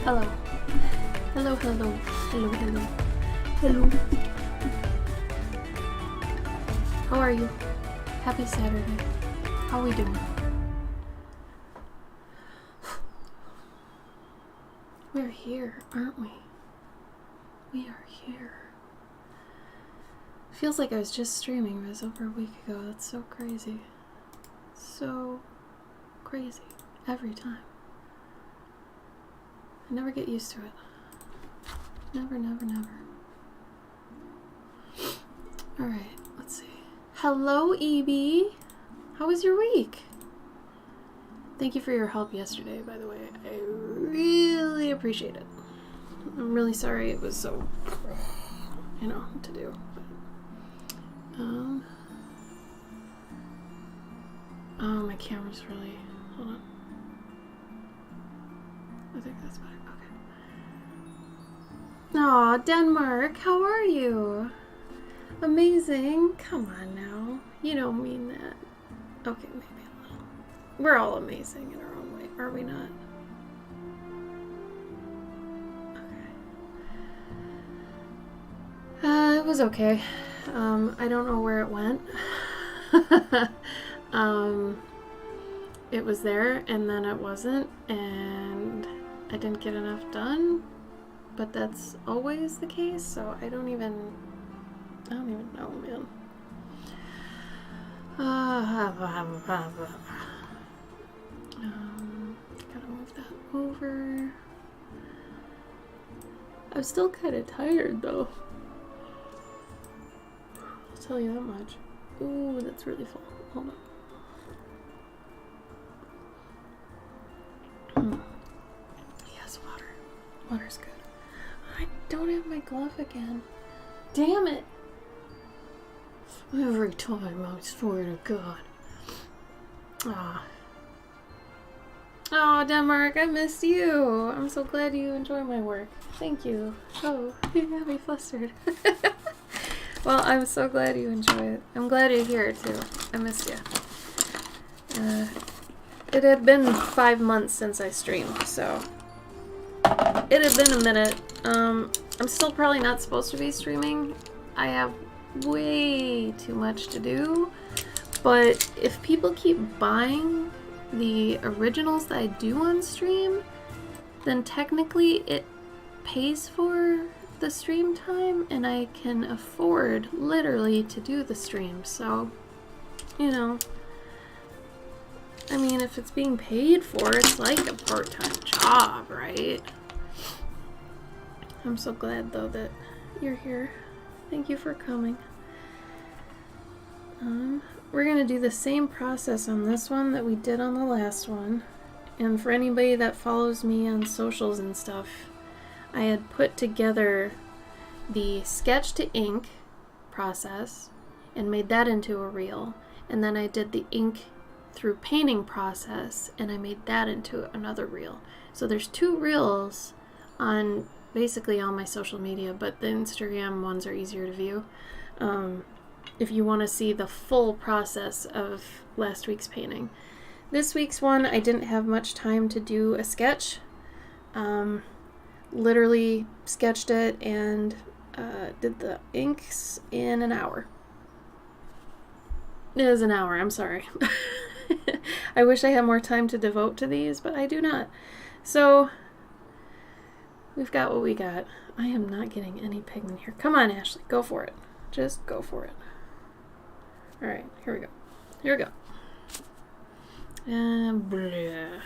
Hello. Hello, hello. Hello, hello. Hello. How are you? Happy Saturday. How are we doing? We're here, aren't we? We are here. Feels like I was just streaming. It was over a week ago. That's so crazy. So crazy. Every time. I never get used to it. Never, never, never. Alright, let's see. Hello, EB. How was your week? Thank you for your help yesterday, by the way. I really appreciate it. I'm really sorry it was so, to do. But, oh, my camera's really, hold on. I think that's better. Okay. Aw, Denmark, how are you? Amazing. Come on now. You don't mean that. Okay, maybe a little. We're all amazing in our own way, are we not? Okay. It was okay. I don't know where it went. It was there and then it wasn't, and I didn't get enough done, but that's always the case, so I don't even know, man. Gotta move that over. I'm still kind of tired though. I'll tell you that much. Ooh, that's really full. Hold on. Yes, water. Water's good. I don't have my glove again. Damn it! Every time, I swear to God. Oh, Denmark, I missed you. I'm so glad you enjoy my work. Thank you. Oh, you got me flustered. Well, I'm so glad you enjoy it. I'm glad you're here, too. I missed you. It had been 5 months since I streamed, so it had been a minute. I'm still probably not supposed to be streaming. I have way too much to do, but if people keep buying the originals that I do on stream, then technically it pays for the stream time and I can afford literally to do the stream. So, I mean, if it's being paid for, it's like a part-time job, right? I'm so glad though that you're here. Thank you for coming. We're gonna do the same process on this one that we did on the last one. And for anybody that follows me on socials and stuff, I had put together the sketch to ink process and made that into a reel. And then I did the ink through painting process and I made that into another reel. So there's 2 reels on basically all my social media, but the Instagram ones are easier to view. If you want to see the full process of last week's painting. This week's one, I didn't have much time to do a sketch. Literally sketched it and did the inks in an hour. It is an hour, I'm sorry. I wish I had more time to devote to these, but I do not. So, we've got what we got. I am not getting any pigment here. Come on, Ashley, go for it. Just go for it. Alright, here we go. Here we go. And bleh. I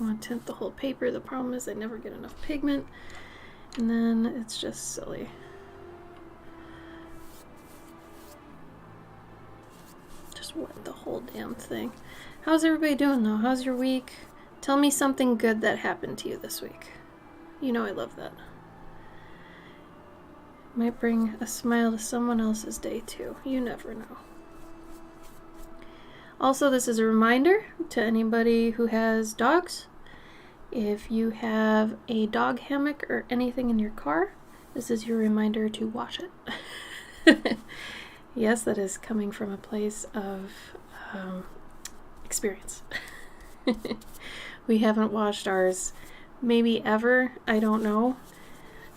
want to tint the whole paper. The problem is I never get enough pigment. And then it's just silly. Just wet the whole damn thing. How's everybody doing though? How's your week? Tell me something good that happened to you this week. You know I love that. Might bring a smile to someone else's day too. You never know. Also, this is a reminder to anybody who has dogs. If you have a dog hammock or anything in your car, this is your reminder to wash it. Yes, that is coming from a place of experience. We haven't washed ours maybe ever. I don't know.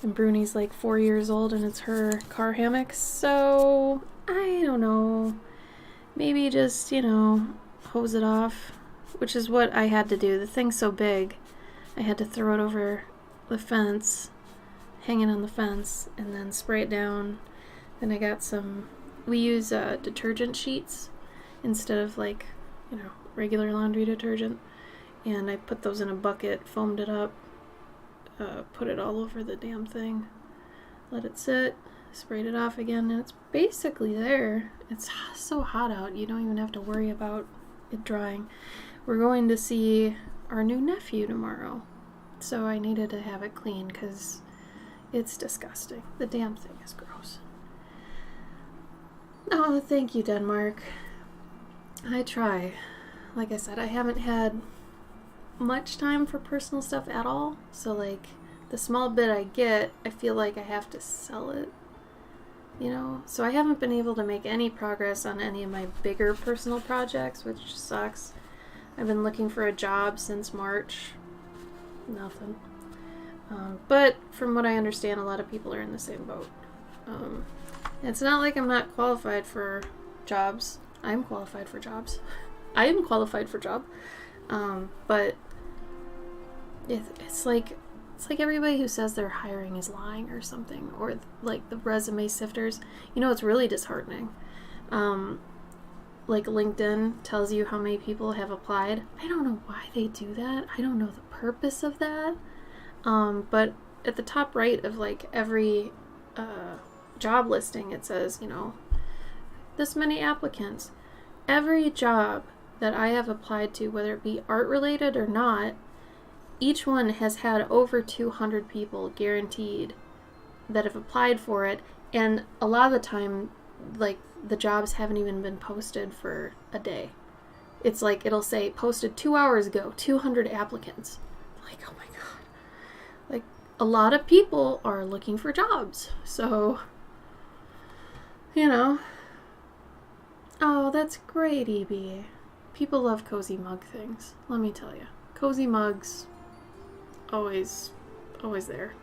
And Bruni's like 4 years old and it's her car hammock. So, I don't know. Maybe just, hose it off. Which is what I had to do. The thing's so big. I had to throw it over the fence. Hang it on the fence. And then spray it down. Then I got some... We use detergent sheets. Instead of regular laundry detergent. And I put those in a bucket. Foamed it up. Put it all over the damn thing. Let it sit. Sprayed it off again, and it's basically there. It's so hot out, you don't even have to worry about it drying. We're going to see our new nephew tomorrow, so I needed to have it clean because it's disgusting. The damn thing is gross. Oh, thank you, Denmark. I try. Like I said, I haven't had much time for personal stuff at all, so the small bit I get, I feel like I have to sell it. So I haven't been able to make any progress on any of my bigger personal projects, which sucks. I've been looking for a job since March. Nothing. But from what I understand, a lot of people are in the same boat. It's not like I'm not qualified for jobs. I'm qualified for jobs. I am qualified for job. But it's like everybody who says they're hiring is lying or something, or the resume sifters. It's really disheartening. LinkedIn tells you how many people have applied. I don't know why they do that. I don't know the purpose of that. But at the top right of every job listing, it says, this many applicants. Every job that I have applied to, whether it be art related or not, each one has had over 200 people guaranteed that have applied for it, and a lot of the time, the jobs haven't even been posted for a day. It's it'll say, posted 2 hours ago, 200 applicants. Oh my god. A lot of people are looking for jobs, so, Oh, that's great, EB. People love cozy mug things, let me tell you. Cozy mugs... always there.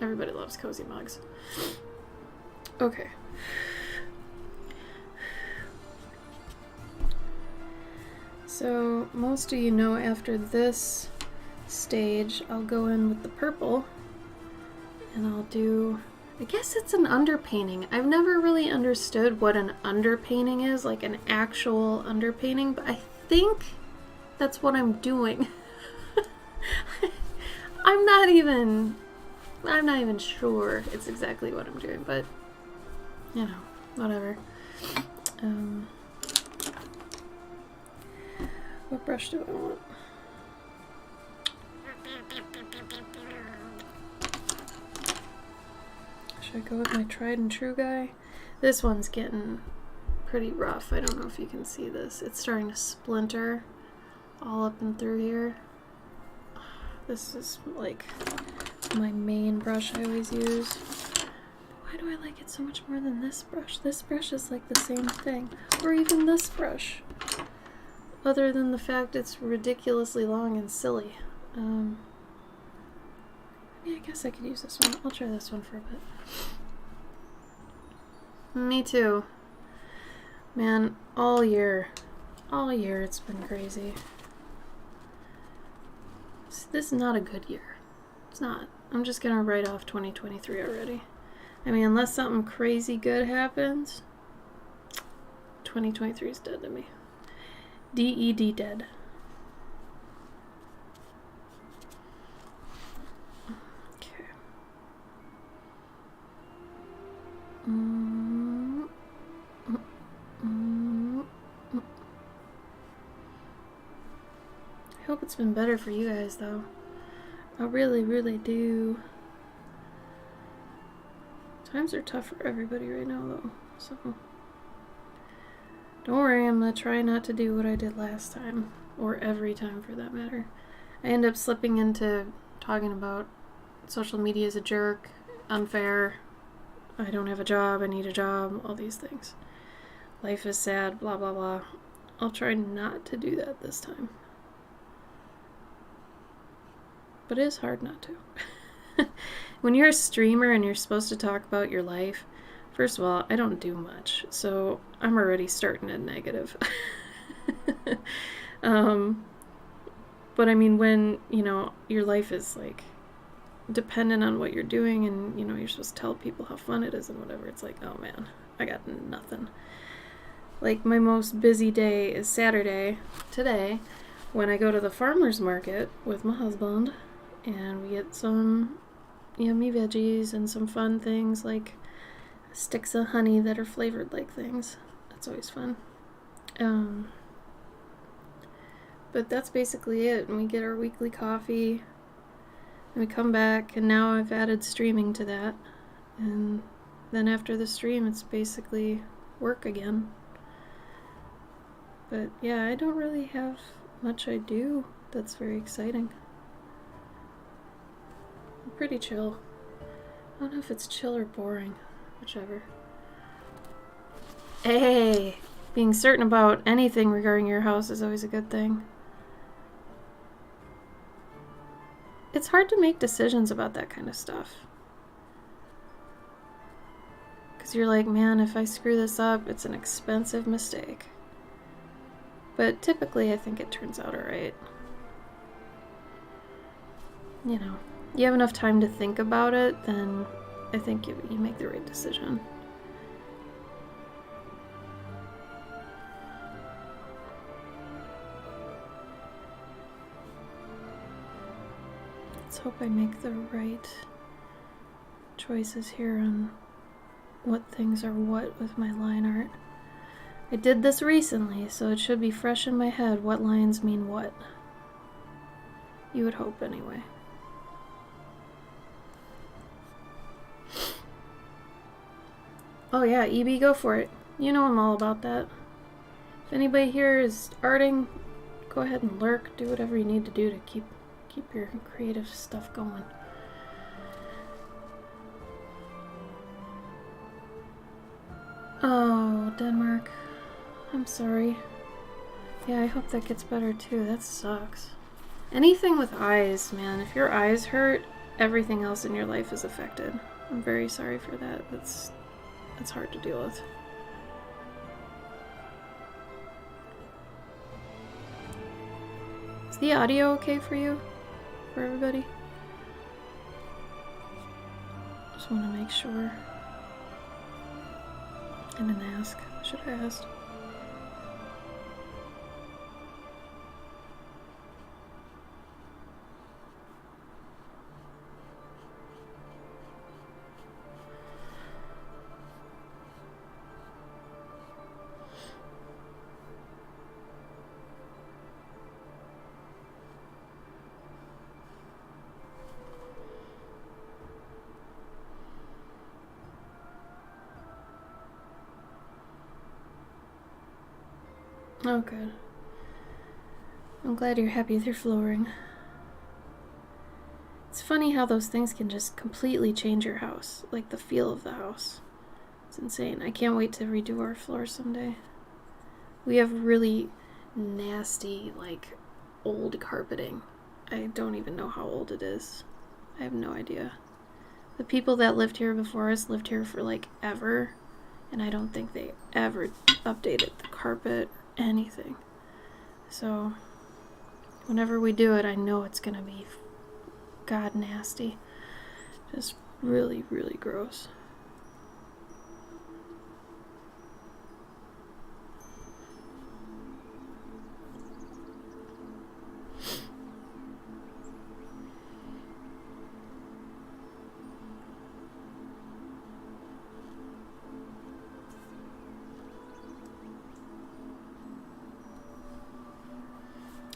Everybody loves cozy mugs. Okay. So, most of you know after this stage, I'll go in with the purple, and I'll do... I guess it's an underpainting. I've never really understood what an underpainting is, an actual underpainting, but I think that's what I'm doing. I'm not even sure it's exactly what I'm doing, but whatever. What brush do I want? Should I go with my tried and true guy? This one's getting pretty rough. I don't know if you can see this. It's starting to splinter all up and through here. This is my main brush I always use. Why do I like it so much more than this brush? This brush is the same thing. Or even this brush. Other than the fact it's ridiculously long and silly. I guess I could use this one. I'll try this one for a bit. Me too. Man, all year it's been crazy. This is not a good year. It's not. I'm just gonna write off 2023 already. Unless something crazy good happens, 2023 is dead to me. DED dead. Okay. it's been better for you guys, though. I really, really do. Times are tough for everybody right now, though. So, don't worry, I'm gonna try not to do what I did last time. Or every time, for that matter. I end up slipping into talking about social media is a jerk, unfair, I don't have a job, I need a job, all these things. Life is sad, blah, blah, blah. I'll try not to do that this time. But it is hard not to. When you're a streamer and you're supposed to talk about your life, first of all, I don't do much, so I'm already starting at negative. But I mean, when, you know, your life is like dependent on what you're doing and, you know, you're supposed to tell people how fun it is and whatever, it's like, oh man, I got nothing. Like, my most busy day is Saturday, today, when I go to the farmer's market with my husband and we get some yummy veggies and some fun things like sticks of honey that are flavored like things. That's always fun. But that's basically it. And we get our weekly coffee and we come back, and now I've added streaming to that. And then after the stream, it's basically work again. But yeah, I don't really have much I do that's very exciting. I'm pretty chill. I don't know if it's chill or boring, whichever. Hey, being certain about anything regarding your house is always a good thing. It's hard to make decisions about that kind of stuff. Because you're like, man, if I screw this up, it's an expensive mistake. But typically, I think it turns out alright. You know, you have enough time to think about it, then I think you make the right decision. Let's hope I make the right choices here on what things are what with my line art. I did this recently, so it should be fresh in my head what lines mean what. You would hope, anyway. Oh yeah, EB, go for it. You know I'm all about that. If anybody here is arting, go ahead and lurk. Do whatever you need to do to keep your creative stuff going. Oh, Denmark. I'm sorry. Yeah, I hope that gets better too. That sucks. Anything with eyes, man. If your eyes hurt, everything else in your life is affected. I'm very sorry for that. That's hard to deal with. Is the audio okay for you? For everybody? Just want to make sure. I didn't ask. Should have asked. Oh, good. I'm glad you're happy with your flooring. It's funny how those things can just completely change your house, like the feel of the house. It's insane. I can't wait to redo our floor someday. We have really nasty, like, old carpeting. I don't even know how old it is. I have no idea. The people that lived here before us lived here for, like, ever, and I don't think they ever updated the carpet or anything. So, whenever we do it, I know it's gonna be god nasty. Just really, really gross.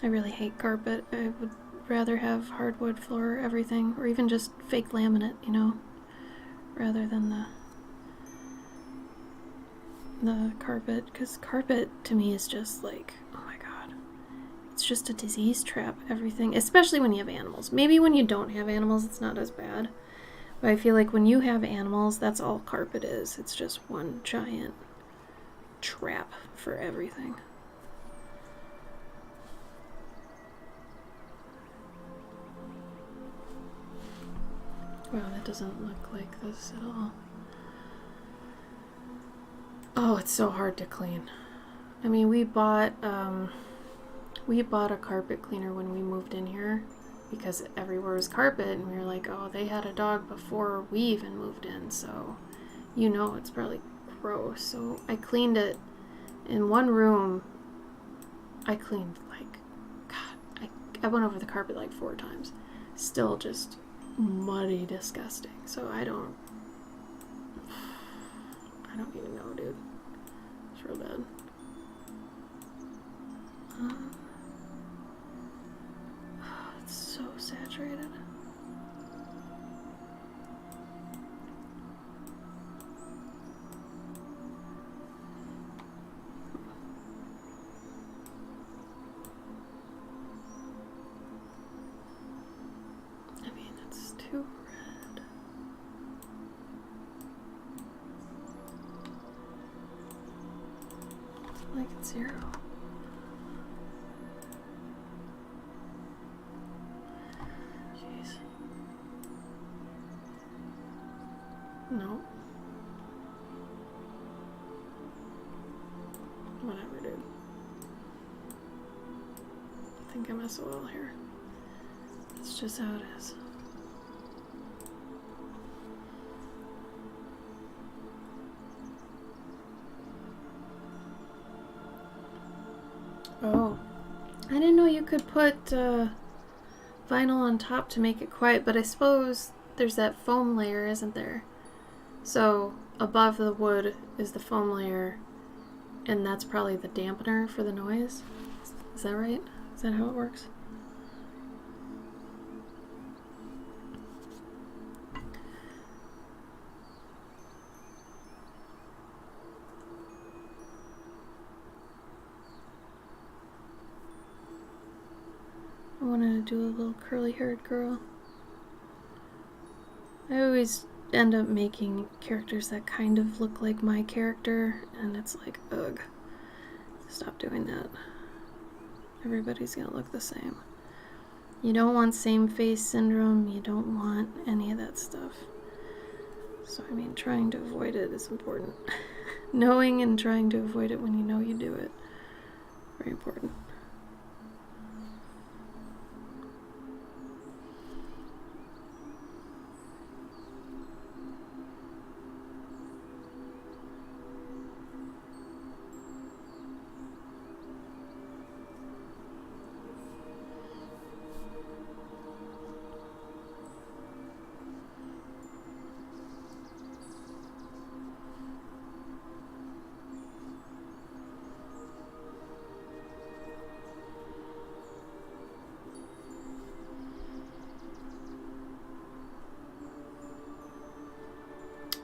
I really hate carpet. I would rather have hardwood floor everything, or even just fake laminate, you know, rather than the carpet, because carpet to me is just like, oh my god, it's just a disease trap, everything, especially when you have animals. Maybe when you don't have animals it's not as bad, but I feel like when you have animals, that's all carpet is. It's just one giant trap for everything. Wow, that doesn't look like this at all. Oh, it's so hard to clean. I mean, we bought a carpet cleaner when we moved in here because everywhere was carpet, and we were like, oh, they had a dog before we even moved in, so you know it's probably gross. So I cleaned it in one room. I cleaned like, God, I went over the carpet like 4 times. Still just muddy, disgusting. So I don't even know, dude. It's real bad. It's so saturated. I mean, it's too red. Like it's 0. Jeez. No. Whatever, dude. I think I'm SOL here. It's just how it is. Oh. I didn't know you could put vinyl on top to make it quiet, but I suppose there's that foam layer, isn't there? So above the wood is the foam layer, and that's probably the dampener for the noise. Is that right? Is that how it works? I want to do a little curly-haired girl. I always end up making characters that kind of look like my character, and it's like, ugh. Stop doing that. Everybody's gonna look the same. You don't want same face syndrome, you don't want any of that stuff. So, I mean, trying to avoid it is important. Knowing and trying to avoid it when you know you do it. Very important.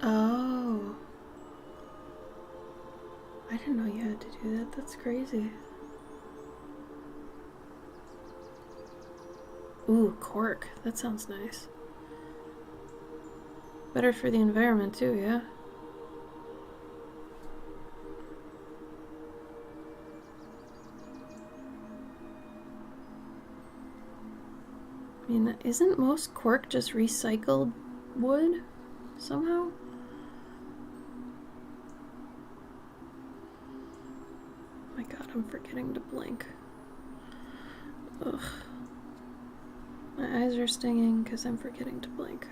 Oh. I didn't know you had to do that. That's crazy. Ooh, cork. That sounds nice. Better for the environment too, yeah? I mean, isn't most cork just recycled wood somehow? Oh my god, I'm forgetting to blink. Ugh. My eyes are stinging because I'm forgetting to blink.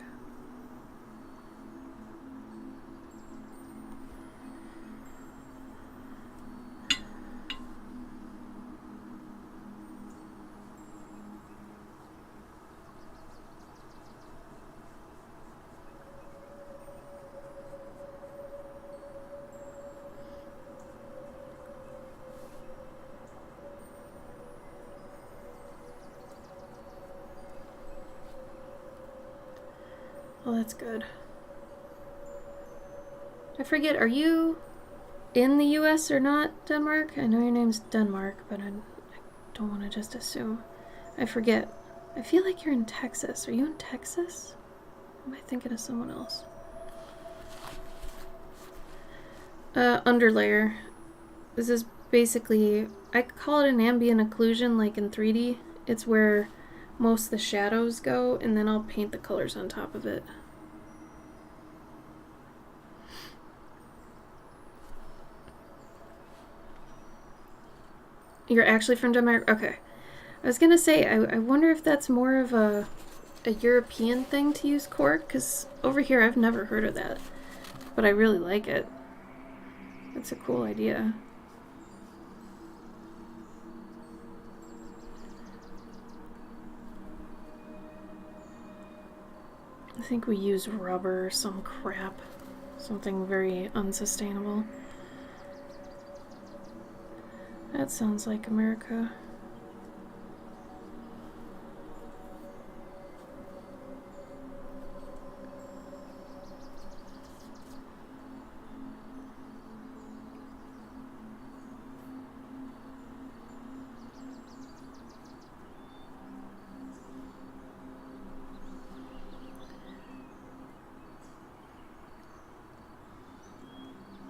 That's good. I forget, are you in the US or not, Denmark? I know your name's Denmark, but I don't want to just assume. I forget. I feel like you're in Texas. Are you in Texas? Am I thinking of someone else? Underlayer. This is basically, I call it an ambient occlusion, like in 3D. It's where most of the shadows go, and then I'll paint the colors on top of it. You're actually from Denmark? Okay. I was gonna say, I wonder if that's more of a European thing to use cork, because over here I've never heard of that. But I really like it. It's a cool idea. I think we use rubber or some crap. Something very unsustainable. That sounds like America.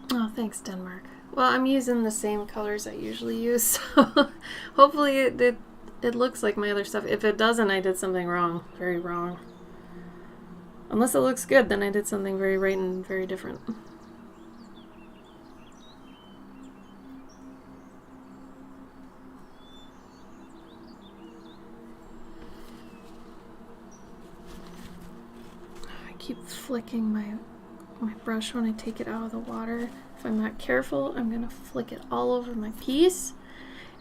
Oh, thanks, Denmark. Well, I'm using the same colors I usually use, so hopefully it looks like my other stuff. If it doesn't, I did something wrong. Very wrong. Unless it looks good, then I did something very right and very different. I keep flicking my brush when I take it out of the water. If I'm not careful, I'm gonna flick it all over my piece,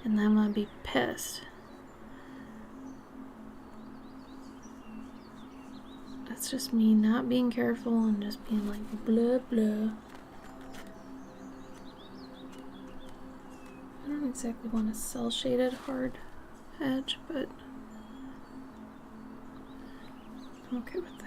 and then I'm gonna be pissed. That's just me not being careful and just being like blah blah. I don't exactly want a cell shaded hard edge, but I'm okay with that.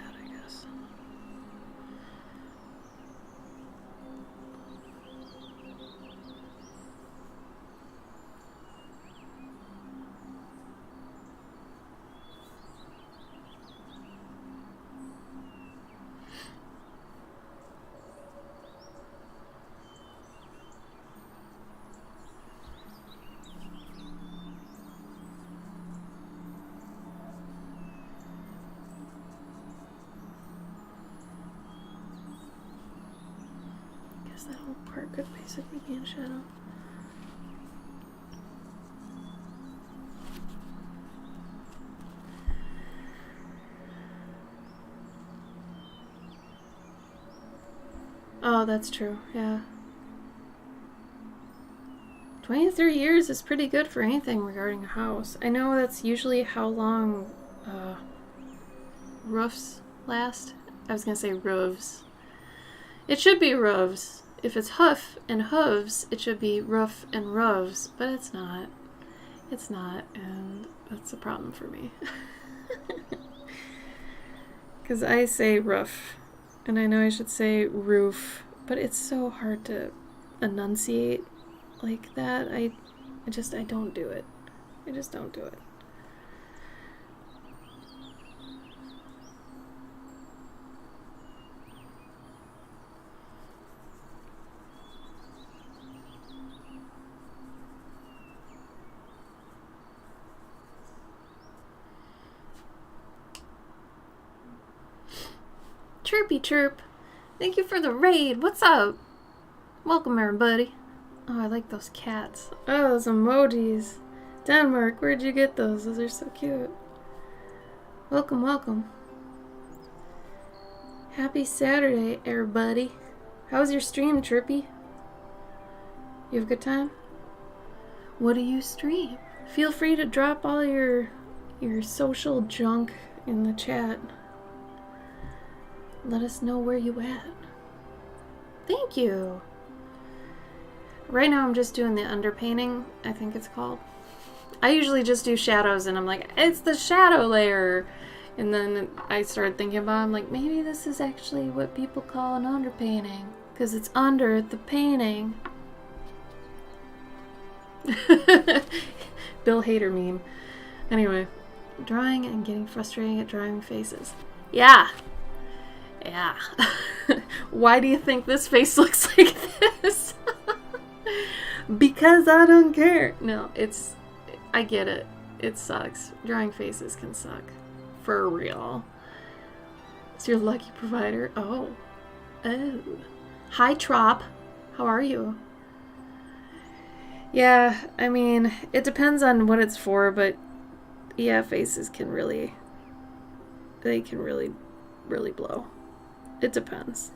That whole part could basically be in shadow. Oh, that's true, yeah. 23 years is pretty good for anything regarding a house. I know that's usually how long roofs last. I was gonna say roofs. It should be roofs. If it's hoof and hooves, it should be roof and roofs, but it's not. It's not, and that's a problem for me. Because I say roof, and I know I should say roof, but it's so hard to enunciate like that. I don't do it. I just don't do it. Chirpy chirp. Thank you for the raid. What's up? Welcome, everybody. Oh, I like those cats. Oh, those emojis. Denmark, where'd you get those? Those are so cute. Welcome, welcome. Happy Saturday, everybody. How was your stream, Chirpy? You have a good time? What do you stream? Feel free to drop all your social junk in the chat. Let us know where you at. Thank you. Right now I'm just doing the underpainting, I think it's called. I usually just do shadows and I'm like, it's the shadow layer. And then I started thinking about it, I'm like, maybe this is actually what people call an underpainting. Because it's under the painting. Bill Hader meme. Anyway, drawing and getting frustrated at drawing faces. Yeah. Yeah. Why do you think this face looks like this? Because I don't care. No, I get it. It sucks. Drawing faces can suck. For real. It's your lucky provider. Oh. Oh. Hi, Trop. How are you? Yeah, I mean, it depends on what it's for, but yeah, faces can really, they can really, really blow. It depends.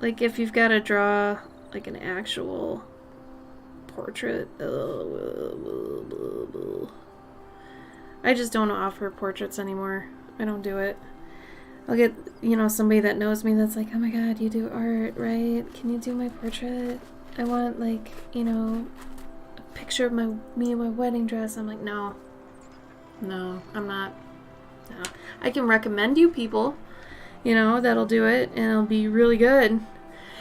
Like, if you've got to draw, like, an actual portrait. I just don't offer portraits anymore. I don't do it. I'll get, somebody that knows me that's like, oh my god, you do art, right? Can you do my portrait? I want, like, a picture of me in my wedding dress. I'm like, no, I'm not. No. I can recommend you people, that'll do it, and it'll be really good.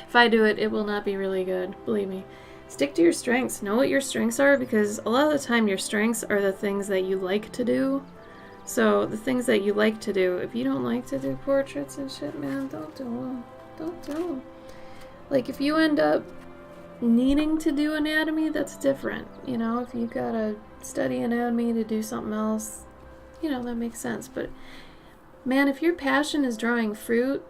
If I do it, it will not be really good. Believe me. Stick to your strengths. Know what your strengths are, because a lot of the time your strengths are the things that you like to do. So the things that you like to do, if you don't like to do portraits and shit, man, don't do them. Don't do them. Like, if you end up needing to do anatomy, that's different. If you gotta study anatomy to do something else, that makes sense. But man, if your passion is drawing fruit,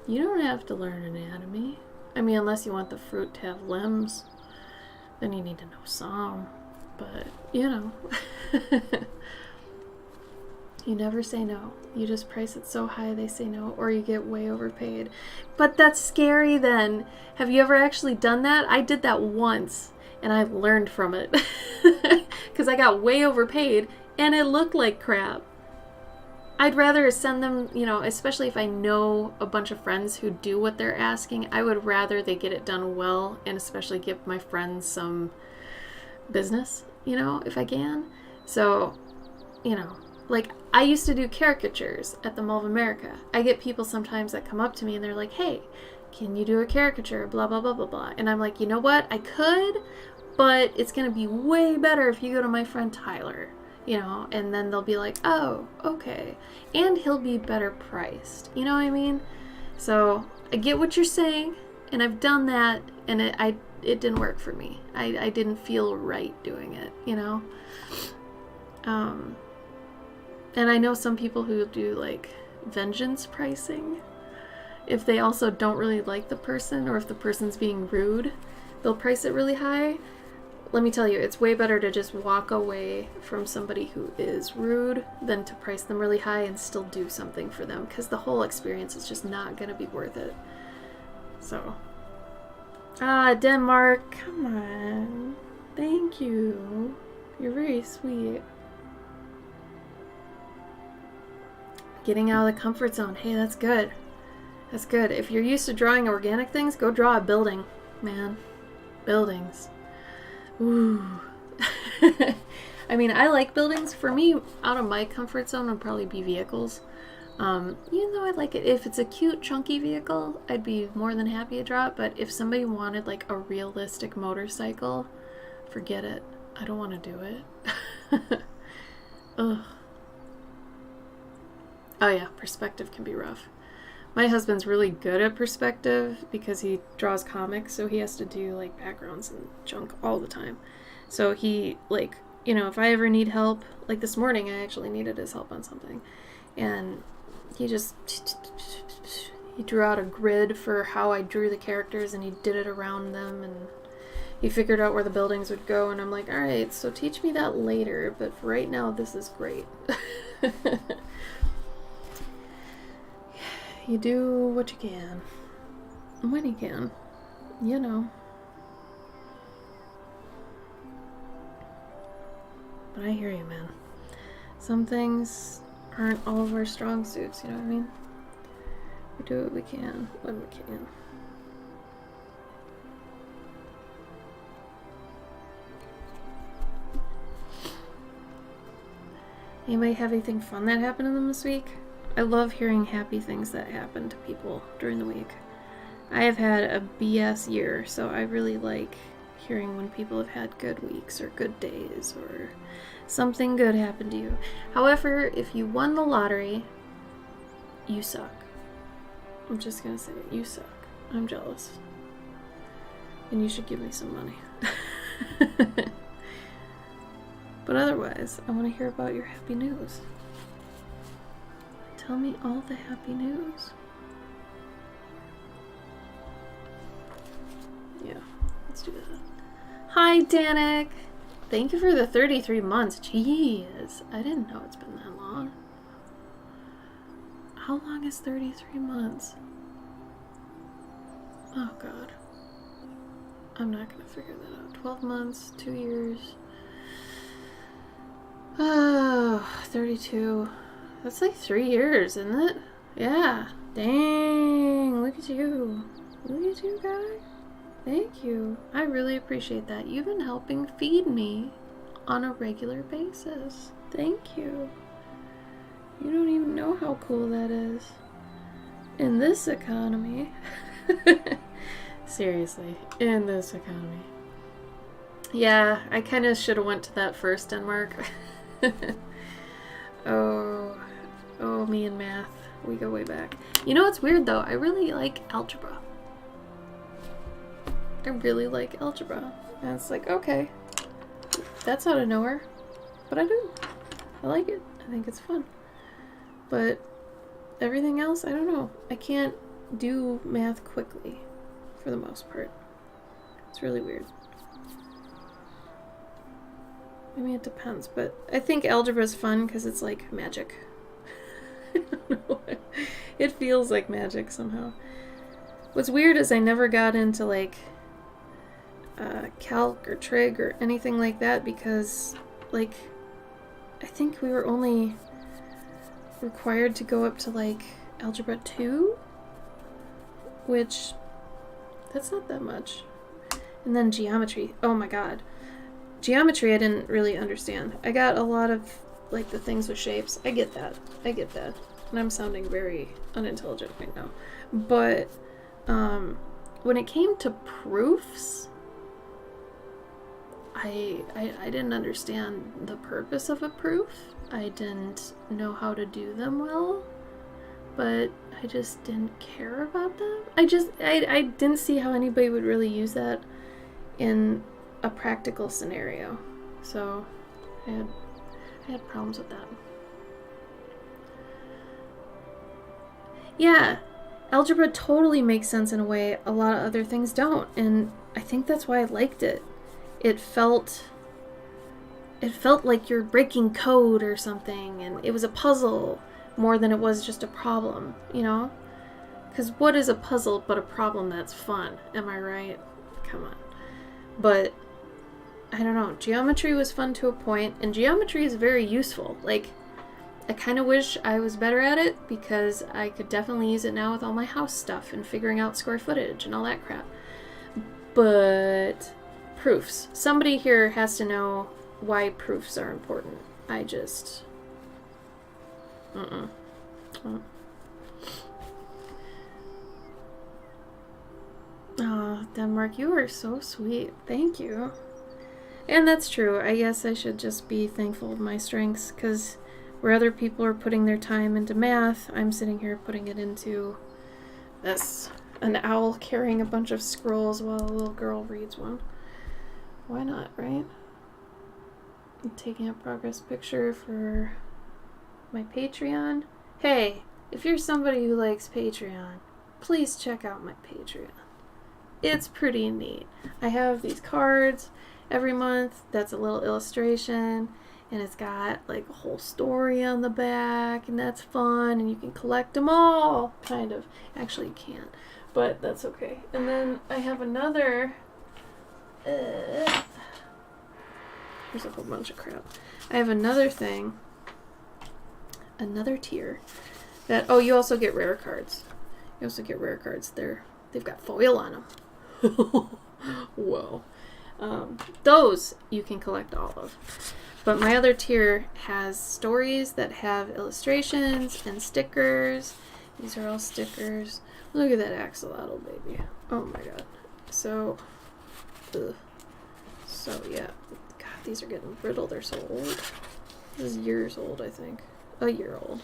you don't have to learn anatomy. I mean, unless you want the fruit to have limbs, then you need to know some. But, you never say no. You just price it so high they say no, or you get way overpaid. But that's scary then. Have you ever actually done that? I did that once, and I learned from it. Because I got way overpaid, and it looked like crap. I'd rather send them, especially if I know a bunch of friends who do what they're asking, I would rather they get it done well, and especially give my friends some business, if I can. So, like, I used to do caricatures at the Mall of America. I get people sometimes that come up to me and they're like, hey, can you do a caricature? Blah, blah, blah, blah, blah. And I'm like, you know what? I could, but it's going to be way better if you go to my friend Tyler, and then they'll be like, oh, okay. And he'll be better priced. You know what I mean? So I get what you're saying, and I've done that, and it didn't work for me. I didn't feel right doing it, And I know some people who do, like, vengeance pricing. If they also don't really like the person, or if the person's being rude, they'll price it really high. Let me tell you, it's way better to just walk away from somebody who is rude than to price them really high and still do something for them, because the whole experience is just not going to be worth it. So. Denmark, come on. Thank you. You're very sweet. Getting out of the comfort zone. Hey, that's good. That's good. If you're used to drawing organic things, go draw a building, man. Buildings. Ooh. I mean, I like buildings. For me, out of my comfort zone would probably be vehicles. Even though I like it. If it's a cute, chunky vehicle, I'd be more than happy to draw it. But if somebody wanted, like, a realistic motorcycle, forget it. I don't want to do it. Ugh. Oh yeah, perspective can be rough. My husband's really good at perspective because he draws comics, so he has to do, like, backgrounds and junk all the time. So he, like, if I ever need help, like this morning I actually needed his help on something, and he drew out a grid for how I drew the characters, and he did it around them, and he figured out where the buildings would go, and I'm like, alright, so teach me that later, but for right now this is great. You do what you can, when you can, But I hear you, man. Some things aren't all of our strong suits, you know what I mean? We do what we can, when we can. Anybody have anything fun that happened to them this week? I love hearing happy things that happen to people during the week. I have had a BS year, so I really like hearing when people have had good weeks or good days or something good happened to you. However, if you won the lottery, you suck. I'm just gonna say it. You suck. I'm jealous. And you should give me some money. But otherwise, I want to hear about your happy news. Tell me all the happy news. Yeah, let's do that. Hi, Danik! Thank you for the 33 months. Jeez, I didn't know it's been that long. How long is 33 months? Oh, God. I'm not going to figure that out. 12 months, 2 years. Oh, 32. That's like 3 years, isn't it? Yeah. Dang, look at you. Look at you, guy. Thank you. I really appreciate that. You've been helping feed me on a regular basis. Thank you. You don't even know how cool that is. In this economy. Seriously, in this economy. Yeah, I kind of should have went to that first, Denmark. Oh, me and math. We go way back. You know what's weird though? I really like algebra. I really like algebra. And it's like, okay, that's out of nowhere. But I do. I like it. I think it's fun. But everything else, I don't know. I can't do math quickly for the most part. It's really weird. I mean, it depends, but I think algebra is fun because it's like magic. I don't know. It feels like magic somehow. What's weird is I never got into like calc or trig or anything like that because like I think we were only required to go up to like algebra 2, which that's not that much. And then geometry. Oh my god. Geometry I didn't really understand. I got a lot of like the things with shapes. I get that. And I'm sounding very unintelligent right now. But when it came to proofs, I didn't understand the purpose of a proof. I didn't know how to do them well, but I just didn't care about them. I didn't see how anybody would really use that in a practical scenario. So I had problems with that. Yeah, algebra totally makes sense in a way a lot of other things don't, and I think that's why I liked it. It felt like you're breaking code or something, and it was a puzzle more than it was just a problem, you know? Because what is a puzzle but a problem that's fun? Am I right? Come on. But I don't know. Geometry was fun to a point, and geometry is very useful. Like, I kind of wish I was better at it because I could definitely use it now with all my house stuff and figuring out square footage and all that crap. But proofs. Somebody here has to know why proofs are important. I just... Oh, Denmark, you are so sweet. Thank you. And that's true. I guess I should just be thankful of my strengths, because where other people are putting their time into math, I'm sitting here putting it into this. An owl carrying a bunch of scrolls while a little girl reads one. Why not, right? I'm taking a progress picture for my Patreon. Hey, if you're somebody who likes Patreon, please check out my Patreon. It's pretty neat. I have these cards every month that's a little illustration, and it's got like a whole story on the back, and that's fun, and you can collect them all, kind of. Actually, you can't, but that's okay. And then I have another... There's a whole bunch of crap. I have another thing, another tier, that... Oh, you also get rare cards. You also get rare cards. They've got foil on them. Whoa. Those you can collect all of. But my other tier has stories that have illustrations and stickers. These are all stickers. Look at that axolotl baby. Oh my god. So, ugh. So yeah. God, these are getting brittle. They're so old. This is years old, I think. A year old.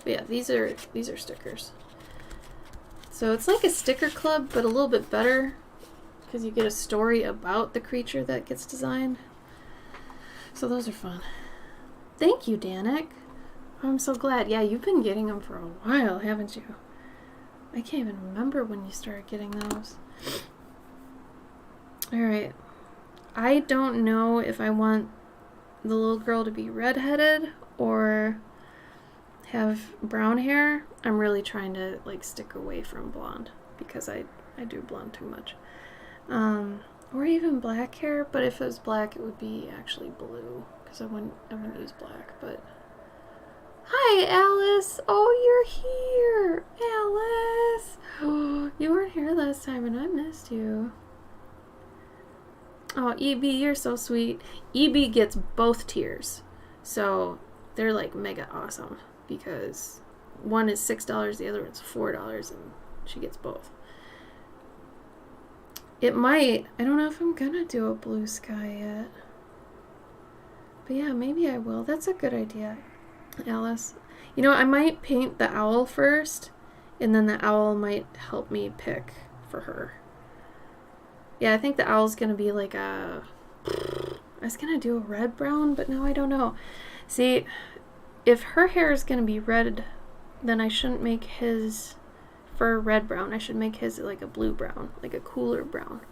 But yeah, these are stickers. So it's like a sticker club, but a little bit better, because you get a story about the creature that gets designed. So those are fun. Thank you, Danik. I'm so glad. Yeah, you've been getting them for a while, haven't you? I can't even remember when you started getting those. Alright. I don't know if I want the little girl to be redheaded or have brown hair. I'm really trying to like stick away from blonde because I do blonde too much. Or even black hair, but if it was black it would be actually blue because I wouldn't use black. But hi, Alice. Oh, you're here, Alice. Oh, you weren't here last time and I missed you. Oh, EB, you're so sweet. EB gets both tiers, so they're like mega awesome because one is $6, the other one's $4, and she gets both. It might, I don't know if I'm gonna do a blue sky yet, but yeah, maybe I will. That's a good idea, Alice. You know, I might paint the owl first, and then the owl might help me pick for her. Yeah, I think the owl's gonna be like a... I was gonna do a red brown, but now I don't know. See, if her hair is gonna be red, then I shouldn't make his fur red brown. I should make his like a blue brown, like a cooler brown.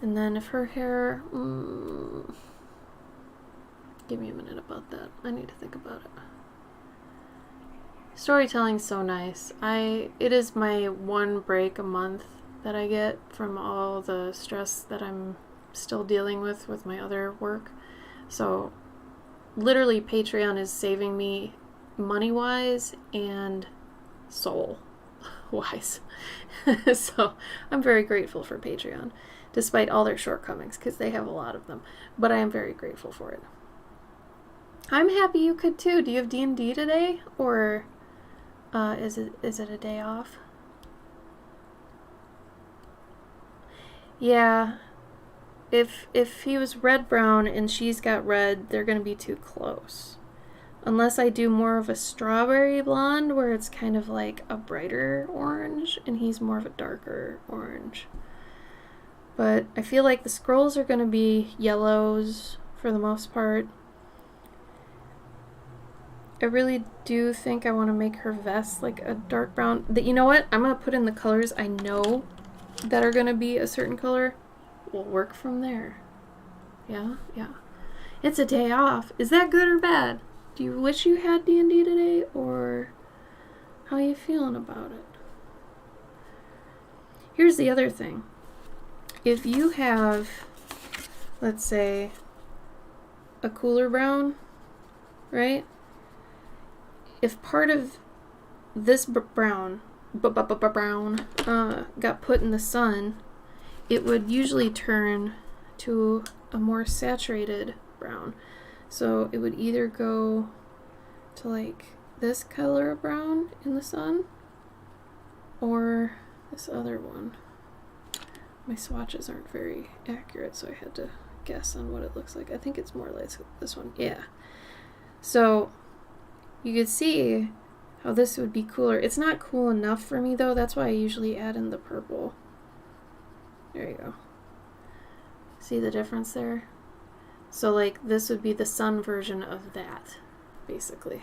And then if her hair... give me a minute about that. I need to think about it. Storytelling's so nice. It is my one break a month that I get from all the stress that I'm still dealing with my other work. So literally Patreon is saving me money-wise and soul-wise. So I'm very grateful for Patreon, despite all their shortcomings, because they have a lot of them. But I am very grateful for it. I'm happy you could too. Do you have D&D today? Or is it a day off? Yeah, if he was red-brown and she's got red, they're going to be too close. Unless I do more of a strawberry blonde where it's kind of like a brighter orange and he's more of a darker orange. But I feel like the scrolls are going to be yellows for the most part. I really do think I want to make her vest like a dark brown. You know what? I'm going to put in the colors I know that are going to be a certain color. We'll work from there. Yeah. It's a day off. Is that good or bad? Do you wish you had D&D today, or how are you feeling about it? Here's the other thing. If you have, let's say, a cooler brown, right? If part of this brown got put in the sun, it would usually turn to a more saturated brown. So it would either go to like this color of brown in the sun or this other one. My swatches aren't very accurate, so I had to guess on what it looks like. I think it's more like this one. Yeah. So you could see how this would be cooler. It's not cool enough for me though. That's why I usually add in the purple. There you go. See the difference there? So like this would be the sun version of that, basically.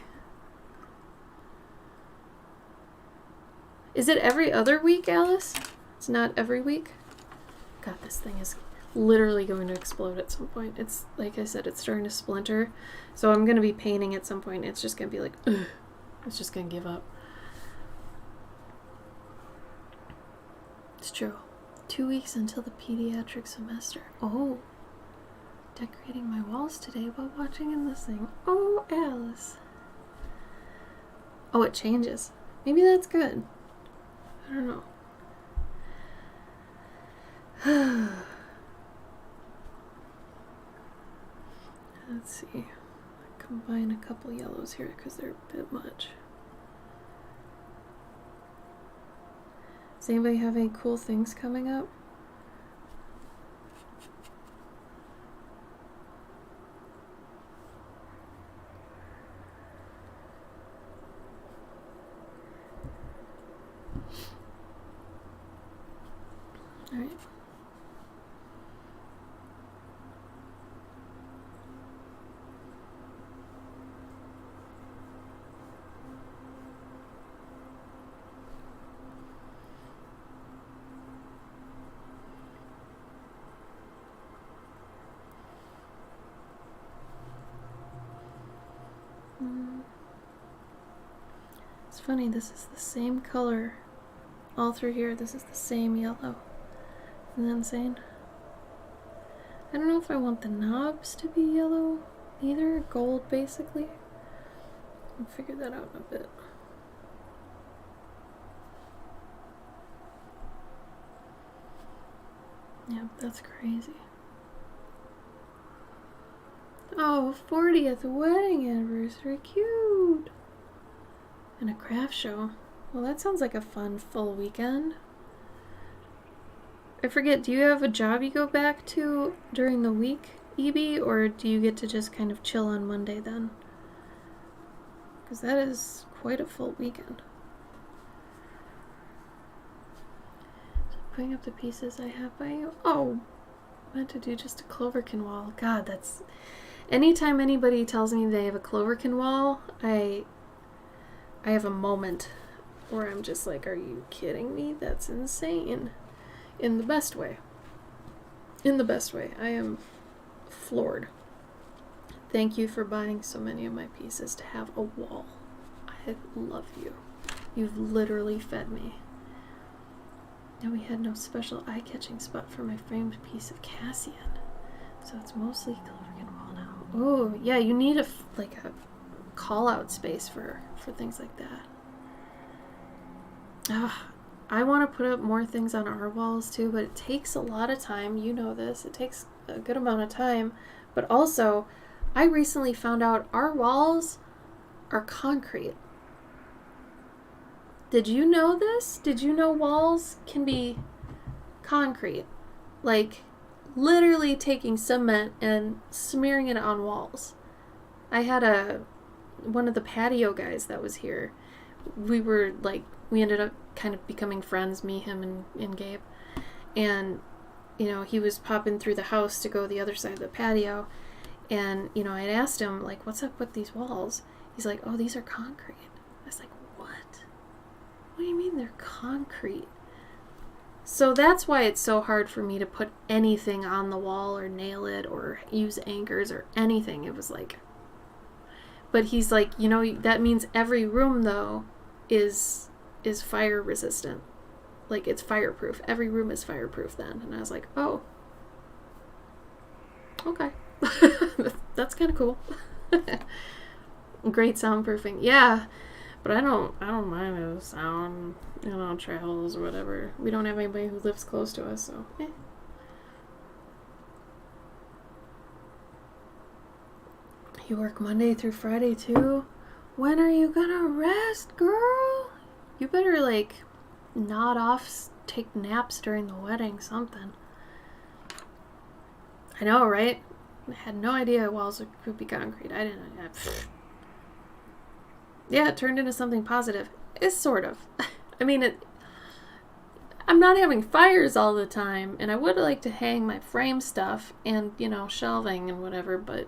Is it every other week, Alice? It's not every week? God, this thing is literally going to explode at some point. It's, like I said, it's starting to splinter. So I'm going to be painting at some point. It's just going to be like, ugh. It's just going to give up. It's true. 2 weeks until the pediatric semester. Oh. Decorating my walls today while watching and listening. Oh, Alice. Oh, it changes. Maybe that's good. I don't know. Let's see. Combine a couple yellows here because they're a bit much. Does anybody have any cool things coming up? All right. It's funny, this is the same color all through here. This is the same yellow. Isn't that insane? I don't know if I want the knobs to be yellow either, gold basically. I'll figure that out in a bit. Yeah, that's crazy. Oh, 40th wedding anniversary, cute! And a craft show. Well, that sounds like a fun full weekend. I forget, do you have a job you go back to during the week, EB, or do you get to just kind of chill on Monday then? Because that is quite a full weekend. So putting up the pieces I have by you. Oh, I meant to do just a Cloverkin wall. God, that's... Anytime anybody tells me they have a Cloverkin wall, I have a moment where I'm just like, are you kidding me? That's insane. In the best way. In the best way. I am floored. Thank you for buying so many of my pieces to have a wall. I love you. You've literally fed me. And we had no special eye-catching spot for my framed piece of Cassian. So it's mostly Cloverkin wall now. Oh, yeah, you need a call-out space for things like that. I want to put up more things on our walls too, but it takes a lot of time. You know this. It takes a good amount of time. But also, I recently found out our walls are concrete. Did you know this? Did you know walls can be concrete? Like, literally taking cement and smearing it on walls. I had one of the patio guys that was here. We ended up kind of becoming friends, me, him, and Gabe. And, he was popping through the house to go the other side of the patio. And, I'd asked him, like, what's up with these walls? He's like, oh, these are concrete. I was like, what? What do you mean they're concrete? So that's why it's so hard for me to put anything on the wall or nail it or use anchors or anything. It was like... But he's like, that means every room, though, is fire resistant. Like, it's fireproof. Every room is fireproof then. And I was like, oh. Okay. That's kind of cool. Great soundproofing. Yeah. But I don't mind if sound, travels or whatever. We don't have anybody who lives close to us, so You work Monday through Friday too? When are you gonna rest, girl? You better, nod off, take naps during the wedding, something. I know, right? I had no idea walls could be concrete. I didn't. Yeah, it turned into something positive. It's sort of. I mean, I'm not having fires all the time, and I would like to hang my frame stuff and, shelving and whatever, but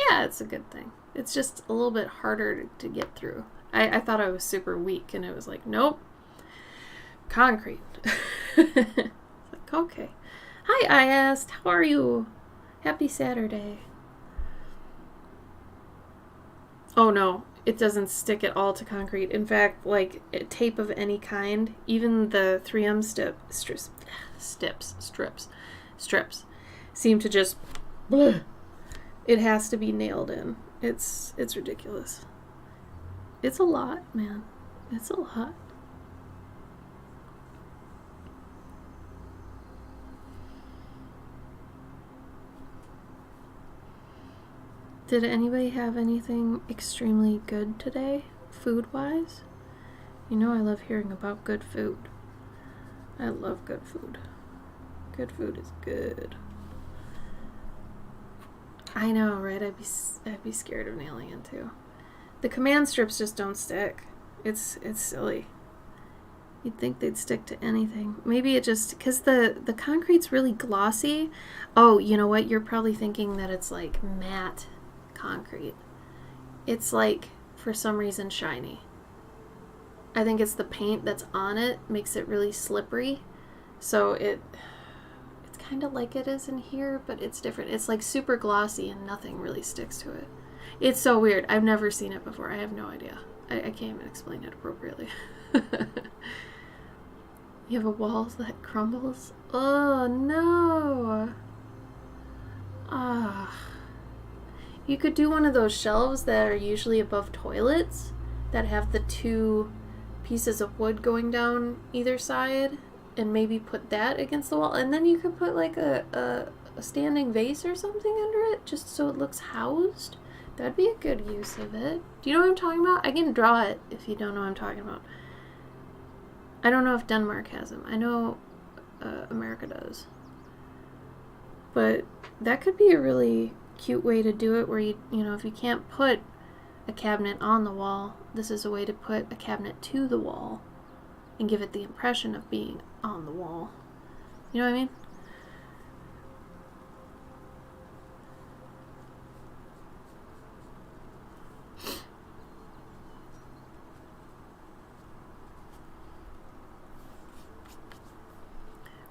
yeah, it's a good thing. It's just a little bit harder to get through. I thought I was super weak, and it was like, nope. Concrete. Like, okay. Hi, Ayast. How are you? Happy Saturday. Oh, no. It doesn't stick at all to concrete. In fact, tape of any kind, even the 3M strips, seem to just... Bleh. It has to be nailed in. It's ridiculous. It's a lot, man. It's a lot. Did anybody have anything extremely good today, food-wise? You know I love hearing about good food. I love good food. Good food is good. I know, right? I'd be scared of nailing it too. The command strips just don't stick. It's silly. You'd think they'd stick to anything. Maybe it just, because the concrete's really glossy. Oh, you know what? You're probably thinking that it's like matte concrete. It's like, for some reason, shiny. I think it's the paint that's on it makes it really slippery. So it's kind of like it is in here, but it's different. It's like super glossy and nothing really sticks to it. It's so weird. I've never seen it before. I have no idea. I can't even explain it appropriately. You have a wall that crumbles? Oh, no. Ah. You could do one of those shelves that are usually above toilets that have the two pieces of wood going down either side, and maybe put that against the wall, and then you could put like a standing vase or something under it just so it looks housed. That'd be a good use of it. Do you know what I'm talking about? I can draw it if you don't know what I'm talking about. I don't know if Denmark has them. I know America does. But that could be a really cute way to do it, where you know, if you can't put a cabinet on the wall, this is a way to put a cabinet to the wall and give it the impression of being on the wall. You know what I mean?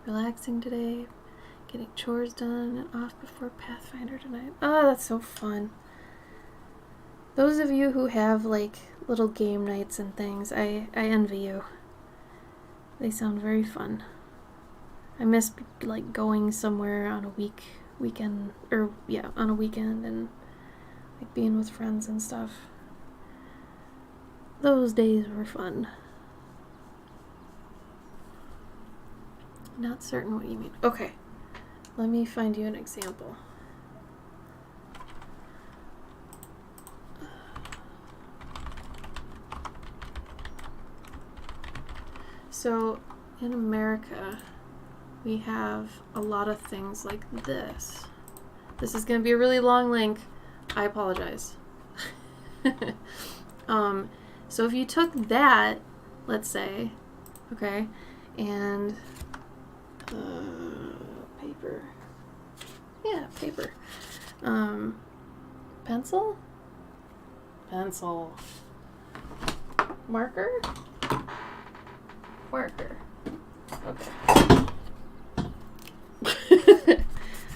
Relaxing today, getting chores done and off before Pathfinder tonight. Oh, that's so fun. Those of you who have like little game nights and things, I envy you. They sound very fun. I miss like going somewhere on a weekend, or yeah, on a weekend, and like being with friends and stuff. Those days were fun. Not certain what you mean. Okay, let me find you an example. So, in America, we have a lot of things like this. This is going to be a really long link. I apologize. So if you took that, let's say, okay, and paper. Yeah, paper. Pencil? Pencil. Marker? Marker. Okay.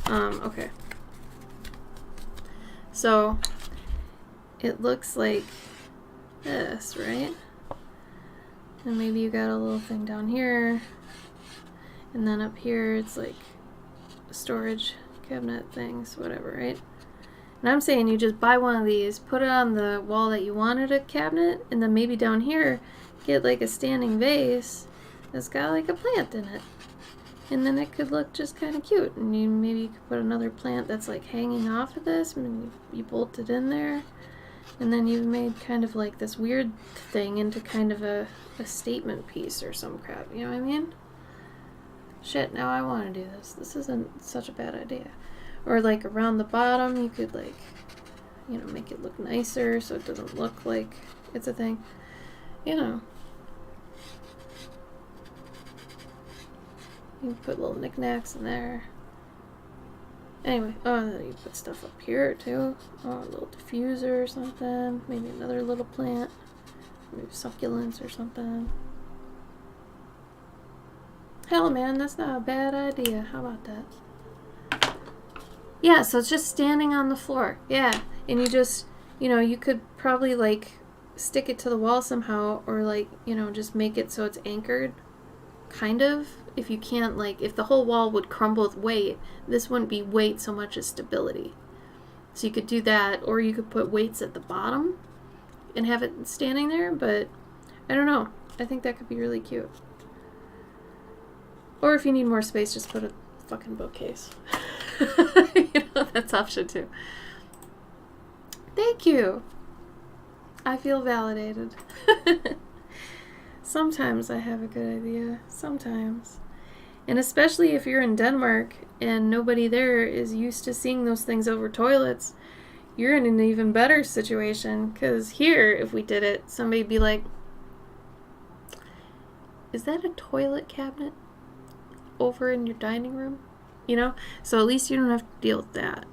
Okay. So, it looks like this, right? And maybe you got a little thing down here. And then up here, it's like storage cabinet things, whatever, right? And I'm saying you just buy one of these, put it on the wall that you wanted a cabinet, and then maybe down here, get like a standing vase that's got like a plant in it. And then it could look just kind of cute. And maybe you could put another plant that's like hanging off of this, and you bolt it in there. And then you've made kind of like this weird thing into kind of a statement piece or some crap, you know what I mean? Shit, now I want to do this. This isn't such a bad idea. Or like around the bottom, you could like, you know, make it look nicer so it doesn't look like it's a thing. You know. You can put little knickknacks in there. Anyway, oh, then you put stuff up here too. Oh, a little diffuser or something. Maybe another little plant. Maybe succulents or something. Hell, man, that's not a bad idea. How about that? Yeah, so it's just standing on the floor. Yeah, and you just, you know, you could probably like stick it to the wall somehow, or like, you know, just make it so it's anchored. Kind of. If you can't, like, if the whole wall would crumble with weight, this wouldn't be weight so much as stability. So you could do that, or you could put weights at the bottom and have it standing there, but I don't know. I think that could be really cute. Or if you need more space, just put a fucking bookcase. You know, that's option too. Thank you. I feel validated. Sometimes I have a good idea. Sometimes. And especially if you're in Denmark and nobody there is used to seeing those things over toilets, you're in an even better situation. Because here, if we did it, somebody'd be like, is that a toilet cabinet over in your dining room? You know? So at least you don't have to deal with that.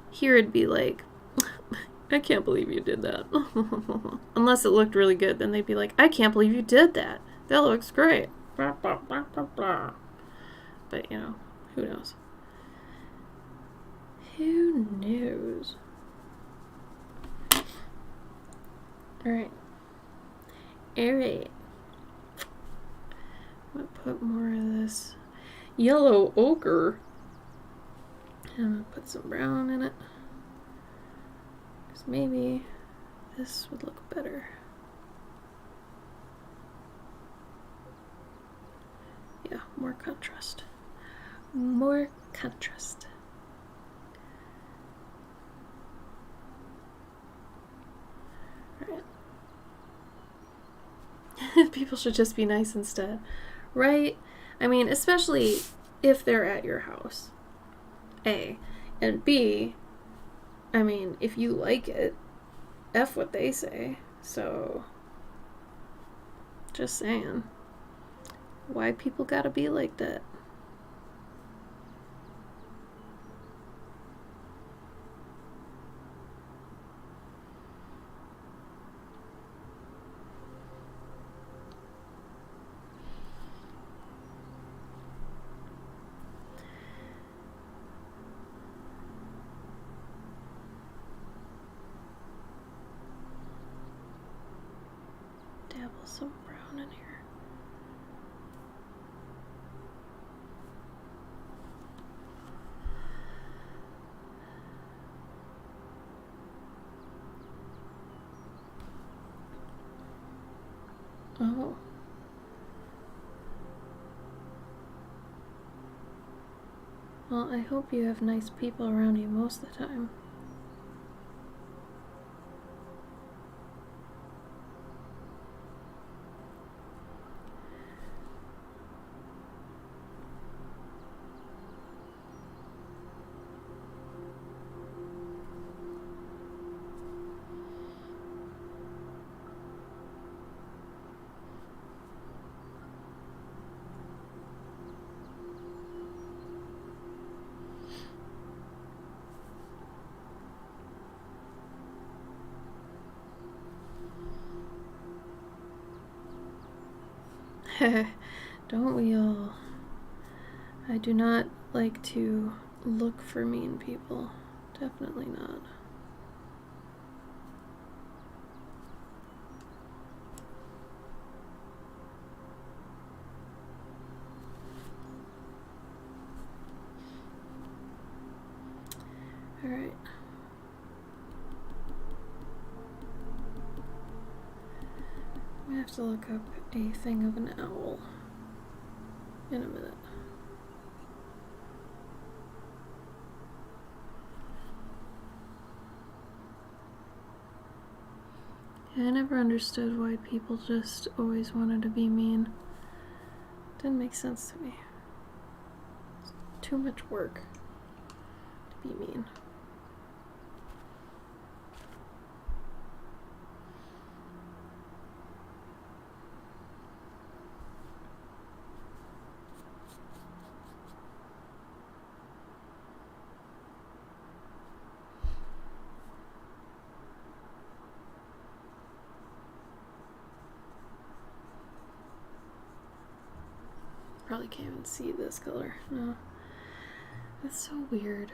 Here it'd be like, I can't believe you did that. Unless it looked really good, then they'd be like, I can't believe you did that. That looks great. But, you know, who knows? Who knows? Alright. Alright. I'm gonna put more of this yellow ochre. And I'm gonna put some brown in it. Because maybe this would look better. Yeah, more contrast. More contrast. Alright. People should just be nice instead. Right? I mean, especially if they're at your house. A. And B, I mean, if you like it, F what they say. So, just saying. Why people gotta be like that? Dabble some brown in here. Oh. Well, I hope you have nice people around you most of the time. Don't we all? I do not like to look for mean people. Definitely not. Alright. I have to look up a thing of an owl in a minute. I never understood why people just always wanted to be mean. Didn't make sense to me. It's too much work to be mean. Probably can't even see this color. No. That's so weird.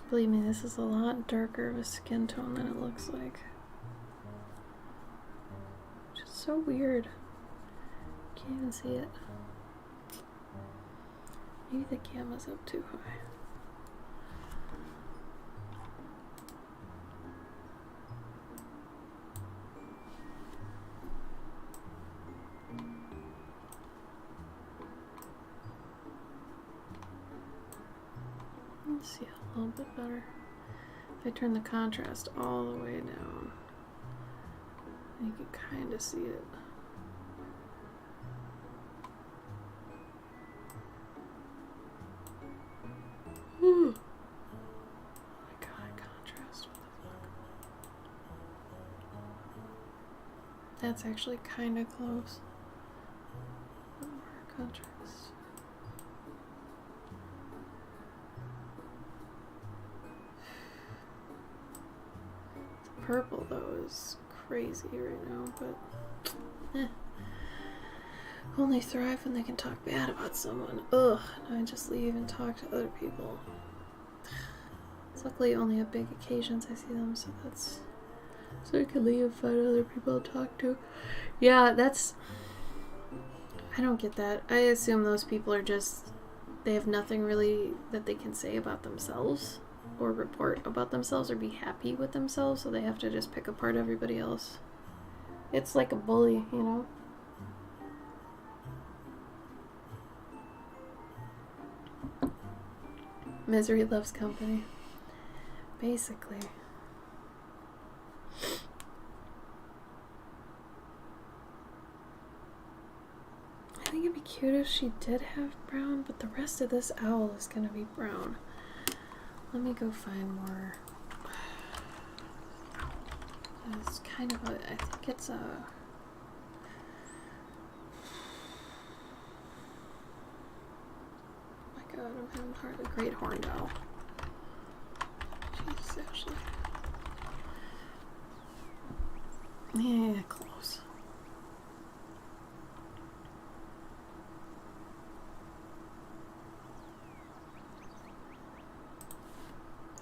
Believe me, this is a lot darker of a skin tone than it looks like. Just so weird. Can't even see it. Maybe the gamma's up too high. Let's see a little bit better. If I turn the contrast all the way down, you can kind of see it. Ooh. Oh my god, contrast. What the fuck? That's actually kind of close. A bit more contrast. Purple though is crazy right now, but only thrive when they can talk bad about someone. Ugh, and I just leave and talk to other people. It's luckily only at big occasions I see them, so I can leave and find other people to talk to. Yeah, I don't get that. I assume those people are they have nothing really that they can say about themselves, or report about themselves, or be happy with themselves, so they have to just pick apart everybody else. It's like a bully, you know? Misery loves company. Basically. I think it'd be cute if she did have brown, but the rest of this owl is gonna be brown. Let me go find more. It's kind of I think it's a... Oh my god, I'm having hard. A great horned owl. Jesus, actually. Yeah, close.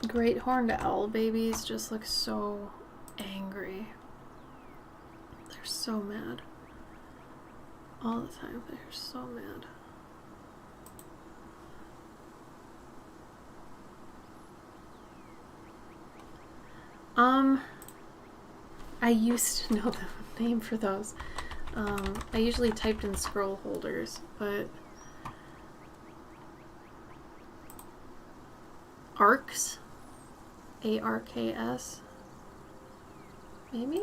Great horned owl babies just look so angry. They're so mad. All the time. They're so mad. I used to know the name for those. I usually typed in scroll holders, but ARKs? ARKS? Maybe?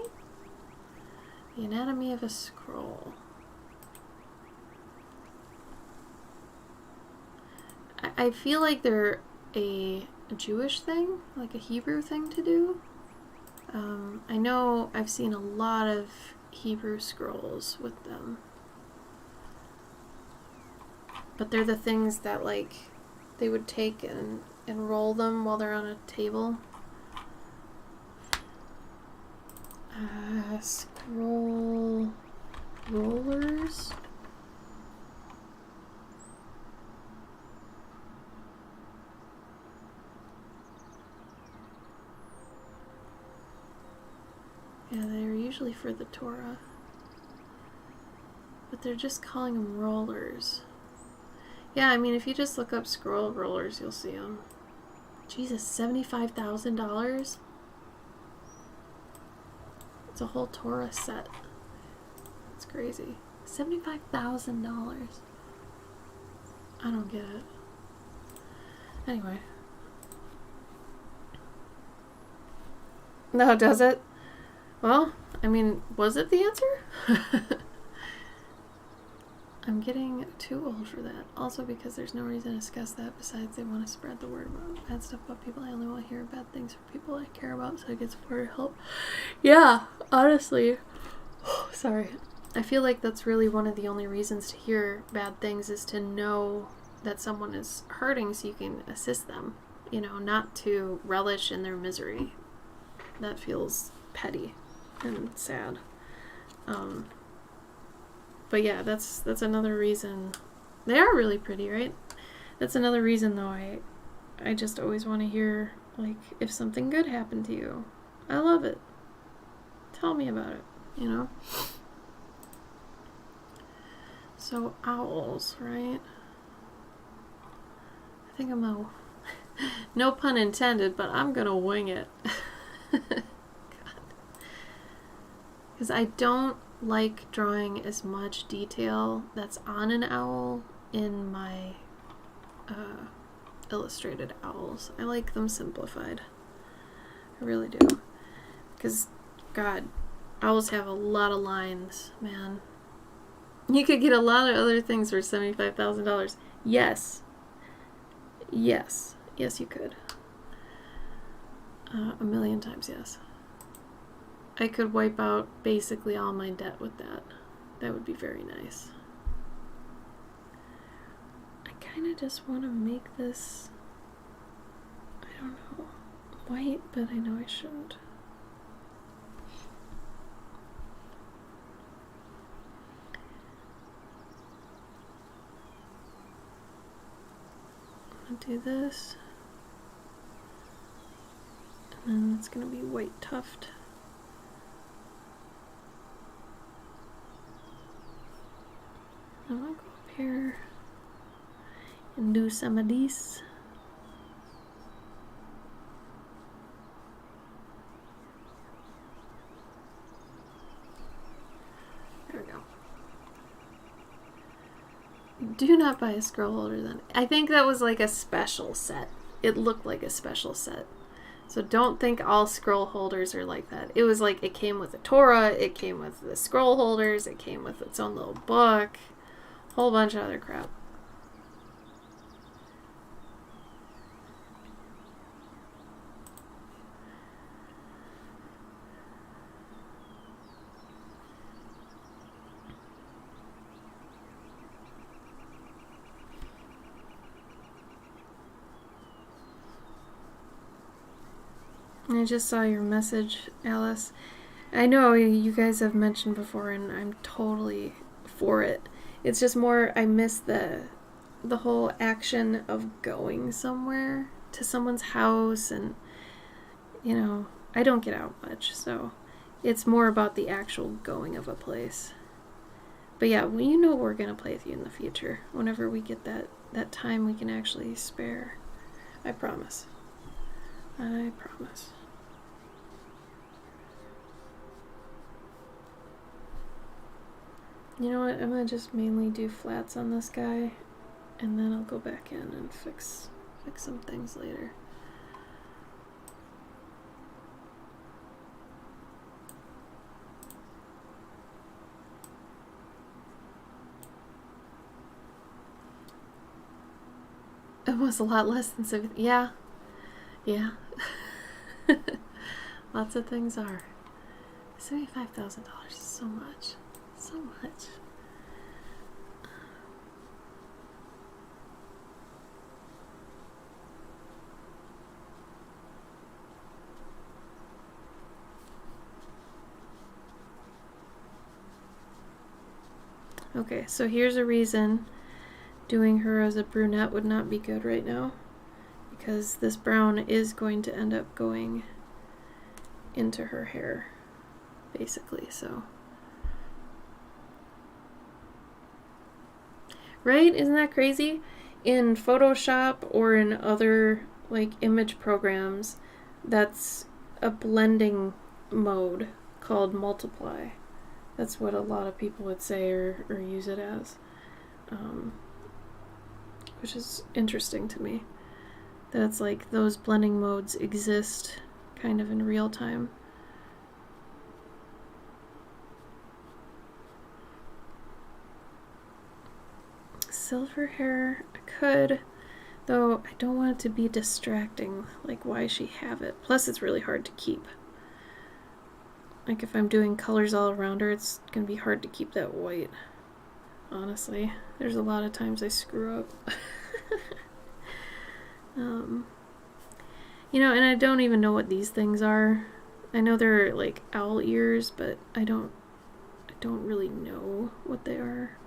The Anatomy of a Scroll. I feel like they're a Jewish thing, like a Hebrew thing to do. I know I've seen a lot of Hebrew scrolls with them. But they're the things that, like, they would take and roll them while they're on a table. Scroll rollers. Yeah, they're usually for the Torah. But they're just calling them rollers. Yeah, I mean, if you just look up scroll rollers, you'll see them. Jesus, $75,000? It's a whole Torah set. That's crazy. $75,000. I don't get it. Anyway. No, does it? Well, I mean, was it the answer? I'm getting too old for that. Also because there's no reason to discuss that besides they want to spread the word about bad stuff about people. I only want to hear bad things from people I care about so I get support or help. Yeah, honestly. Sorry. I feel like that's really one of the only reasons to hear bad things is to know that someone is hurting so you can assist them. You know, not to relish in their misery. That feels petty and sad. But yeah, that's another reason. They are really pretty, right? That's another reason, though, I just always want to hear Like, if something good happened to you, I love it. Tell me about it, you know? So, owls, right? I think I'm gonna, no pun intended, but I'm gonna wing it. Because I don't like drawing as much detail that's on an owl in my illustrated owls. I like them simplified. I really do. Because, God, owls have a lot of lines, man. You could get a lot of other things for $75,000. Yes. Yes. Yes, you could. A million times yes. I could wipe out basically all my debt with that. That would be very nice. I kind of just want to make this, I don't know, white, but I know I shouldn't. I'm gonna do this. And then it's gonna be white tuft. I'm gonna go up here and do some of these. There we go. Do not buy a scroll holder then. I think that was like a special set. It looked like a special set. So don't think all scroll holders are like that. It was like it came with a Torah, it came with the scroll holders, it came with its own little book, whole bunch of other crap. I just saw your message, Alice. I know you guys have mentioned before, and I'm totally for it. It's just more, I miss the whole action of going somewhere to someone's house, and you know, I don't get out much, so it's more about the actual going of a place. But yeah, well, you know we're gonna play with you in the future whenever we get that time we can actually spare. I promise. I promise. You know what, I'm gonna just mainly do flats on this guy, and then I'll go back in and fix some things later. It was a lot less than 7. Yeah. Yeah. Lots of things are. $75,000 is so much. So much. Okay, so here's a reason doing her as a brunette would not be good right now, because this brown is going to end up going into her hair, basically, so. Right? Isn't that crazy? In Photoshop or in other like image programs, that's a blending mode called multiply. That's what a lot of people would say or use it as, which is interesting to me. That it's like those blending modes exist kind of in real time. Silver hair, I could, though I don't want it to be distracting. Like, why she have it? Plus, it's really hard to keep. Like, if I'm doing colors all around her, it's gonna be hard to keep that white. Honestly, there's a lot of times I screw up. You know, and I don't even know what these things are. I know they're like owl ears, but I don't really know what they are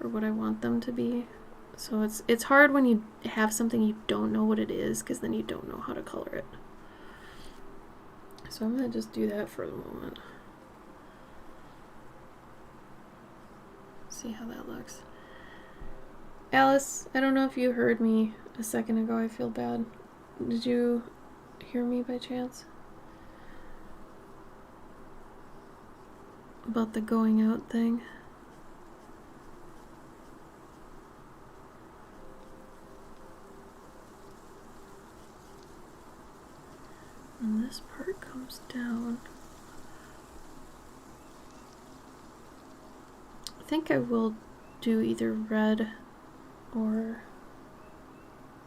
or what I want them to be. So it's hard when you have something you don't know what it is, because then you don't know how to color it. So I'm going to just do that for the moment. See how that looks. Alice, I don't know if you heard me a second ago. I feel bad. Did you hear me by chance? About the going out thing? And this part comes down. I think I will do either red or...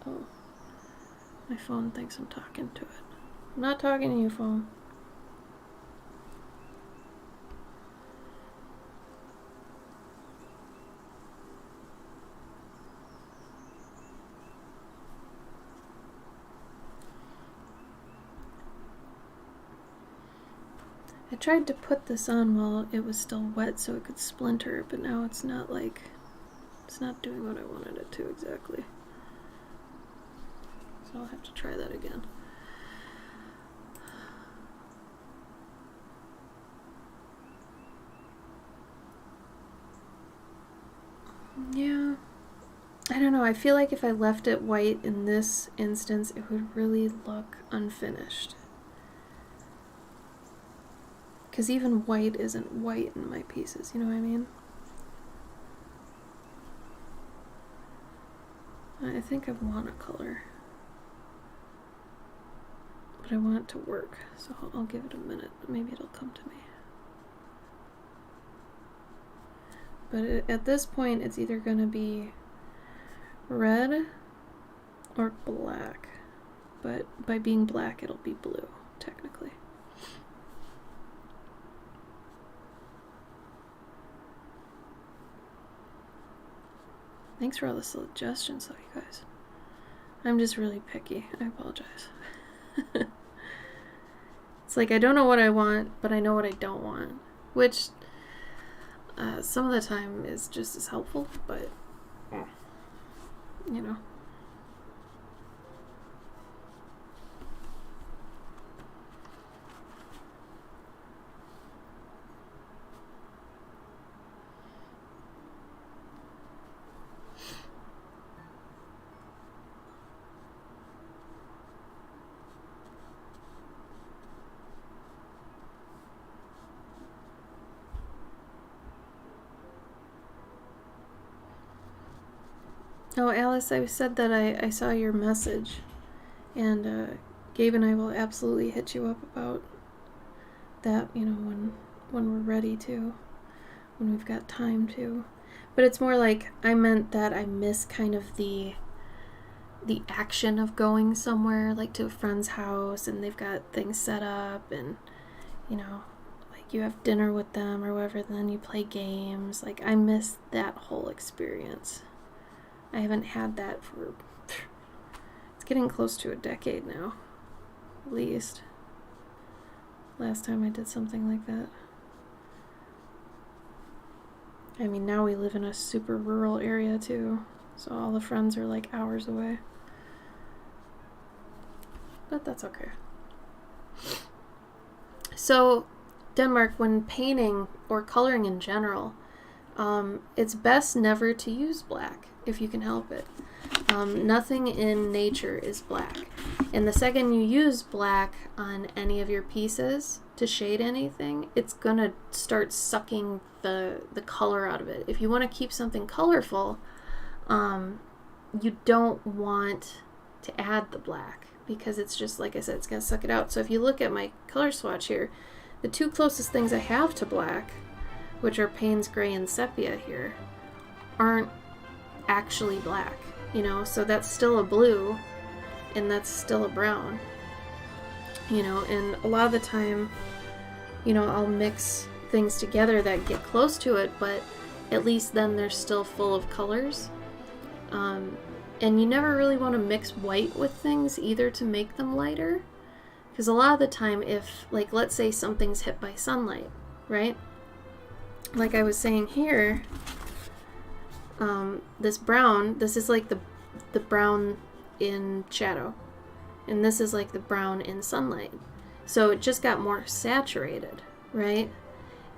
Oh, my phone thinks I'm talking to it. I'm not talking to you, phone. I tried to put this on while it was still wet so it could splinter, but now it's not like, it's not doing what I wanted it to exactly. So I'll have to try that again. Yeah, I don't know, I feel like if I left it white in this instance, it would really look unfinished. Because even white isn't white in my pieces, you know what I mean? I think I want a color. But I want it to work, so I'll give it a minute. Maybe it'll come to me. But at this point, it's either going to be red or black. But by being black, it'll be blue, technically. Thanks for all the suggestions, though, you guys. I'm just really picky. I apologize. It's like I don't know what I want, but I know what I don't want. Which, some of the time is just as helpful, but, you know. Oh, Alice, I said that I saw your message, and Gabe and I will absolutely hit you up about that, you know, when we're ready to, when we've got time to. But it's more like I meant that I miss kind of the action of going somewhere, like to a friend's house, and they've got things set up, and, you know, like you have dinner with them or whatever, then you play games. Like, I miss that whole experience. I haven't had that for, it's getting close to a decade now, at least. Last time I did something like that. I mean, now we live in a super rural area too, so all the friends are like hours away. But that's okay. So, Denmark, when painting or coloring in general, it's best never to use black if you can help it. Nothing in nature is black. And the second you use black on any of your pieces to shade anything, it's gonna start sucking the color out of it. If you want to keep something colorful, you don't want to add the black, because it's just, like I said, it's gonna suck it out. So if you look at my color swatch here, the two closest things I have to black, which are Payne's Gray and Sepia here, aren't actually black, you know, so that's still a blue and that's still a brown, you know. And a lot of the time, you know, I'll mix things together that get close to it, but at least then they're still full of colors. And you never really want to mix white with things either to make them lighter, because a lot of the time, if, like, let's say something's hit by sunlight, right, like I was saying here, this brown, this is like the brown in shadow, and this is like the brown in sunlight. So it just got more saturated, right?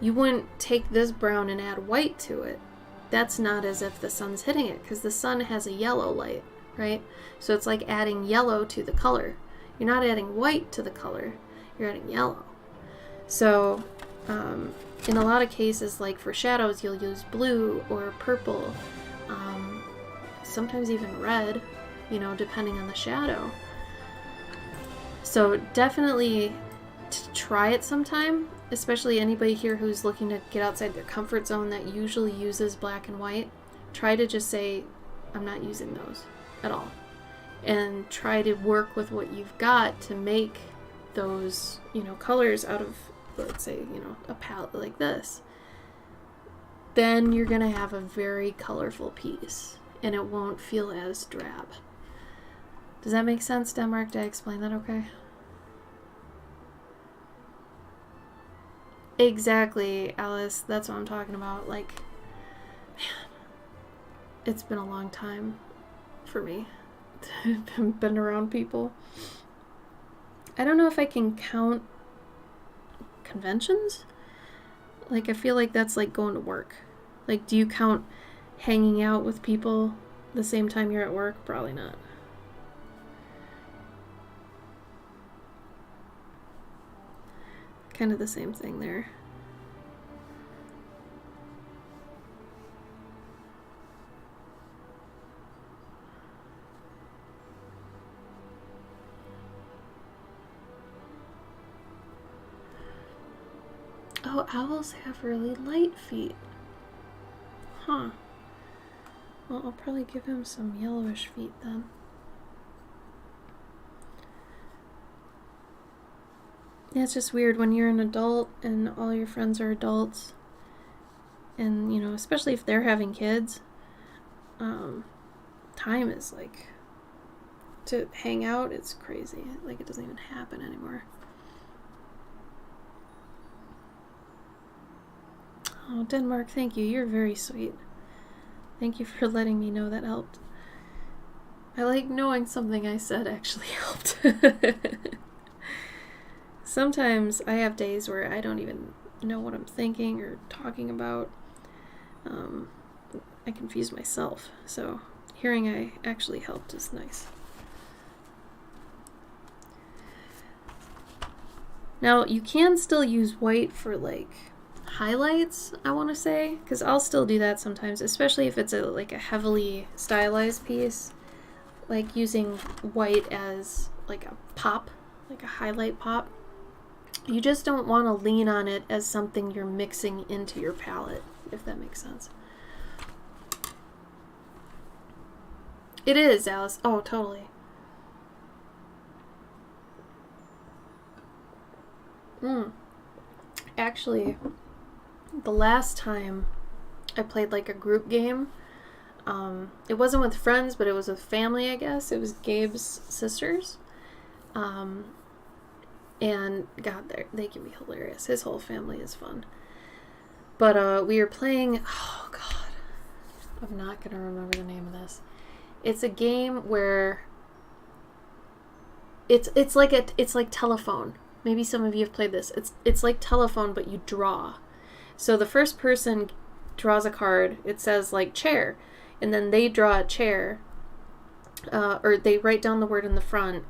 You wouldn't take this brown and add white to it. That's not as if the sun's hitting it, because the sun has a yellow light, right? So it's like adding yellow to the color. You're not adding white to the color, you're adding yellow. So in a lot of cases, like for shadows, you'll use blue or purple, sometimes even red, you know, depending on the shadow. So definitely try it sometime, especially anybody here who's looking to get outside their comfort zone that usually uses black and white. Try to just say, I'm not using those at all. And try to work with what you've got to make those, you know, colors out of, let's say, you know, a palette like this. Then you're going to have a very colorful piece, and it won't feel as drab. Does that make sense, Denmark? Did I explain that okay? Exactly, Alice. That's what I'm talking about. Like, man, it's been a long time for me. Been around people. I don't know if I can count conventions. Like, I feel like that's like going to work. Like, do you count hanging out with people the same time you're at work? Probably not. Kind of the same thing there. Oh, owls have really light feet. Huh. Well, I'll probably give him some yellowish feet then. Yeah, it's just weird when you're an adult and all your friends are adults. And, you know, especially if they're having kids, time is like, to hang out, it's crazy. Like, it doesn't even happen anymore. Oh, Denmark, thank you. You're very sweet. Thank you for letting me know that helped. I like knowing something I said actually helped. Sometimes I have days where I don't even know what I'm thinking or talking about. I confuse myself. So hearing I actually helped is nice. Now, you can still use white for, like, highlights, I want to say, because I'll still do that sometimes, especially if it's like a heavily stylized piece, like using white as like a pop, like a highlight pop. You just don't want to lean on it as something you're mixing into your palette, if that makes sense. It is, Alice. Oh, totally. Actually, the last time I played like a group game, it wasn't with friends, but it was with family, I guess. It was Gabe's sisters. And God, they can be hilarious. His whole family is fun. But we were playing, oh God, I'm not going to remember the name of this. It's a game where it's like telephone. Maybe some of you have played this. It's like telephone, but you draw. So the first person draws a card. It says like chair, and then they draw a chair, or they write down the word in the front,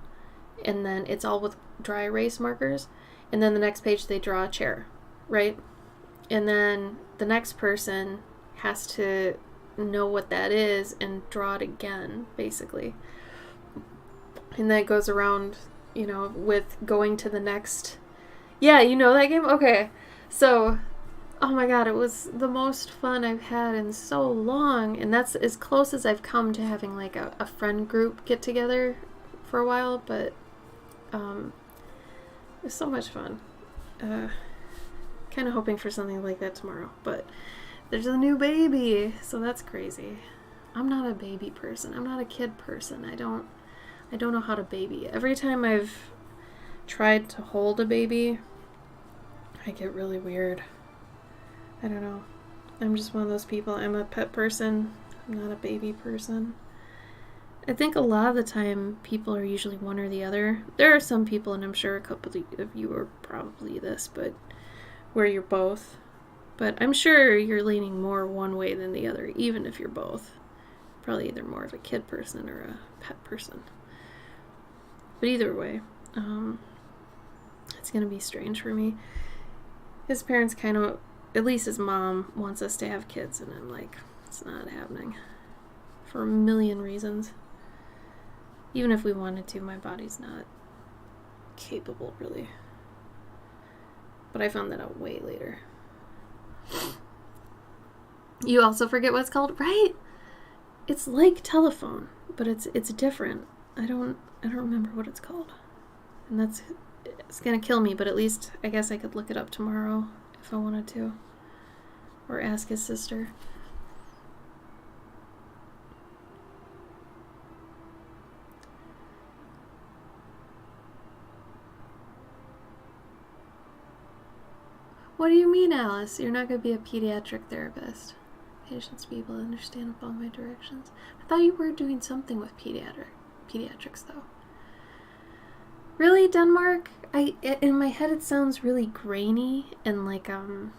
and then it's all with dry erase markers. And then the next page they draw a chair, right? And then the next person has to know what that is and draw it again, basically. And then it goes around, you know, with going to the next. Yeah, you know that game? Okay. So, oh my God, it was the most fun I've had in so long. And that's as close as I've come to having like a friend group get together for a while. But it was so much fun. Kind of hoping for something like that tomorrow. But there's a new baby, so that's crazy. I'm not a baby person. I'm not a kid person. I don't know how to baby. Every time I've tried to hold a baby, I get really weird. I don't know. I'm just one of those people. I'm a pet person. I'm not a baby person. I think a lot of the time people are usually one or the other. There are some people, and I'm sure a couple of you are probably this, but where you're both. But I'm sure you're leaning more one way than the other, even if you're both. Probably either more of a kid person or a pet person. But either way, it's going to be strange for me. His parents kind of, at least his mom, wants us to have kids, and I'm like, it's not happening. For a million reasons. Even if we wanted to, my body's not capable, really. But I found that out way later. You also forget what it's called, right? It's like telephone, but it's different. I don't remember what it's called. And it's gonna kill me, but at least I guess I could look it up tomorrow if I wanted to. Or ask his sister. What do you mean, Alice? You're not going to be a pediatric therapist. Patients be able to understand and follow my directions. I thought you were doing something with pediatrics, though. Really, Denmark? In my head, it sounds really grainy and like a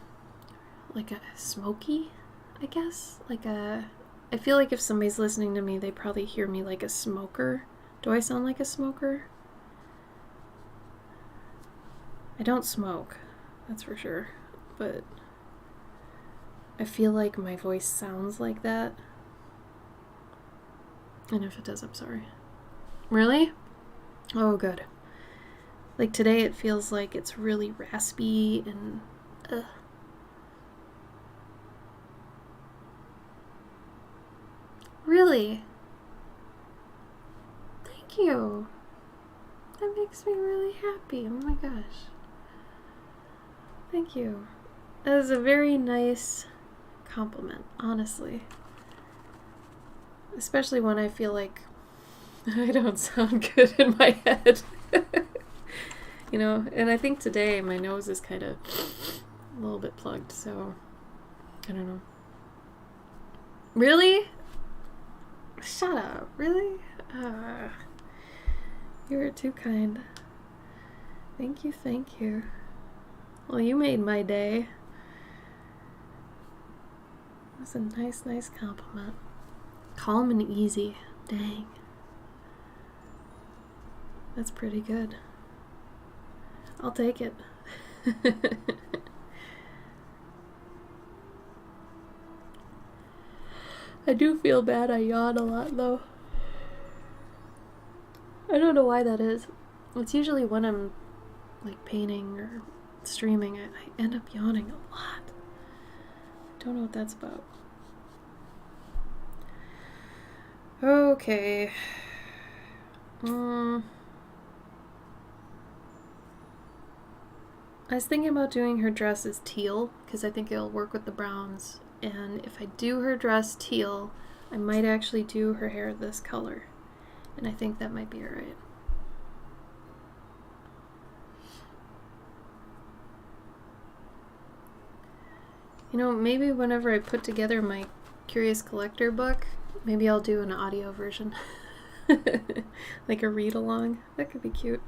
smoky, I guess. I feel like if somebody's listening to me, they probably hear me like a smoker. Do I sound like a smoker? I don't smoke. That's for sure, but I feel like my voice sounds like that. And if it does, I'm sorry. Really? Oh, good. Like today it feels like it's really raspy and Really? Thank you. That makes me really happy. Oh my gosh. Thank you. That is a very nice compliment, honestly. Especially when I feel like I don't sound good in my head. You know, and I think today my nose is kind of a little bit plugged, so I don't know. Really? Shut up. Really? You were too kind. Thank you, thank you. Well, you made my day. That's a nice compliment. Calm and easy. Dang. That's pretty good. I'll take it. I do feel bad I yawn a lot, though. I don't know why that is. It's usually when I'm, like, painting or streaming, I end up yawning a lot. I don't know what that's about. Okay. I was thinking about doing her dress as teal, because I think it'll work with the browns. And if I do her dress teal, I might actually do her hair this color. And I think that might be alright. You know, maybe whenever I put together my Curious Collector book, maybe I'll do an audio version. Like a read-along. That could be cute.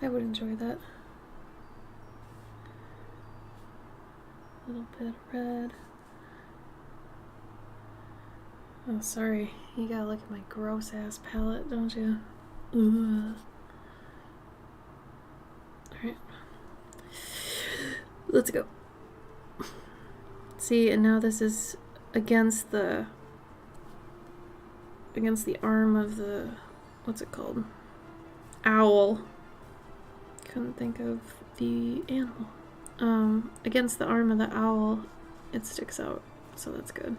I would enjoy that. A little bit of red. Oh, sorry. You gotta look at my gross-ass palette, don't you? Ugh. Alright. Let's go. See, and now this is against the arm of the, what's it called? Owl. Couldn't think of the animal. Against the arm of the owl, it sticks out, so that's good.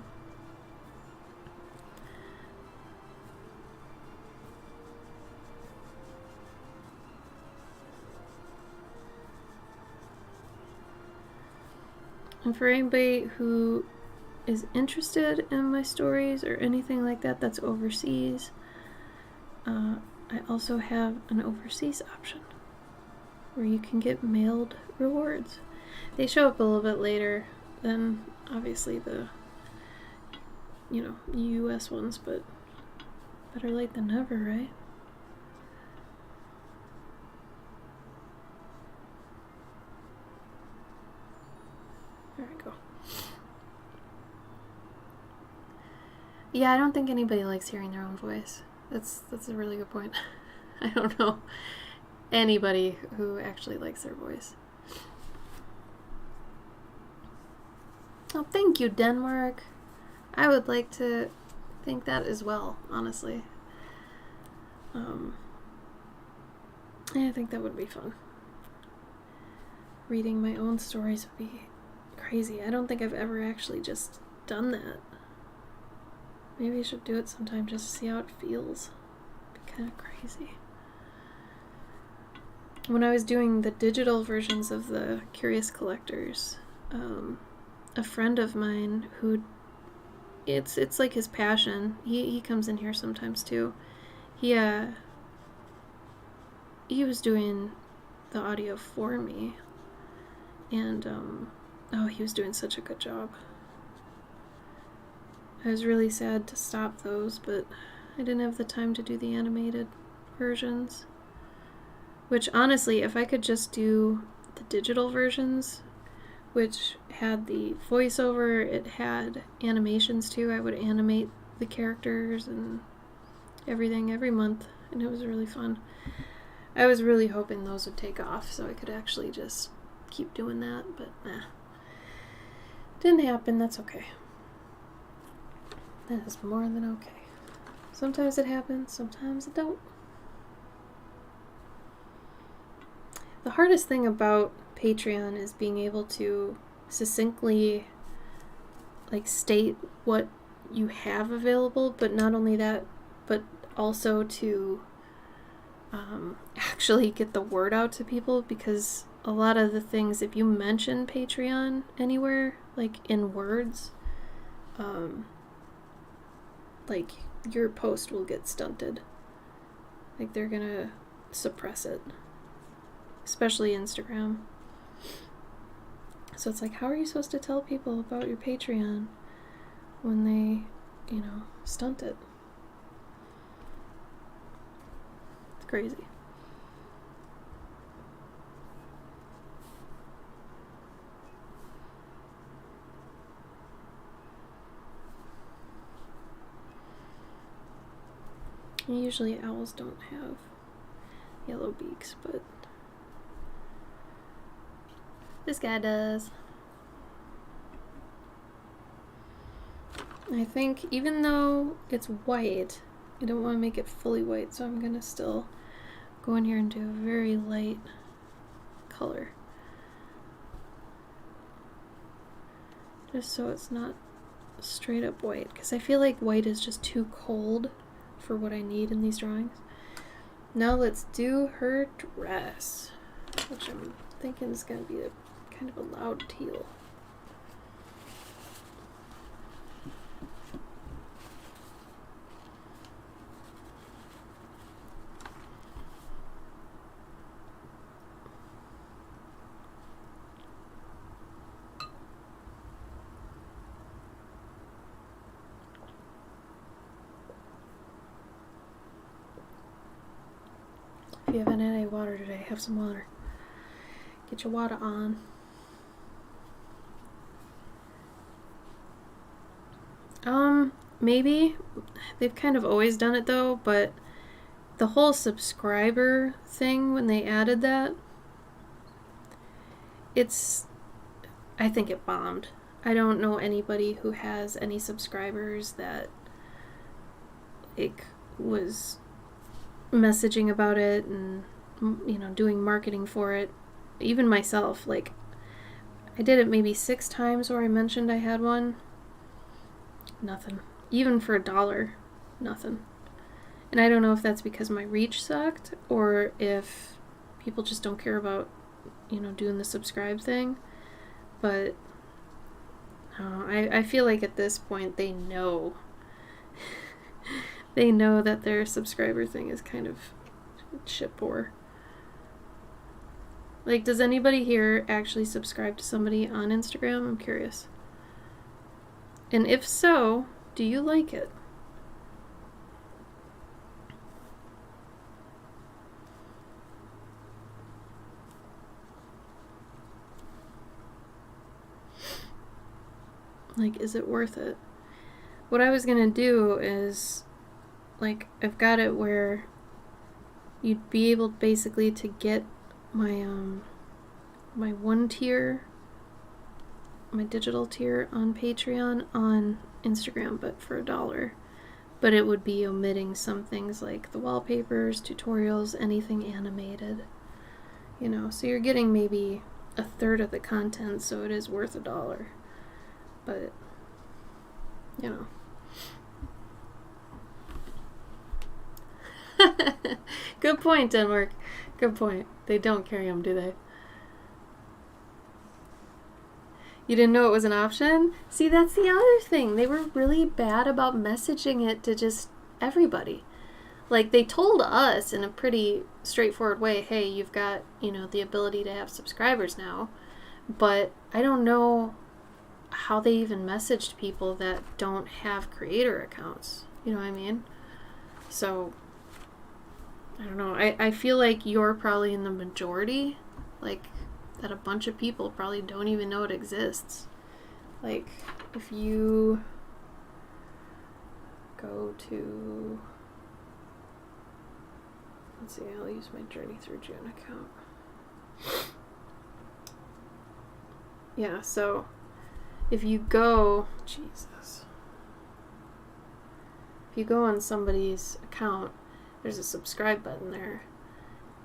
And for anybody who is interested in my stories or anything like that that's overseas, I also have an overseas option where you can get mailed rewards. They show up a little bit later than obviously the US ones, but better late than never, right? There we go. Yeah, I don't think anybody likes hearing their own voice. That's a really good point. I don't know anybody who actually likes their voice. Oh, thank you, Denmark. I would like to think that as well, honestly. I think that would be fun. Reading my own stories would be crazy. I don't think I've ever actually just done that. Maybe I should do it sometime just to see how it feels. It'd be kind of crazy. When I was doing the digital versions of the Curious Collectors, a friend of mine who it's like his passion. He comes in here sometimes too. He was doing the audio for me, and he was doing such a good job. I was really sad to stop those, but I didn't have the time to do the animated versions. Which honestly, if I could just do the digital versions, which had the voiceover, it had animations too. I would animate the characters and everything every month, and it was really fun. I was really hoping those would take off so I could actually just keep doing that, but nah. Didn't happen, that's okay. That is more than okay. Sometimes it happens, sometimes it don't. The hardest thing about Patreon is being able to succinctly state what you have available, but not only that, but also to actually get the word out to people, because a lot of the things, if you mention Patreon anywhere, in words, your post will get stunted. They're gonna suppress it, especially Instagram. So it's how are you supposed to tell people about your Patreon when they, stunt it? It's crazy. Usually owls don't have yellow beaks, but this guy does. I think even though it's white, I don't want to make it fully white, so I'm gonna still go in here and do a very light color. Just so it's not straight up white, because I feel like white is just too cold for what I need in these drawings. Now let's do her dress, which I'm thinking is going to be kind of a loud teal. If you haven't had any water today, have some water. Get your water on. Maybe. They've kind of always done it though, but the whole subscriber thing, when they added that, I think it bombed. I don't know anybody who has any subscribers that was messaging about it and doing marketing for it. Even myself, I did it maybe 6 times where I mentioned I had one. Nothing. Even for $1, nothing. And I don't know if that's because my reach sucked or if people just don't care about doing the subscribe thing. But I feel like at this point they know they know that their subscriber thing is kind of shit poor. Does anybody here actually subscribe to somebody on Instagram? I'm curious. And if so, Do you like it? Like, is it worth it? What I was gonna do is, like, I've got it where you'd be able basically to get my my one tier, my digital tier on Patreon on Instagram, but for $1. But it would be omitting some things like the wallpapers, tutorials, anything animated. You know, so you're getting maybe a third of the content, so it is worth $1. But, you know. Good point, Denmark. Good point. They don't carry them, do they? You didn't know it was an option? See, that's the other thing. They were really bad about messaging it to just everybody. Like, they told us in a pretty straightforward way, hey, you've got, you know, the ability to have subscribers now. But I don't know how they even messaged people that don't have creator accounts. You know what I mean? So, I don't know. I feel like you're probably in the majority. Like, that a bunch of people probably don't even know it exists. Like, if you go to... Let's see, I'll use my Journey Through June account. Yeah, so if you go... Jesus. If you go on somebody's account, there's a subscribe button there.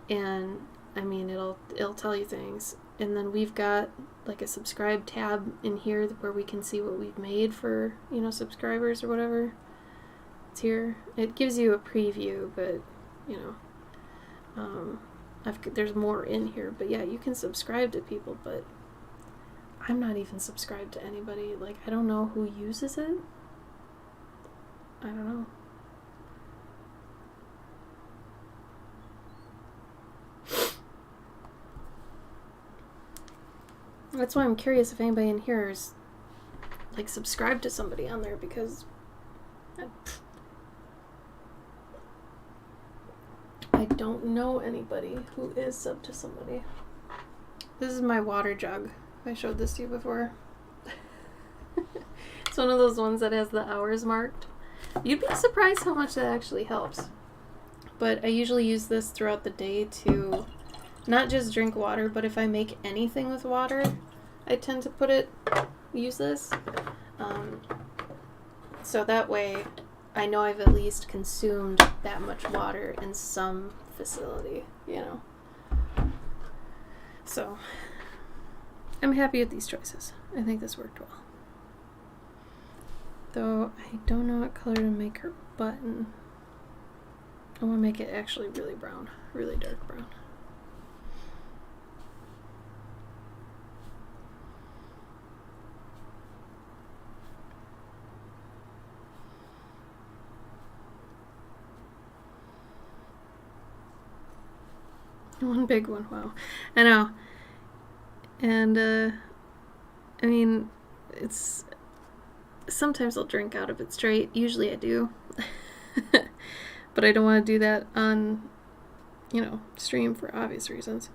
And, I mean, it'll tell you things. And then we've got, like, a subscribe tab in here where we can see what we've made for, you know, subscribers or whatever. It's here. It gives you a preview, but, you know... there's more in here, but yeah, you can subscribe to people, but I'm not even subscribed to anybody. Like, I don't know who uses it. I don't know. That's why I'm curious if anybody in here is, like, subscribed to somebody on there, because I don't know anybody who is sub to somebody. This is my water jug. I showed this to you before. It's one of those ones that has the hours marked. You'd be surprised how much that actually helps. But I usually use this throughout the day to not just drink water, but if I make anything with water, I tend to use this. So that way I know I've at least consumed that much water in some facility, you know. So, I'm happy with these choices. I think this worked well. Though, I don't know what color to make her button. I want to make it actually really brown. Really dark brown. One big one, wow. I know. And, I mean, it's... Sometimes I'll drink out of it straight. Usually I do. But I don't want to do that on, you know, stream for obvious reasons.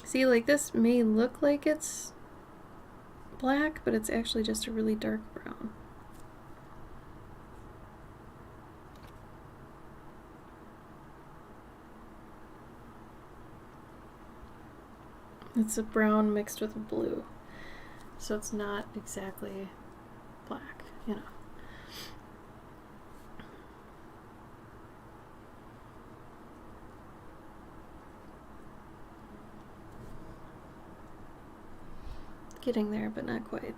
See, like, this may look like it's black, but it's actually just a really dark brown. It's a brown mixed with blue. So it's not exactly black, you know. Getting there, but not quite.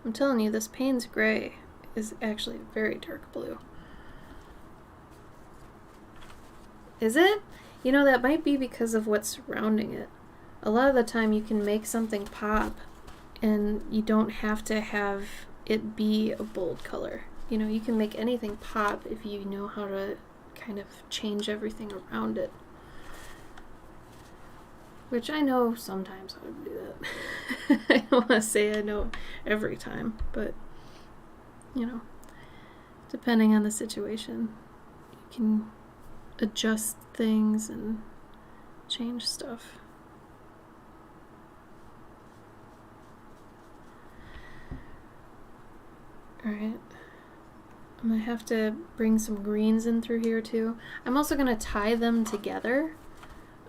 I'm telling you, this Payne's Gray is actually very dark blue. Is it? You know, that might be because of what's surrounding it. A lot of the time you can make something pop and you don't have to have it be a bold color. You know, you can make anything pop if you know how to kind of change everything around it. Which I know sometimes I would do that. I don't want to say I know every time, but, you know, depending on the situation, you can adjust things and change stuff. Alright. I'm going to have to bring some greens in through here too. I'm also going to tie them together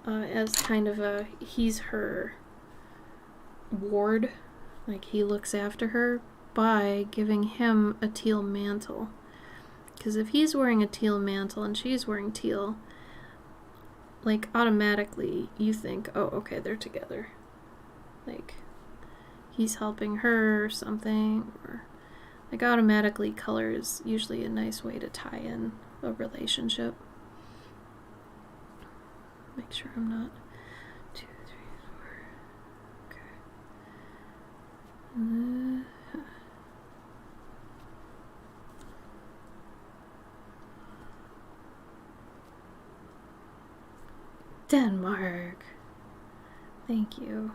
as kind of a he's her ward, like he looks after her, by giving him a teal mantle. Because if he's wearing a teal mantle and she's wearing teal, like automatically you think, oh, okay, they're together. Like he's helping her or something, or like automatically color is usually a nice way to tie in a relationship. Make sure I'm not 2, 3, 4. Okay. Denmark. Thank you.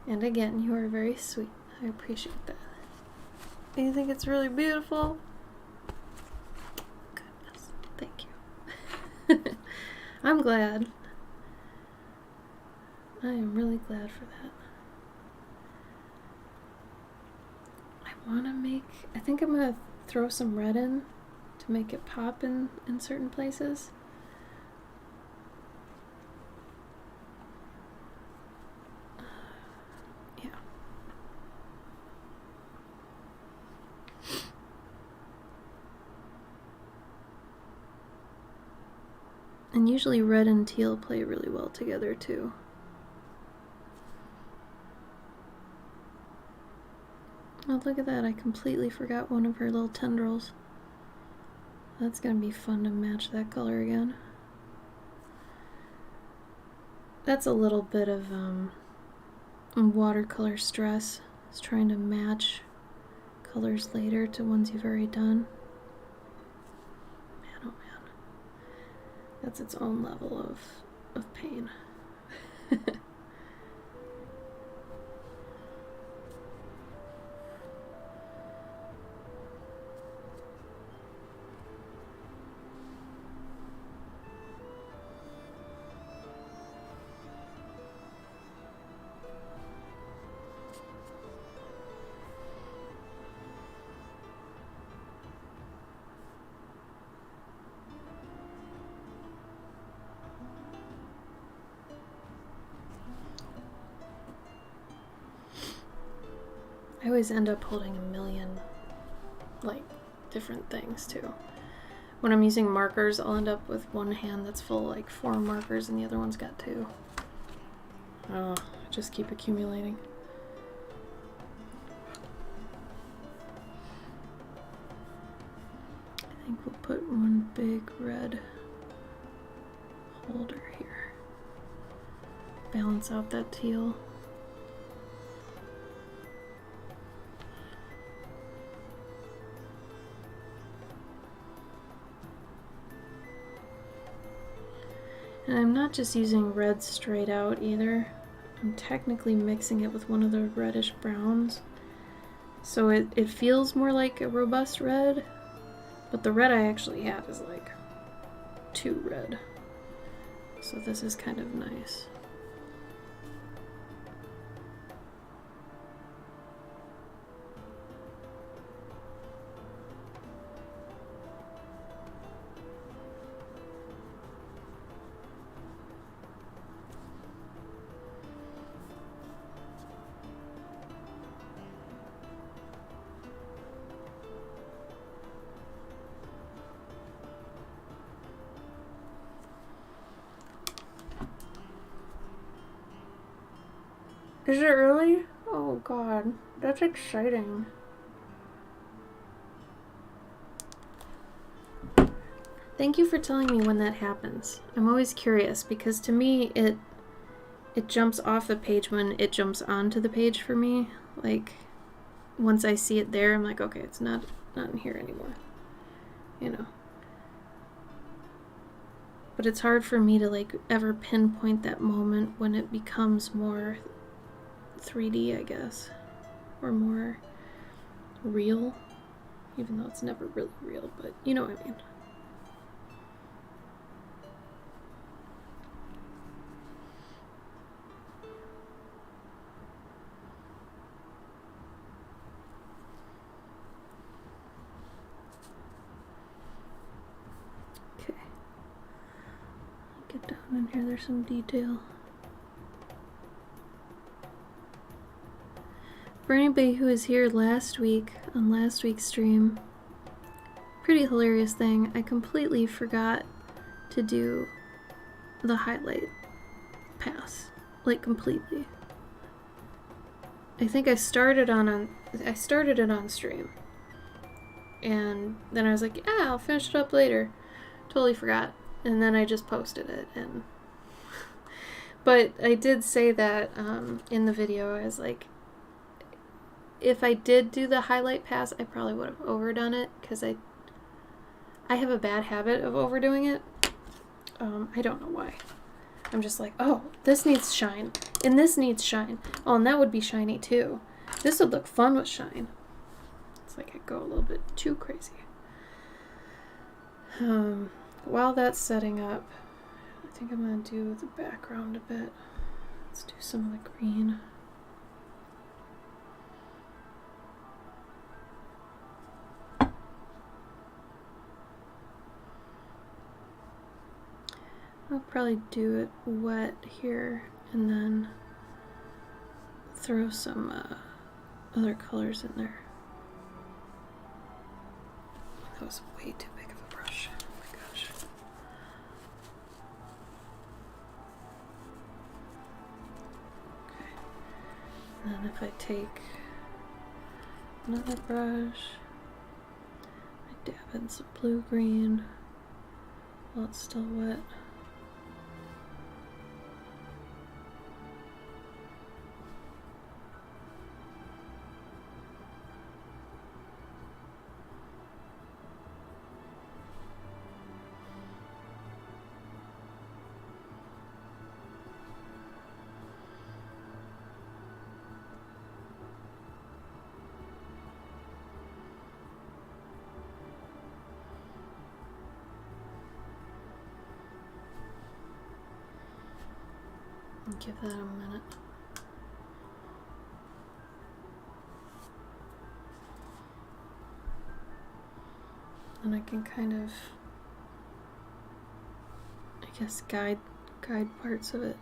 And again, you are very sweet. I appreciate that. Do you think it's really beautiful? Goodness. Thank you. I'm glad. I am really glad for that. I think I'm going to throw some red in to make it pop in certain places. Yeah. And usually red and teal play really well together too. Oh, look at that. I completely forgot one of her little tendrils. That's gonna be fun to match that color again. That's a little bit of watercolor stress. It's trying to match colors later to ones you've already done. Man, oh man. That's its own level of pain. I always end up holding a million, like, different things too. When I'm using markers, I'll end up with one hand that's full, like 4 markers, and the other one's got 2. Oh, just keep accumulating. I think we'll put one big red holder here. Balance out that teal. And I'm not just using red straight out either. I'm technically mixing it with one of the reddish browns. So it feels more like a robust red, but the red I actually have is like too red. So this is kind of nice. Is it really? Oh god, that's exciting. Thank you for telling me when that happens. I'm always curious because to me it jumps off the page when it jumps onto the page for me. Like once I see it there, I'm like, okay, it's not in here anymore. You know. but it's hard for me to like ever pinpoint that moment when it becomes more 3D, I guess, or more real, even though it's never really real, but you know what I mean. Okay, get down in here, there's some detail. For anybody who was here last week, on last week's stream, pretty hilarious thing, I completely forgot to do the highlight pass. Like, completely. I think I started it on stream. And then I was like, yeah, I'll finish it up later. Totally forgot. And then I just posted it. But I did say that in the video. I was like, if I did do the highlight pass, I probably would have overdone it, because I have a bad habit of overdoing it. I don't know why. I'm just like, oh, this needs shine, and this needs shine. Oh, and that would be shiny too. This would look fun with shine. It's like I go a little bit too crazy. While that's setting up, I think I'm gonna do the background a bit. Let's do some of the green. I'll probably do it wet here and then throw some other colors in there. That was way too big of a brush. Oh my gosh. Okay. And then if I take another brush, I dab in some blue-green while it's still wet. Give that a minute. And I can kind of, I guess, guide parts of it.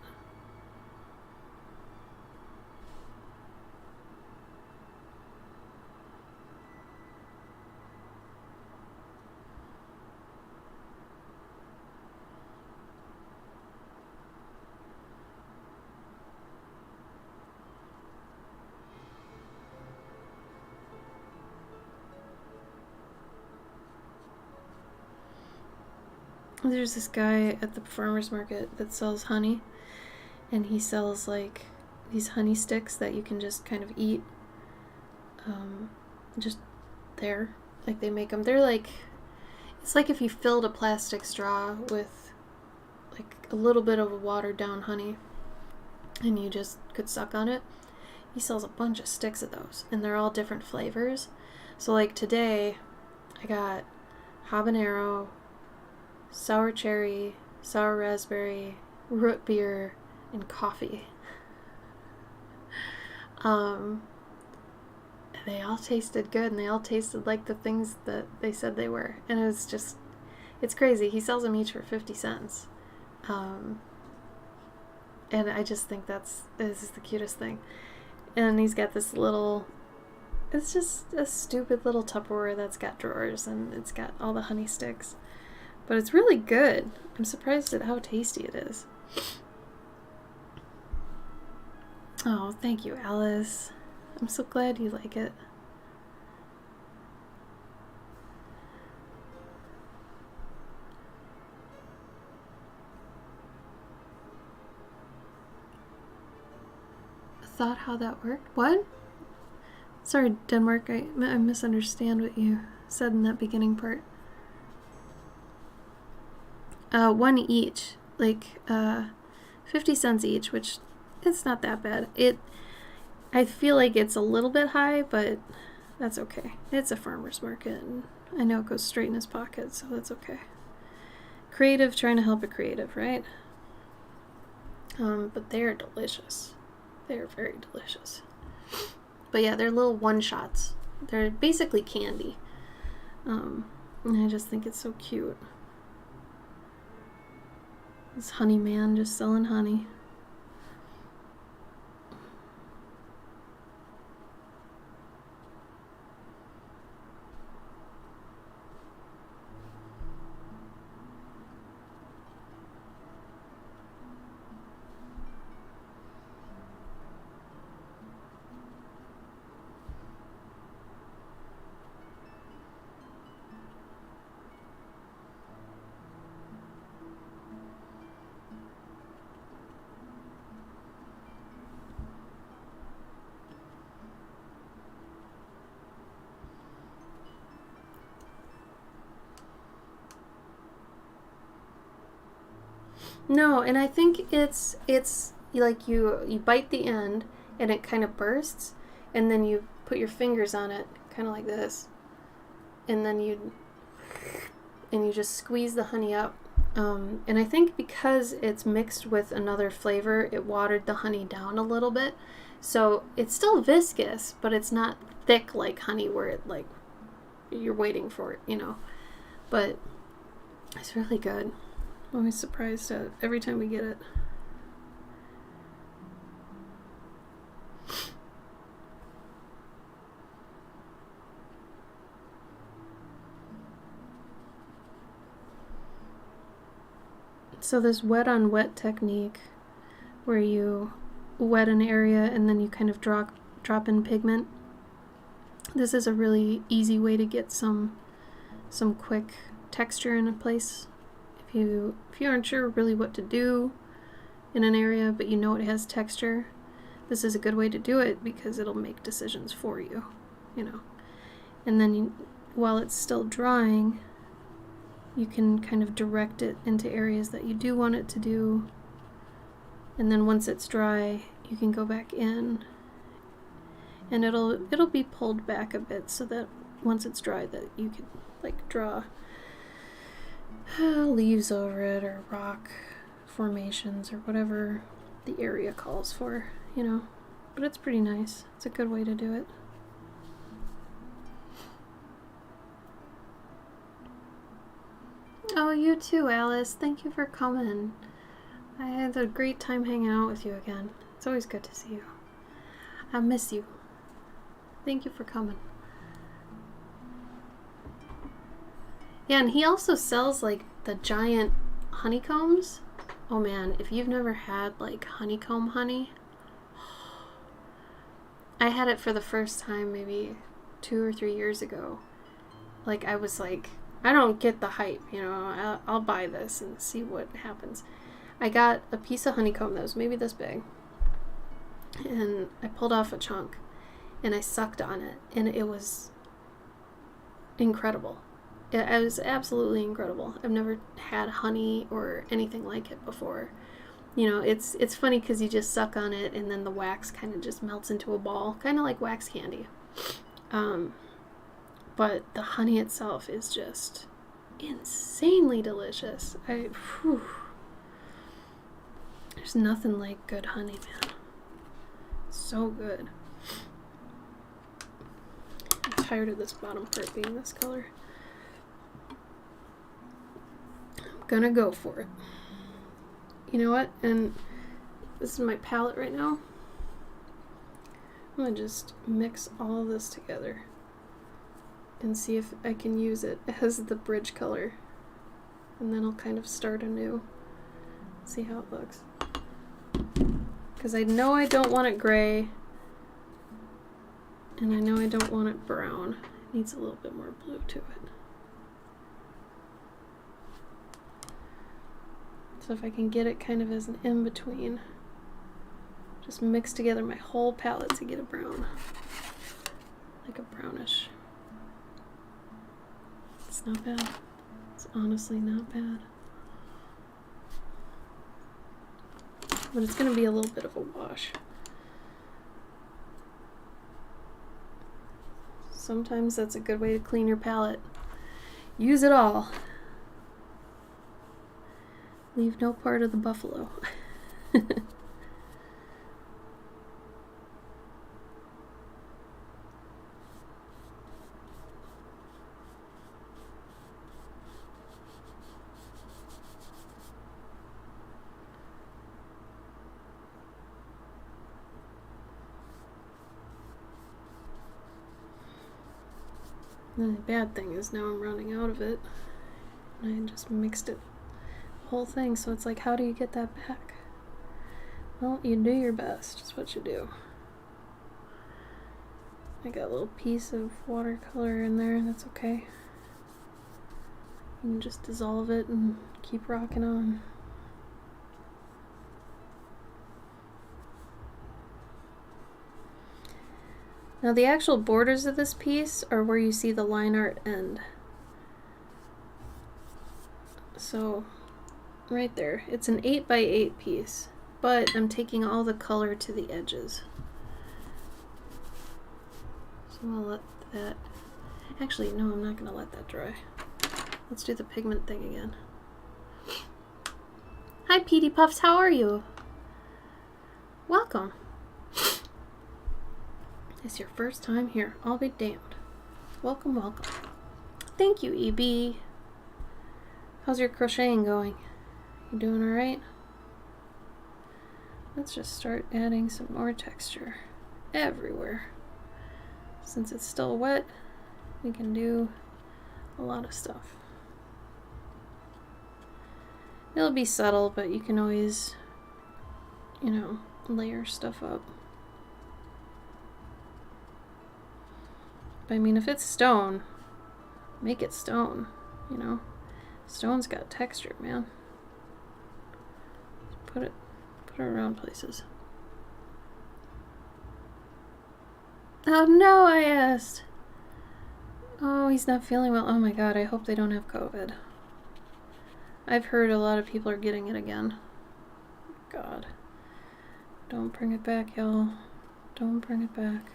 There's this guy at the farmer's market that sells honey, and he sells like these honey sticks that you can just kind of eat just there. Like they make them, they're like, it's like if you filled a plastic straw with like a little bit of a watered down honey and you just could suck on it. He sells a bunch of sticks of those, and they're all different flavors. So like today I got habanero, sour cherry, sour raspberry, root beer, and coffee. They all tasted good, and they all tasted like the things that they said they were. And it was just, it's crazy. He sells them each for 50 cents. And I just think this is the cutest thing. And he's got this little, it's just a stupid little Tupperware that's got drawers, and it's got all the honey sticks. But it's really good. I'm surprised at how tasty it is. Oh, thank you, Alice. I'm so glad you like it. Thought how that worked? What? Sorry, Denmark, I misunderstand what you said in that beginning part. one each, like 50 cents each, which it's not that bad. I feel like it's a little bit high, but that's okay. It's a farmer's market, and I know it goes straight in his pocket, so that's okay. Creative trying to help a creative, right? But they're delicious. They're very delicious. But yeah, they're little one-shots. They're basically candy. And I just think it's so cute. This honey man just selling honey. No, and I think it's like you bite the end and it kind of bursts, and then you put your fingers on it, kind of like this, and then you just squeeze the honey up. And I think because it's mixed with another flavor, it watered the honey down a little bit, so it's still viscous, but it's not thick like honey where it like you're waiting for it, you know. But it's really good. I'm always surprised at every time we get it. So this wet on wet technique, where you wet an area and then you kind of drop in pigment, this is a really easy way to get some quick texture in a place. If you aren't sure really what to do in an area, but you know it has texture, this is a good way to do it because it'll make decisions for you, you know. And then while it's still drying, you can kind of direct it into areas that you do want it to do. And then once it's dry, you can go back in and it'll be pulled back a bit so that once it's dry that you can like draw leaves over it or rock formations or whatever the area calls for, you know. But it's pretty nice. It's a good way to do it. Oh, you too, Alice. Thank you for coming. I had a great time hanging out with you again. It's always good to see you. I miss you. Thank you for coming. Yeah, and he also sells like the giant honeycombs. Oh man, if you've never had like honeycomb honey, I had it for the first time maybe 2 or 3 years ago. Like I was like, I don't get the hype, you know, I'll buy this and see what happens. I got a piece of honeycomb that was maybe this big, and I pulled off a chunk and I sucked on it, and it was incredible. It was absolutely incredible. I've never had honey or anything like it before. You know, it's funny because you just suck on it and then the wax kind of just melts into a ball, kind of like wax candy. But the honey itself is just insanely delicious. There's nothing like good honey, man. So good. I'm tired of this bottom part being this color. I'm gonna go for it. You know what? And this is my palette right now. I'm gonna just mix all of this together and see if I can use it as the bridge color. And then I'll kind of start anew. See how it looks. Because I know I don't want it gray. And I know I don't want it brown. It needs a little bit more blue to it. So if I can get it kind of as an in-between. Just mix together my whole palette to get a brown. Like a brownish. It's not bad. It's honestly not bad. but it's going to be a little bit of a wash. Sometimes that's a good way to clean your palette. Use it all. Leave no part of the buffalo. The bad thing is now I'm running out of it. And I just mixed it, the whole thing, so it's like, how do you get that back? Well, you do your best, is what you do. I got a little piece of watercolor in there, that's okay. You can just dissolve it and keep rocking on. Now the actual borders of this piece are where you see the line art end. So right there, it's an 8x8 piece, but I'm taking all the color to the edges. So I'll let that, actually no, I'm not gonna let that dry. Let's do the pigment thing again. Hi Petey Puffs, how are you? Welcome. It's your first time here, I'll be damned. Welcome, welcome. Thank you, EB. How's your crocheting going? You doing alright? Let's just start adding some more texture everywhere. Since it's still wet, we can do a lot of stuff. It'll be subtle, but you can always, you know, layer stuff up. I mean, if it's stone, make it stone, you know? Stone's got texture, man. Put it around places. Oh no, I asked. Oh, he's not feeling well. Oh my god, I hope they don't have COVID. I've heard a lot of people are getting it again. God. Don't bring it back, y'all. Don't bring it back.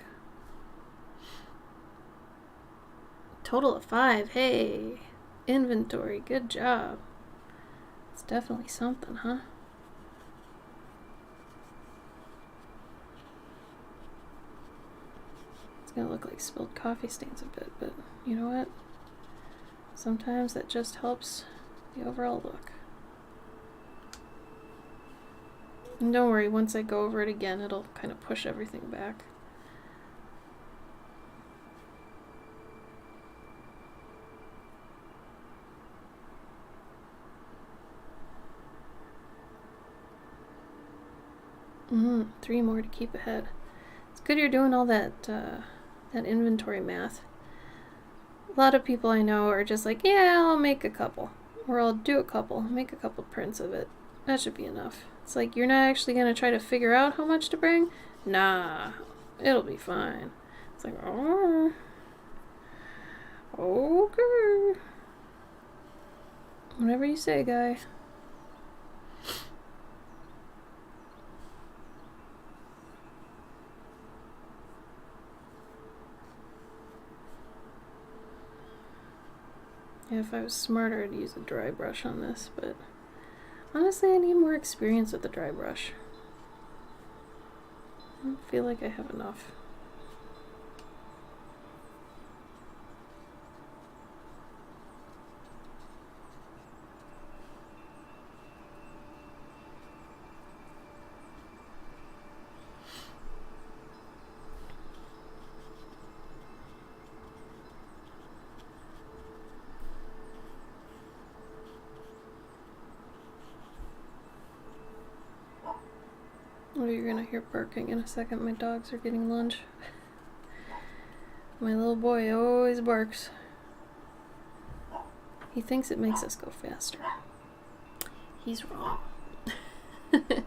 Total of 5. Hey. Inventory. Good job. It's definitely something, huh? It's gonna look like spilled coffee stains a bit, but you know what? Sometimes that just helps the overall look. And don't worry, once I go over it again, it'll kind of push everything back. Mm-hmm. 3 more to keep ahead. It's good you're doing all that that inventory math. A lot of people I know are just like, yeah, I'll make a couple. Or I'll do a couple, make a couple prints of it. That should be enough. It's like, you're not actually going to try to figure out how much to bring? Nah, it'll be fine. It's like, oh, okay. Whatever you say, guy. Yeah, if I was smarter, I'd use a dry brush on this, but honestly, I need more experience with the dry brush. I don't feel like I have enough. Oh, you're gonna hear barking in a second. My dogs are getting lunch. My little boy always barks. He thinks it makes us go faster. He's wrong. Oh,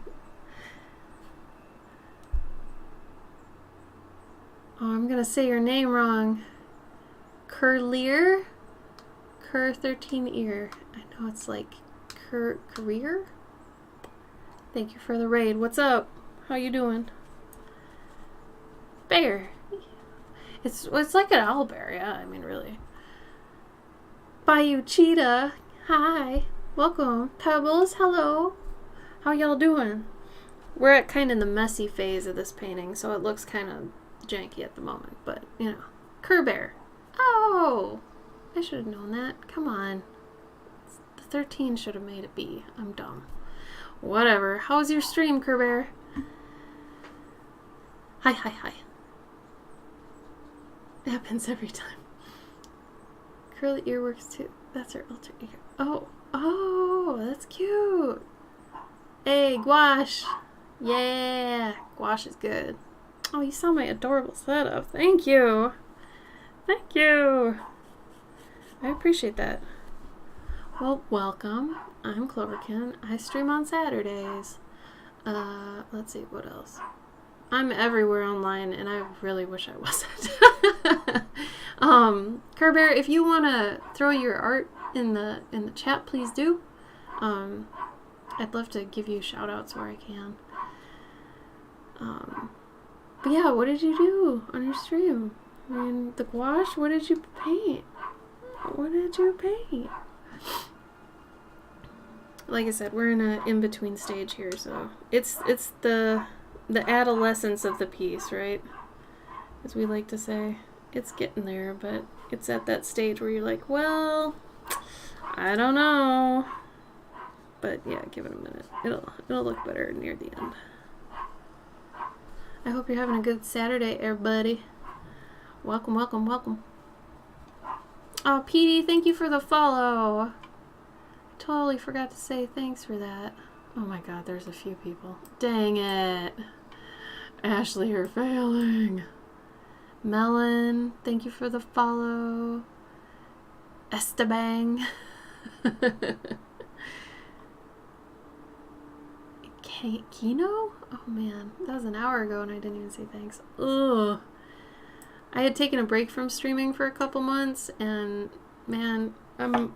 I'm gonna say your name wrong. Curleer? Cur 13 ear. I know it's like career? Thank you for the raid. What's up? How you doing? Bear. It's like an owlbear, yeah, I mean, really. Bayou Cheetah. Hi. Welcome. Pebbles, hello. How y'all doing? We're at kind of the messy phase of this painting, so it looks kind of janky at the moment, but, you know. Kerr-Bear. Oh! I should have known that. Come on. The 13 should have made it B. I'm dumb. Whatever. How's your stream, Kerr-Bear? Hi. It happens every time. Curly earworks too. That's her alter ego. Oh, that's cute. Hey, gouache. Yeah, gouache is good. Oh, you saw my adorable setup. Thank you. I appreciate that. Well, welcome. I'm Cloverkin. I stream on Saturdays. Let's see, what else? I'm everywhere online, and I really wish I wasn't. Kerr-Bear, if you want to throw your art in the chat, please do. I'd love to give you shout-outs where I can. But yeah, what did you do on your stream? I mean, the gouache, what did you paint? Like I said, we're in a in-between stage here, so it's the adolescence of the piece, right? As we like to say. It's getting there, but it's at that stage where you're like, well, I don't know. But yeah, give it a minute. It'll look better near the end. I hope you're having a good Saturday, everybody. Welcome. Oh, Petey, thank you for the follow. Totally forgot to say thanks for that. Oh my god, there's a few people. Dang it. Ashley, you're failing. Melon, thank you for the follow. Esteban. Kino? Oh man, that was an hour ago and I didn't even say thanks. Ugh. I had taken a break from streaming for a couple months, and man, I'm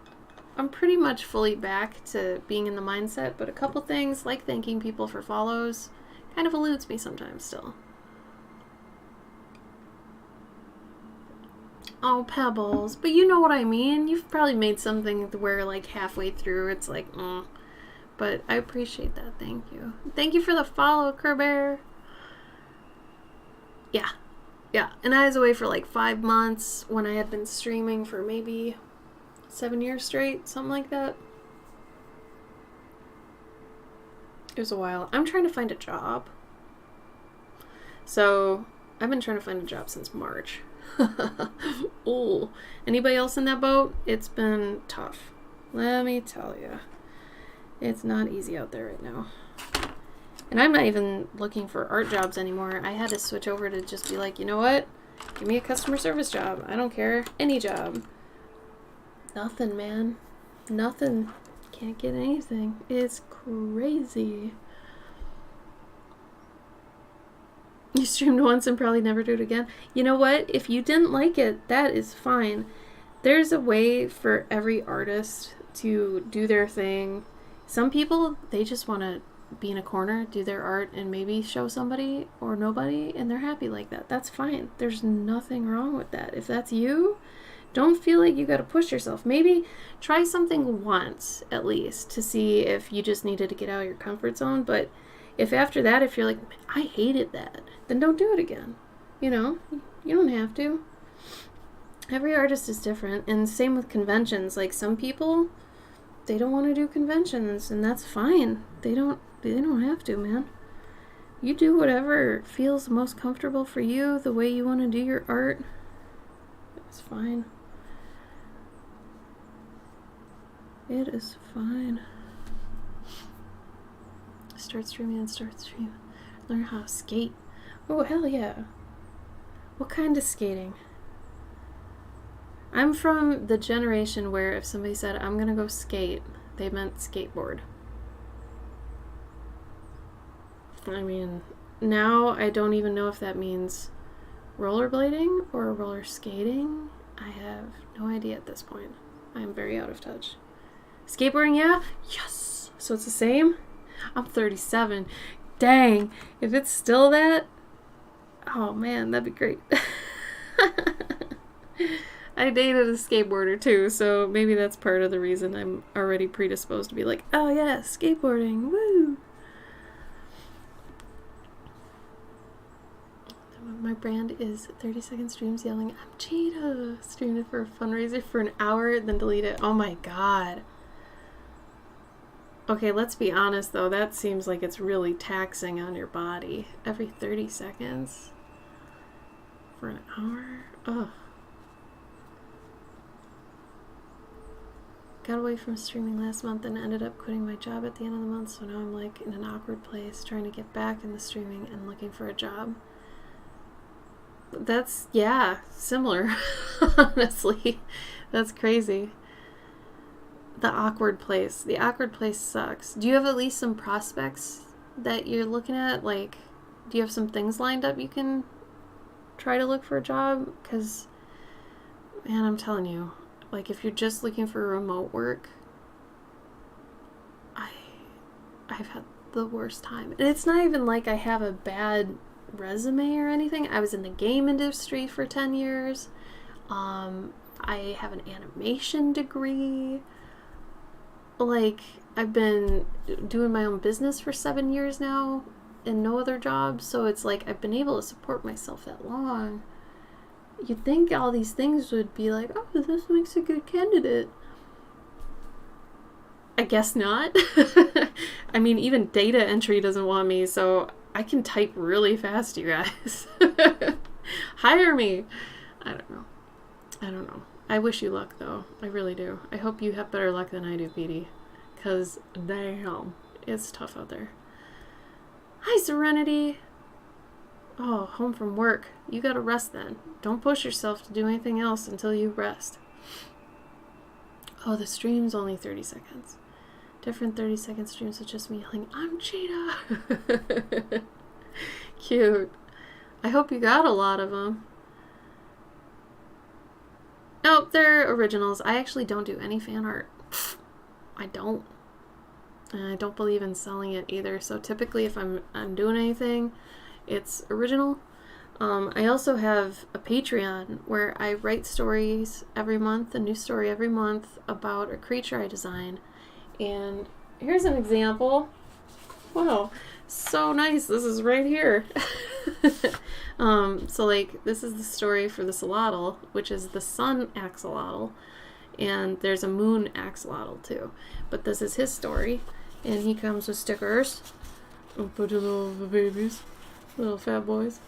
pretty much fully back to being in the mindset, but a couple things, like thanking people for follows, kind of eludes me sometimes still. Oh, Pebbles. But you know what I mean. You've probably made something where, like, halfway through it's like, But I appreciate that. Thank you. Thank you for the follow, Kerr-Bear. Yeah. And I was away for like 5 months when I had been streaming for maybe 7 years straight, something like that. It was a while. I'm trying to find a job. So, I've been trying to find a job since March. Ooh. Anybody else in that boat? It's been tough. Let me tell you. It's not easy out there right now. And I'm not even looking for art jobs anymore. I had to switch over to just be like, you know what? Give me a customer service job. I don't care. Any job. Nothing, man. Nothing. Can't get anything. It's crazy. You streamed once and probably never do it again. You know what? If you didn't like it, that is fine. There's a way for every artist to do their thing. Some people, they just want to be in a corner, do their art, and maybe show somebody or nobody, and they're happy like that. That's fine. There's nothing wrong with that. If that's you, don't feel like you got to push yourself. Maybe try something once, at least, to see if you just needed to get out of your comfort zone. But if after that, if you're like, I hated that, then don't do it again. You know, you don't have to. Every artist is different, and same with conventions. Like, some people, they don't want to do conventions, and that's fine. They don't have to, man. You do whatever feels most comfortable for you, the way you want to do your art. It's fine. It is fine. Start streaming. Learn how to skate. Oh, hell yeah. What kind of skating? I'm from the generation where if somebody said, I'm gonna go skate, they meant skateboard. I mean, now I don't even know if that means rollerblading or roller skating. I have no idea at this point. I'm very out of touch. Skateboarding, yeah? Yes! So it's the same? I'm 37. Dang, if it's still that, oh man, that'd be great. I dated a skateboarder too, so maybe that's part of the reason I'm already predisposed to be like, oh yeah, skateboarding, woo! My brand is 30-second streams yelling, I'm Cheetah! Streamed it for a fundraiser for an hour, then delete it. Oh my god. Okay, let's be honest though, that seems like it's really taxing on your body. Every 30 seconds for an hour? Ugh. Got away from streaming last month and ended up quitting my job at the end of the month, so now I'm like in an awkward place trying to get back into streaming and looking for a job. That's, yeah, similar, honestly. That's crazy. The awkward place. The awkward place sucks. Do you have at least some prospects that you're looking at? Like, do you have some things lined up you can try to look for a job? Because, man, I'm telling you, like, if you're just looking for remote work, I've had the worst time. And it's not even like I have a bad resume or anything. I was in the game industry for 10 years. I have an animation degree. Like, I've been doing my own business for 7 years now and no other job, so it's like I've been able to support myself that long. You'd think all these things would be like, oh, this makes a good candidate. I guess not. I mean, even data entry doesn't want me, so I can type really fast, you guys. Hire me. I don't know. I wish you luck, though. I really do. I hope you have better luck than I do, Petey. Because, damn, it's tough out there. Hi, Serenity. Oh, home from work. You gotta rest then. Don't push yourself to do anything else until you rest. Oh, the stream's only 30 seconds. Different 30-second streams with just me yelling, I'm Cheetah! Cute. I hope you got a lot of them. Oh, they're originals. I actually don't do any fan art. I don't. And I don't believe in selling it either. So typically if I'm doing anything, it's original. I also have a Patreon where I write stories every month, a new story every month about a creature I design. And here's an example. Wow, so nice. This is right here. So like this is the story for the axolotl, which is the sun axolotl, and there's a moon axolotl too. But this is his story, and he comes with stickers. A bunch of little babies, little fat boys.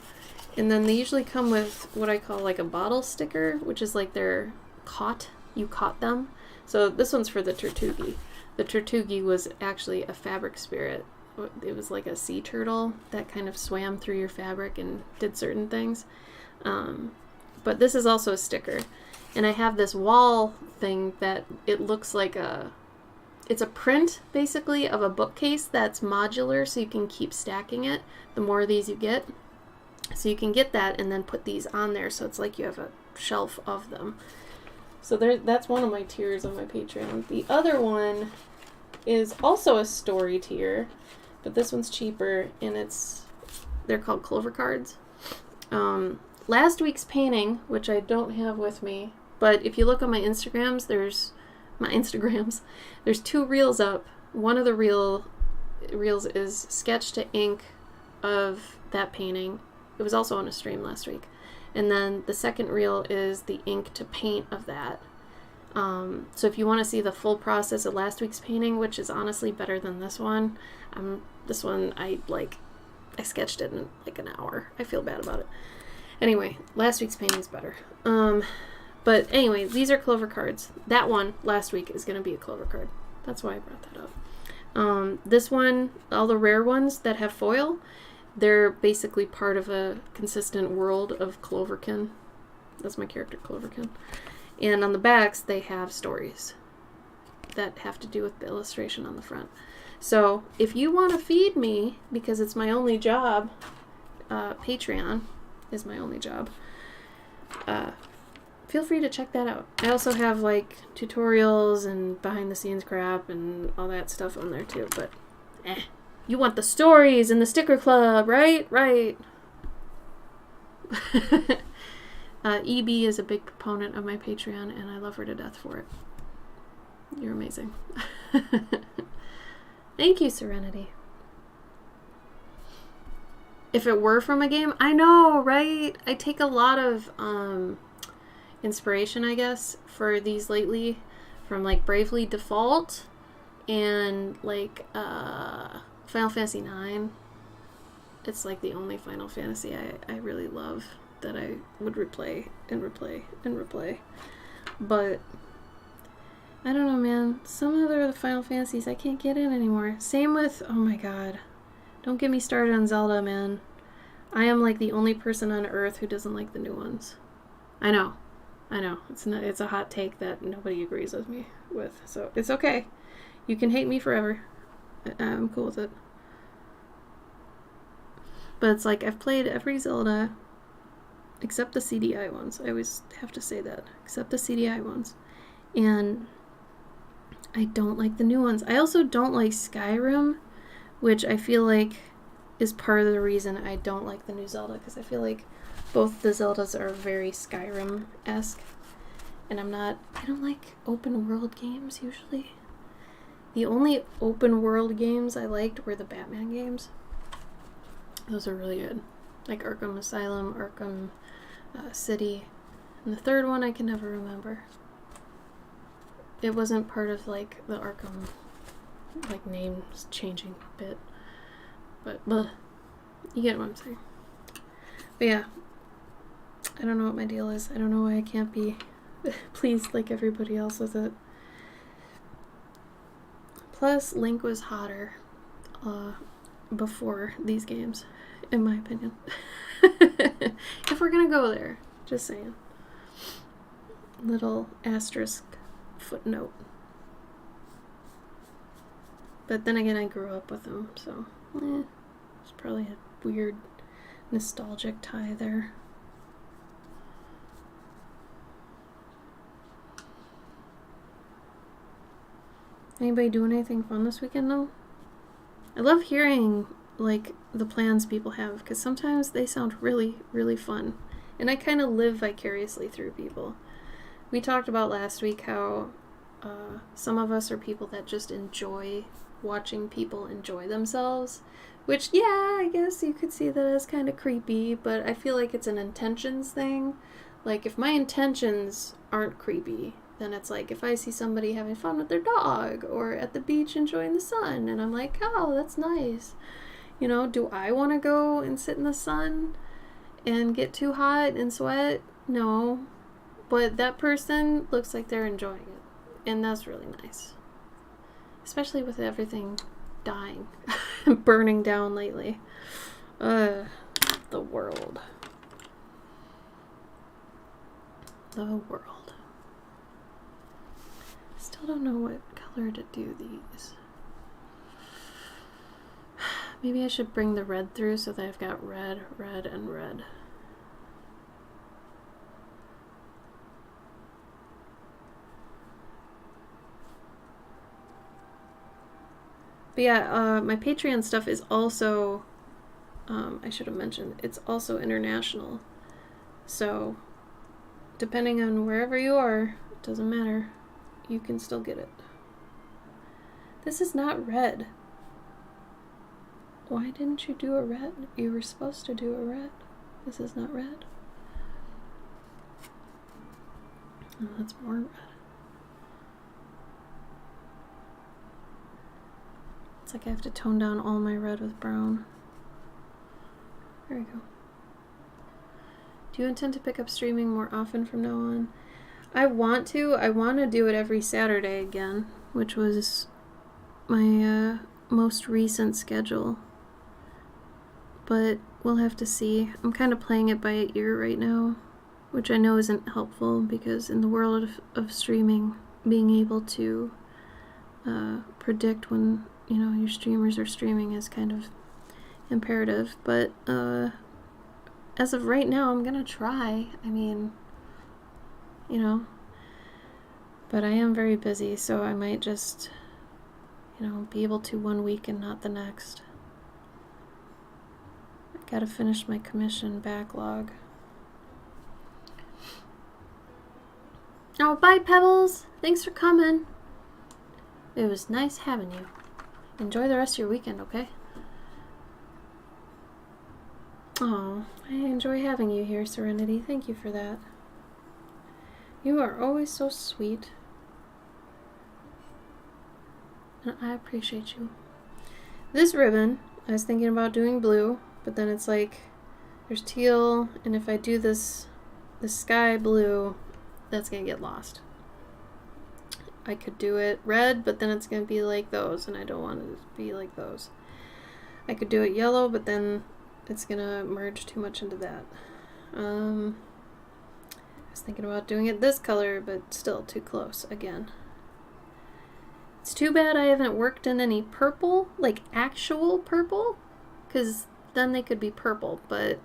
And then they usually come with what I call like a bottle sticker, which is like they're caught. You caught them. So this one's for the Tortugi. The Tortugi was actually a fabric spirit. It was like a sea turtle that kind of swam through your fabric and did certain things. But this is also a sticker. And I have this wall thing that it looks like it's a print basically of a bookcase that's modular, so you can keep stacking it the more of these you get. So you can get that and then put these on there, so it's like you have a shelf of them. So that's one of my tiers on my Patreon. The other one is also a story tier, but this one's cheaper, and they're called Clover cards. Last week's painting, which I don't have with me, but if you look on my Instagrams, there's two reels up. One of the reels is sketch to ink of that painting. It was also on a stream last week. And then the second reel is the ink to paint of that. So if you want to see the full process of last week's painting, which is honestly better than this one, I sketched it in like an hour. I feel bad about it. Anyway, last week's painting is better. But anyway, these are Clover cards. That one last week is going to be a Clover card. That's why I brought that up. This one, all the rare ones that have foil, they're basically part of a consistent world of Cloverkin. That's my character, Cloverkin. And on the backs, they have stories that have to do with the illustration on the front. So if you want to feed me, because it's my only job, Patreon is my only job, feel free to check that out. I also have like tutorials and behind the scenes crap and all that stuff on there too, but You want the stories and the sticker club, right? Right. EB is a big proponent of my Patreon, and I love her to death for it. You're amazing. Thank you, Serenity. If it were from a game, I know, right? I take a lot of inspiration, I guess, for these lately from like Bravely Default and like Final Fantasy IX. It's like the only Final Fantasy I really love that I would replay and replay and replay. But I don't know, man. Some of the Final Fantasies I can't get in anymore. Same with, oh my god. Don't get me started on Zelda, man. I am like the only person on Earth who doesn't like the new ones. I know. It's a hot take that nobody agrees with me with. So it's okay. You can hate me forever. I'm cool with it. But it's like I've played every Zelda except the CDI ones. I always have to say that. Except the CDI ones. And I don't like the new ones. I also don't like Skyrim, which I feel like is part of the reason I don't like the new Zelda, because I feel like both the Zeldas are very Skyrim-esque, and I don't like open world games usually. The only open world games I liked were the Batman games. Those are really good. Like Arkham Asylum, Arkham City, and the third one I can never remember. It wasn't part of like the Arkham like names changing bit. But you get what I'm saying. But yeah, I don't know what my deal is. I don't know why I can't be pleased like everybody else with it. Plus, Link was hotter before these games, in my opinion. If we're gonna go there, just saying. Little asterisk footnote. But then again, I grew up with him, so it's probably a weird nostalgic tie there. Anybody doing anything fun this weekend though? I love hearing like the plans people have, because sometimes they sound really, really fun. And I kind of live vicariously through people. We talked about last week how some of us are people that just enjoy watching people enjoy themselves. Which, yeah, I guess you could see that as kind of creepy, but I feel like it's an intentions thing. Like, if my intentions aren't creepy, then it's like if I see somebody having fun with their dog or at the beach enjoying the sun, and I'm like, oh, that's nice. You know, do I want to go and sit in the sun and get too hot and sweat? No. But that person looks like they're enjoying it, and that's really nice. Especially with everything dying and burning down lately. The world. The world. Still don't know what color to do these. Maybe I should bring the red through so that I've got red, red, and red. But yeah, my Patreon stuff is also, I should have mentioned, it's also international. So, depending on wherever you are, it doesn't matter. You can still get it. This is not red. Why didn't you do a red? You were supposed to do a red. This is not red. Oh, that's more red. It's like I have to tone down all my red with brown. There we go. Do you intend to pick up streaming more often from now on? I want to. I want to do it every Saturday again, which was my most recent schedule. But we'll have to see. I'm kind of playing it by ear right now, which I know isn't helpful because in the world of streaming, being able to predict when, you know, your streamers are streaming is kind of imperative. But as of right now, I'm gonna try. I mean, you know, but I am very busy, so I might just, you know, be able to one week and not the next. Gotta finish my commission backlog. Oh, bye, Pebbles. Thanks for coming. It was nice having you. Enjoy the rest of your weekend, okay? Oh, I enjoy having you here, Serenity. Thank you for that. You are always so sweet. And I appreciate you. This ribbon, I was thinking about doing blue, but then it's like there's teal, and if I do this sky blue, that's gonna get lost. I could do it red, but then it's gonna be like those, and I don't want it to be like those. I could do it yellow, but then it's gonna merge too much into that. I was thinking about doing it this color, but still too close again. It's too bad I haven't worked in any purple, like actual purple, because then they could be purple, but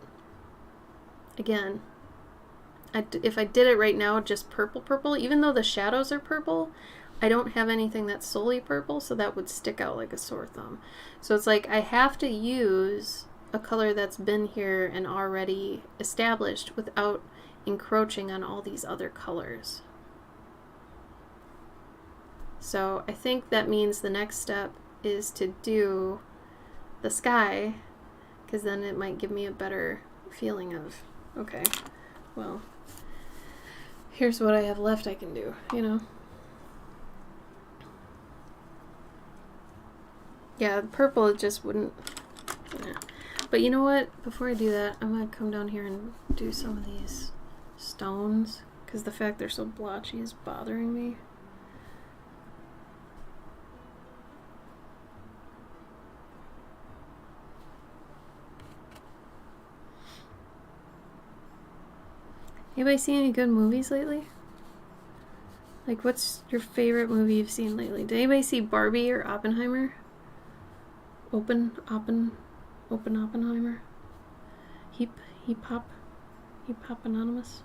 again, if I did it right now, just purple, even though the shadows are purple, I don't have anything that's solely purple, so that would stick out like a sore thumb. So it's like I have to use a color that's been here and already established without encroaching on all these other colors. So I think that means the next step is to do the sky, because then it might give me a better feeling of, okay, well, here's what I have left I can do, you know? Yeah, purple, it just wouldn't, yeah. But you know what? Before I do that, I'm going to come down here and do some of these stones, because the fact they're so blotchy is bothering me. Anybody see any good movies lately? Like, what's your favorite movie you've seen lately? Did anybody see Barbie or Oppenheimer? Oppenheimer? Heap Hop Anonymous?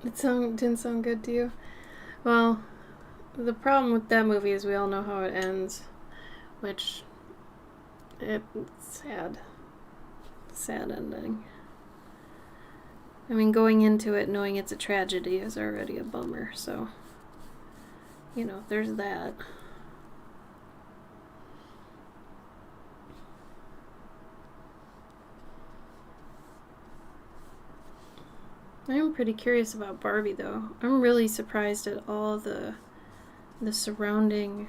It didn't sound good to you? Well, the problem with that movie is we all know how it ends, which, it's sad. Sad ending. I mean, going into it knowing it's a tragedy is already a bummer, so, you know, there's that. I'm pretty curious about Barbie, though. I'm really surprised at all the surrounding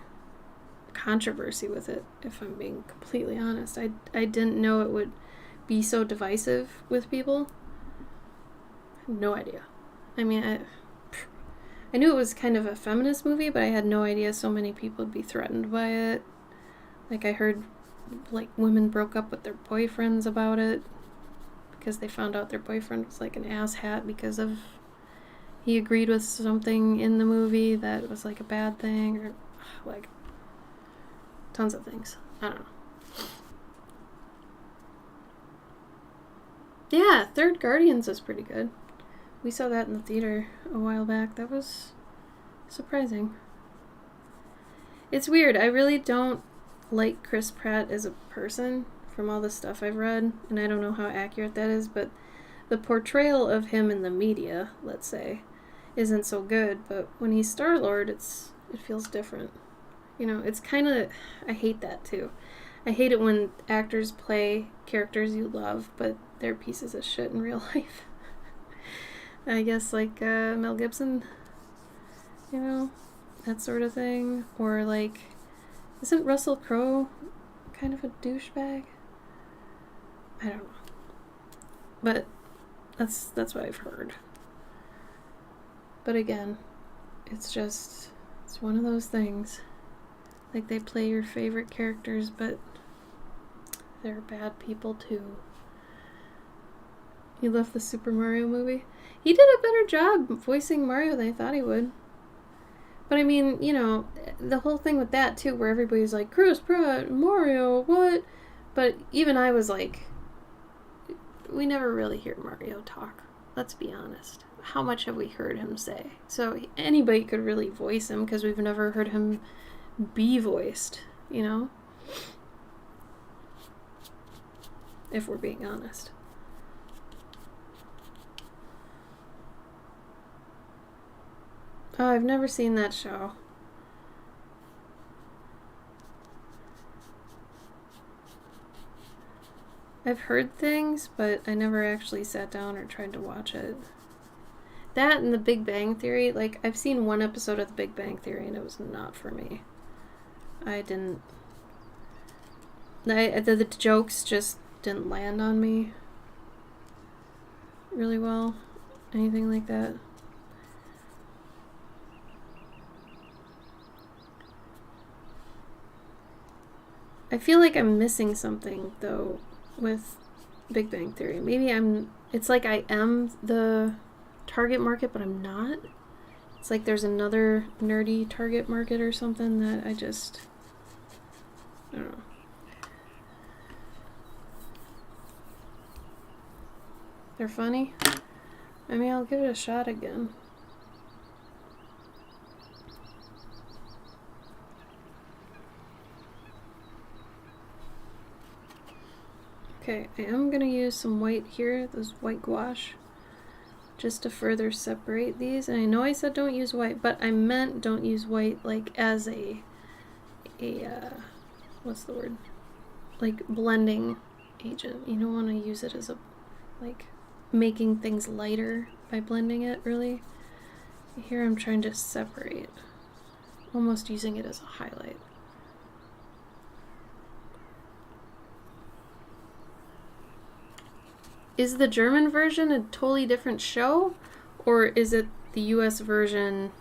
controversy with it, if I'm being completely honest. I didn't know it would be so divisive with people. I had no idea. I mean, I knew it was kind of a feminist movie, but I had no idea so many people would be threatened by it. Like, I heard, like, women broke up with their boyfriends about it because they found out their boyfriend was like an asshat because of he agreed with something in the movie that was like a bad thing, or like tons of things. I don't know. Yeah, Third Guardians is pretty good. We saw that in the theater a while back. That was surprising. It's weird. I really don't like Chris Pratt as a person from all the stuff I've read, and I don't know how accurate that is, but the portrayal of him in the media, let's say, isn't so good, but when he's Star-Lord, it feels different. You know, it's kind of, I hate that too. I hate it when actors play characters you love, but they're pieces of shit in real life. I guess like Mel Gibson, you know, that sort of thing. Or like, isn't Russell Crowe kind of a douchebag? I don't know. But that's what I've heard. But again, it's one of those things Like they play your favorite characters, but they're bad people too. He left the Super Mario movie. He did a better job voicing Mario than I thought he would. But I mean, you know, the whole thing with that too, where everybody's like, Chris Pratt, Mario, what? But even I was like, we never really hear Mario talk. Let's be honest. How much have we heard him say? So anybody could really voice him because we've never heard him be voiced, you know? If we're being honest. Oh, I've never seen that show. I've heard things, but I never actually sat down or tried to watch it. That and The Big Bang Theory, like, I've seen one episode of The Big Bang Theory and it was not for me. The jokes just didn't land on me really well. Anything like that. I feel like I'm missing something, though, with Big Bang Theory. Maybe it's like I am the target market, but I'm not. It's like there's another nerdy target market or something that I don't know. They're funny? I mean, I'll give it a shot again. Okay, I am going to use some white here, this white gouache, just to further separate these. And I know I said don't use white, but I meant don't use white like as a what's the word? Like blending agent. You don't want to use it as a, like, making things lighter by blending it, really. Here I'm trying to separate, almost using it as a highlight. Is the German version a totally different show, or is it the US version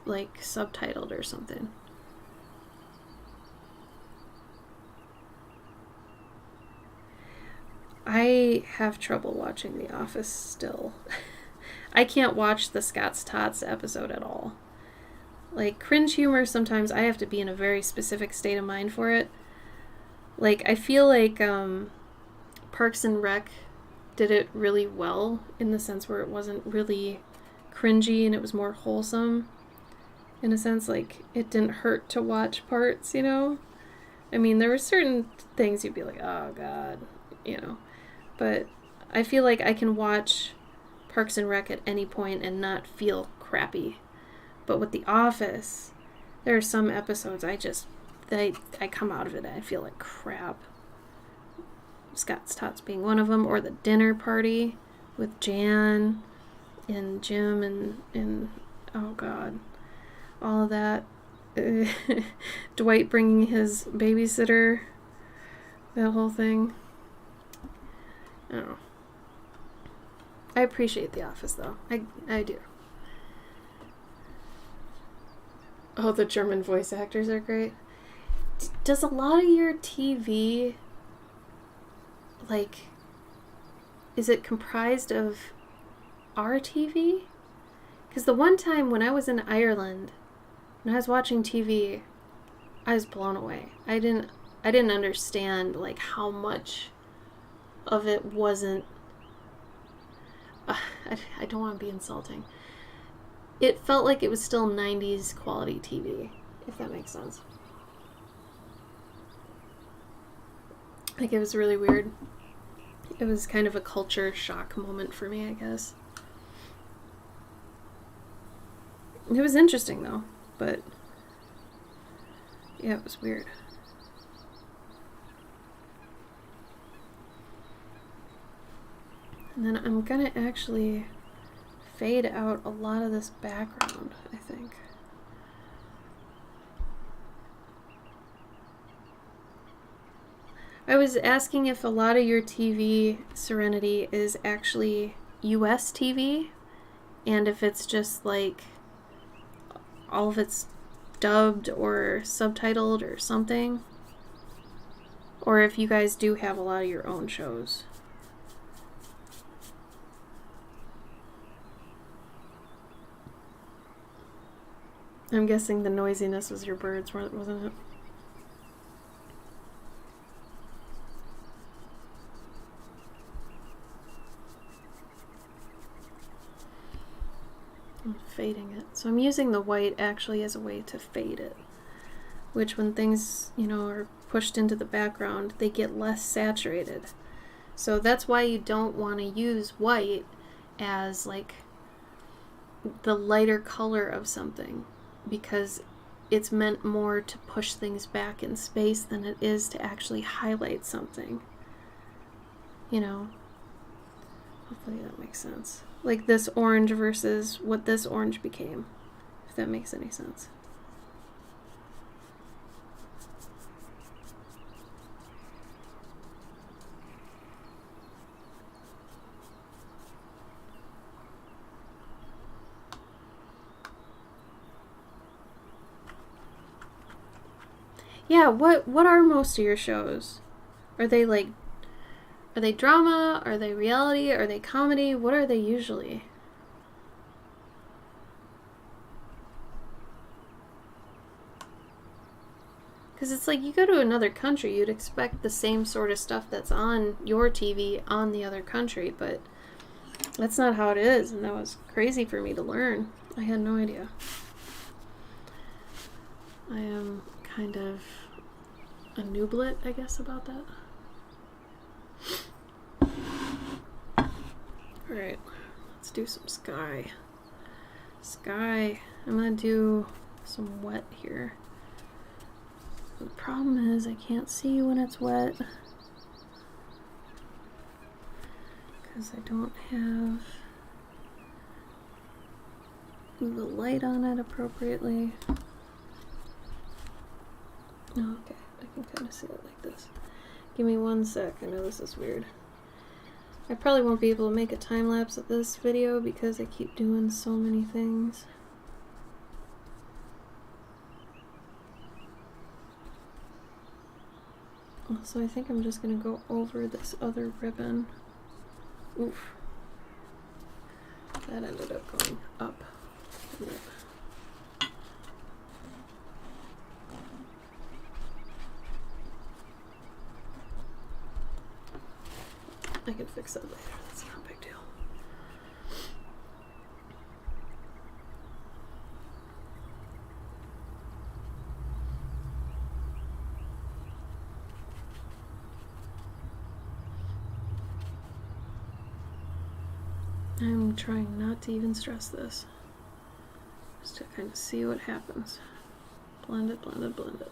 like subtitled or something? I have trouble watching The Office still. I can't watch the Scott's Tots episode at all. Like, cringe humor, sometimes I have to be in a very specific state of mind for it. Like, I feel like Parks and Rec did it really well in the sense where it wasn't really cringy and it was more wholesome. In a sense, like, it didn't hurt to watch parts, you know? I mean, there were certain things you'd be like, oh god, you know? But I feel like I can watch Parks and Rec at any point and not feel crappy. But with The Office, there are some episodes I come out of it and I feel like crap. Scott's Tots being one of them, or the dinner party with Jan and Jim and oh god, all of that. Dwight bringing his babysitter, that whole thing. I don't know. I appreciate The Office, though. I do. Oh, the German voice actors are great. Does a lot of your TV, like, is it comprised of our TV? Because the one time when I was in Ireland, when I was watching TV, I was blown away. I didn't understand, like, how much of it wasn't... I don't want to be insulting. It felt like it was still 90s quality TV, if that makes sense. Like, it was really weird. It was kind of a culture shock moment for me, I guess. It was interesting, though, but yeah, it was weird. And then I'm gonna actually fade out a lot of this background, I think. I was asking if a lot of your TV, Serenity, is actually US TV, and if it's just like all of it's dubbed or subtitled or something. Or if you guys do have a lot of your own shows. I'm guessing the noisiness was your birds, wasn't it? I'm fading it. So I'm using the white actually as a way to fade it. Which when things, you know, are pushed into the background, they get less saturated. So that's why you don't want to use white as like the lighter color of something, because it's meant more to push things back in space than it is to actually highlight something. You know? Hopefully that makes sense. Like this orange versus what this orange became, if that makes any sense. Yeah, what are most of your shows? Are they drama? Are they reality? Are they comedy? What are they usually? Because it's like you go to another country, you'd expect the same sort of stuff that's on your TV on the other country, but that's not how it is, and that was crazy for me to learn. I had no idea. I am kind of a nooblet, I guess, about that. Alright, let's do some sky. Sky. I'm gonna do some wet here. The problem is I can't see when it's wet because I don't have the light on it appropriately. Oh, okay, I can kind of see it like this. Give me 1 sec, I know this is weird. I probably won't be able to make a time lapse of this video because I keep doing so many things. So I think I'm just gonna go over this other ribbon. Oof. That ended up going up. I can fix that later, that's not a big deal. I'm trying not to even stress this, just to kind of see what happens. Blend it, blend it, blend it.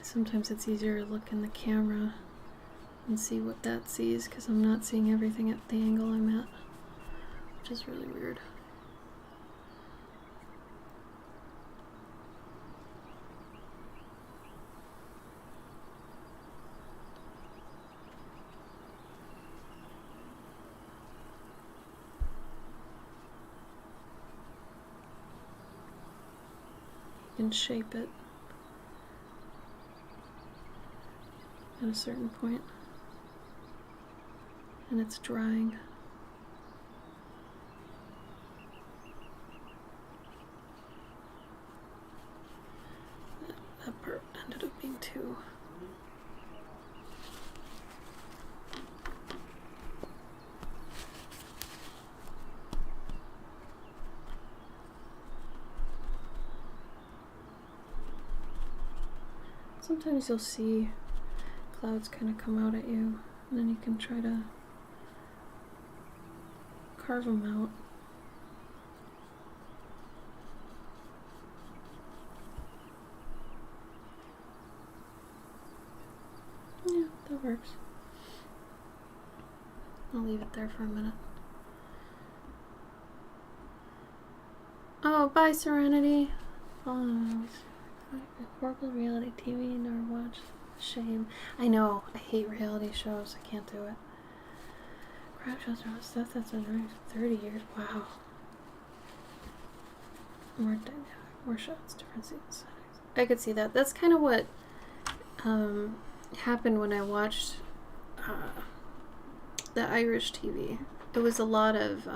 Sometimes it's easier to look in the camera and see what that sees, because I'm not seeing everything at the angle I'm at, which is really weird. can shape it at a certain point. And it's drying. That part ended up being too. Sometimes you'll see clouds kind of come out at you, and then you can try to carve them out. Yeah, that works. I'll leave it there for a minute. Oh, bye, Serenity. Oh, horrible reality TV nor watch. Shame. I know. I hate reality shows. I can't do it. Crap shows about stuff that's been running for 30 years. Wow. More dynamic, more shots, different scenes. I could see that. That's kind of what happened when I watched the Irish TV. It was a lot of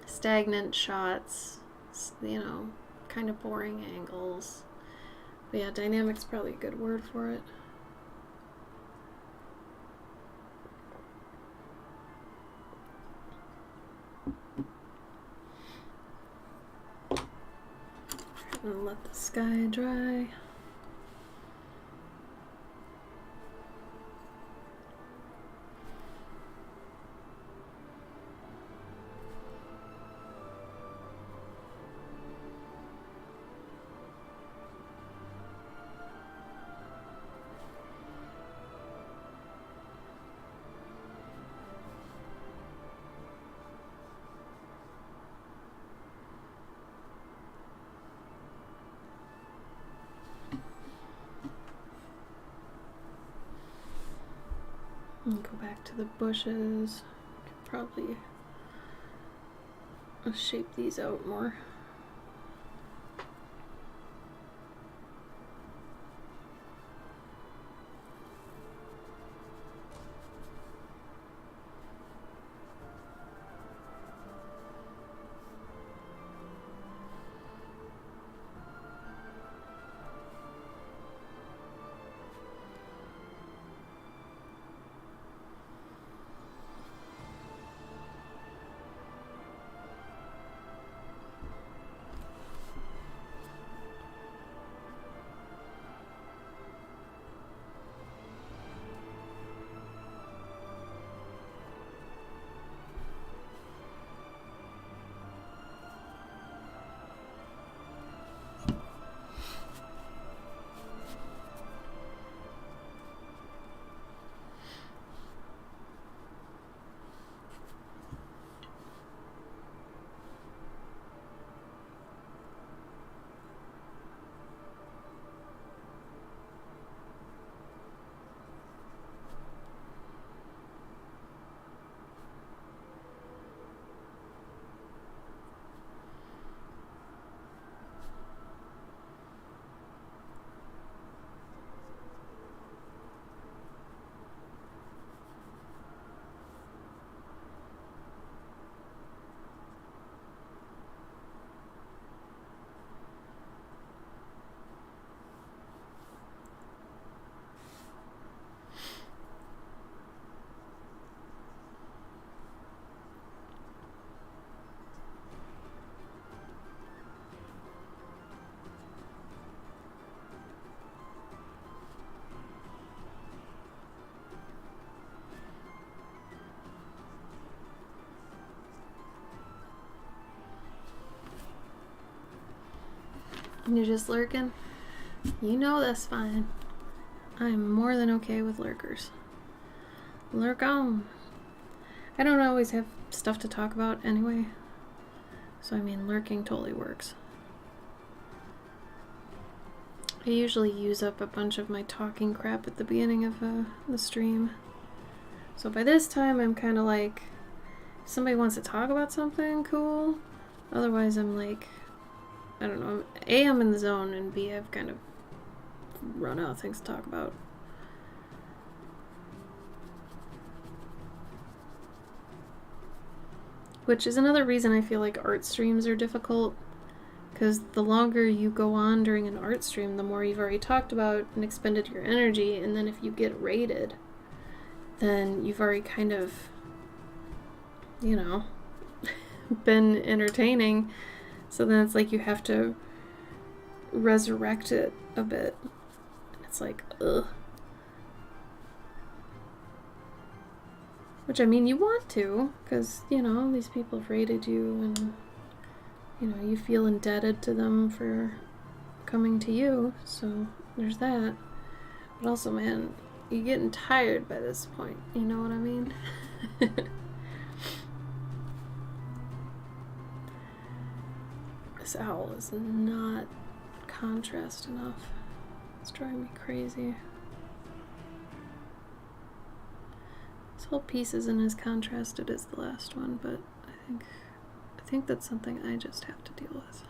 stagnant shots, you know, kind of boring angles. But yeah, dynamic's probably a good word for it. And let the sky dry. And go back to the bushes. Could probably shape these out more. You're just lurking? You know that's fine. I'm more than okay with lurkers. Lurk on. I don't always have stuff to talk about anyway. So I mean, lurking totally works. I usually use up a bunch of my talking crap at the beginning of the stream. So by this time I'm kind of like, if somebody wants to talk about something, cool. Otherwise I'm like, I don't know. A, I'm in the zone, and B, I've kind of run out of things to talk about. Which is another reason I feel like art streams are difficult, because the longer you go on during an art stream, the more you've already talked about and expended your energy, and then if you get rated, then you've already kind of, you know, been entertaining. So then it's like you have to resurrect it a bit. It's like, ugh. Which, I mean, you want to, because, you know, these people have rated you, and, you know, you feel indebted to them for coming to you, so there's that. But also, man, you're getting tired by this point, you know what I mean? This owl is not contrast enough. It's driving me crazy. This whole piece isn't as contrasted as the last one, but I think that's something I just have to deal with.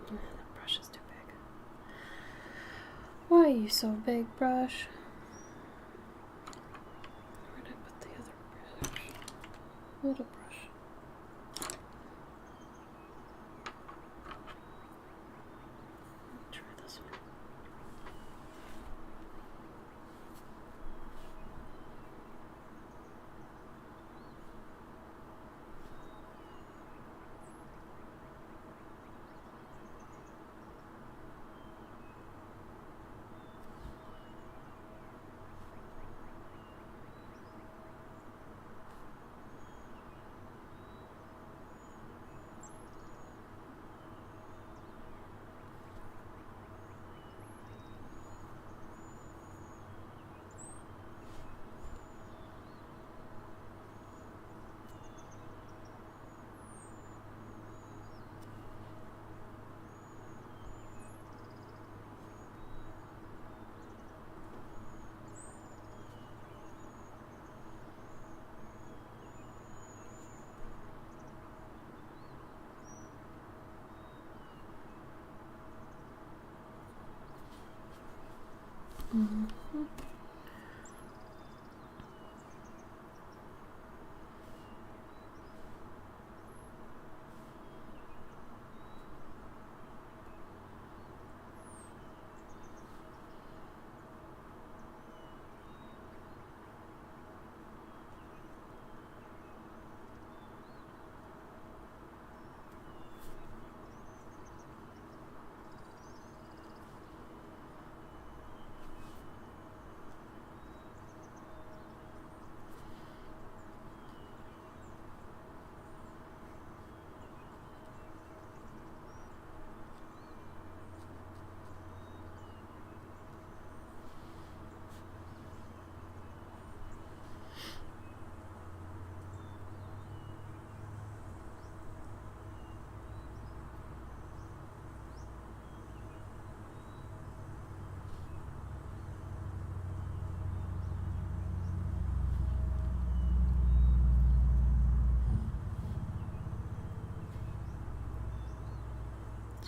That brush is too big. Why are you so big, brush? Where did I put the other brush? Little brush. Try this one.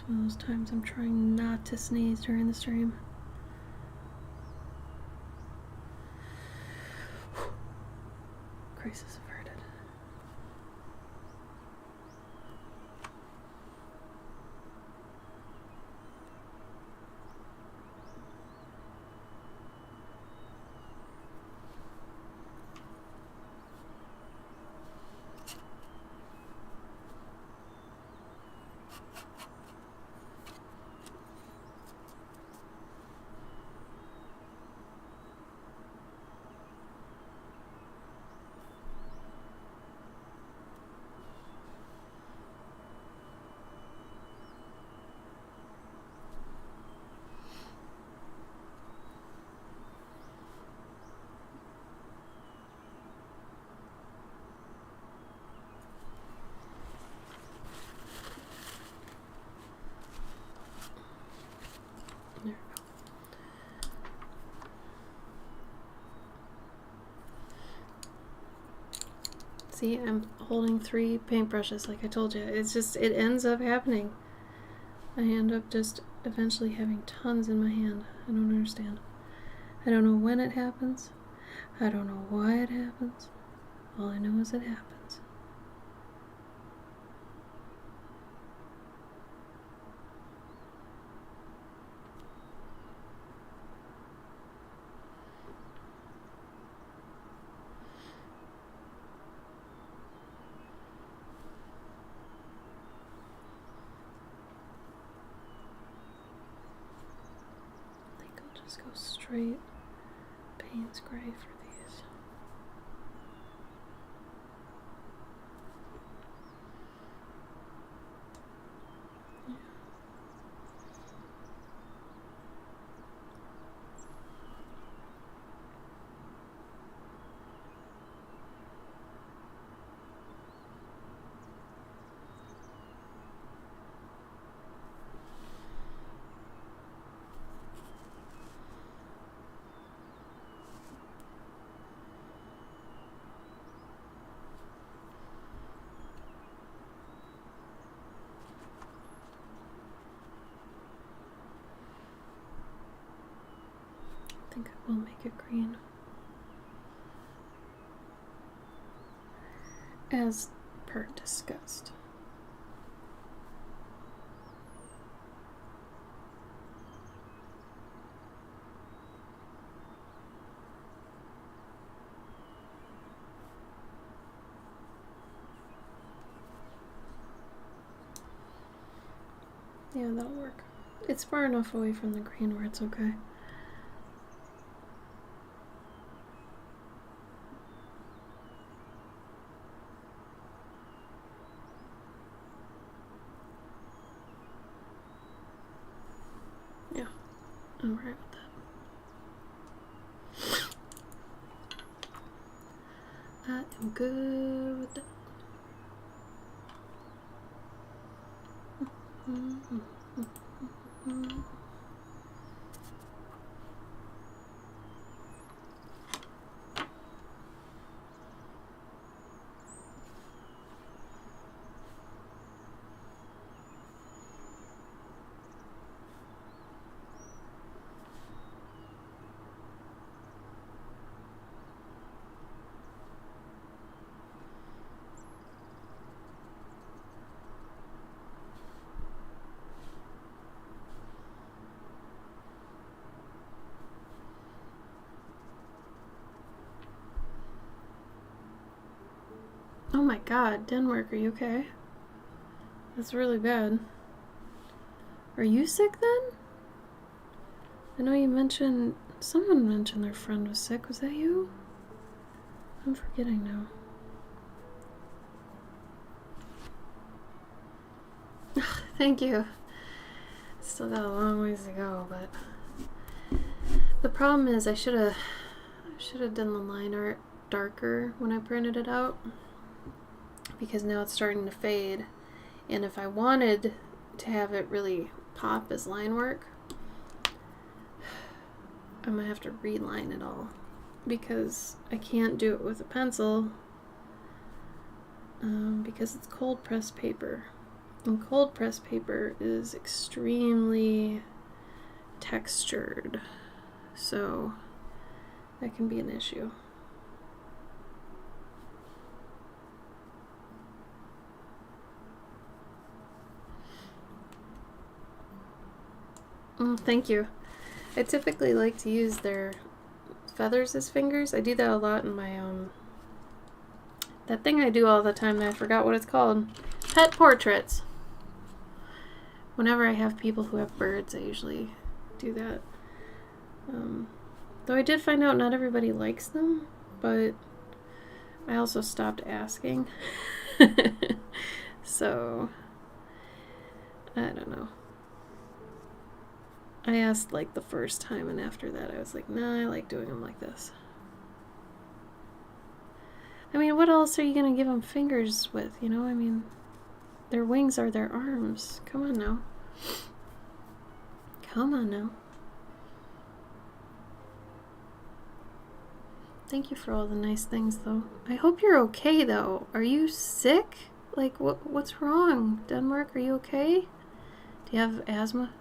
one of those times I'm trying not to sneeze during the stream. Crisis averted. There we go. See, I'm holding 3 paintbrushes like I told you. It's just, it ends up happening. I end up just eventually having tons in my hand. I don't understand. I don't know when it happens. I don't know why it happens. All I know is it happens. I think I'll just go straight Payne's Gray for these. Yeah. I think I will make it green. As per discussed. Yeah, that'll work. It's far enough away from the green where it's okay. Yeah, I'm alright with that. I am good with that. Oh my god, Denmark, are you okay? That's really bad. Are you sick then? I know you mentioned, someone mentioned their friend was sick. Was that you? I'm forgetting now. Thank you. Still got a long ways to go, but the problem is I should have done the line art darker when I printed it out, because now it's starting to fade, and if I wanted to have it really pop as line work, I might have to reline it all, because I can't do it with a pencil because it's cold pressed paper. And cold press paper is extremely textured, so that can be an issue. Thank you. I typically like to use their feathers as fingers. I do that a lot in my that thing I do all the time that I forgot what it's called. Pet portraits. Whenever I have people who have birds, I usually do that. Though I did find out not everybody likes them, but I also stopped asking. So, I don't know. I asked like the first time, and after that I was like, nah, I like doing them like this. I mean, what else are you going to give them fingers with, you know? I mean, their wings are their arms. Come on now. Come on now. Thank you for all the nice things, though. I hope you're okay, though. Are you sick? Like, what's wrong? Denmark, are you okay? Do you have asthma?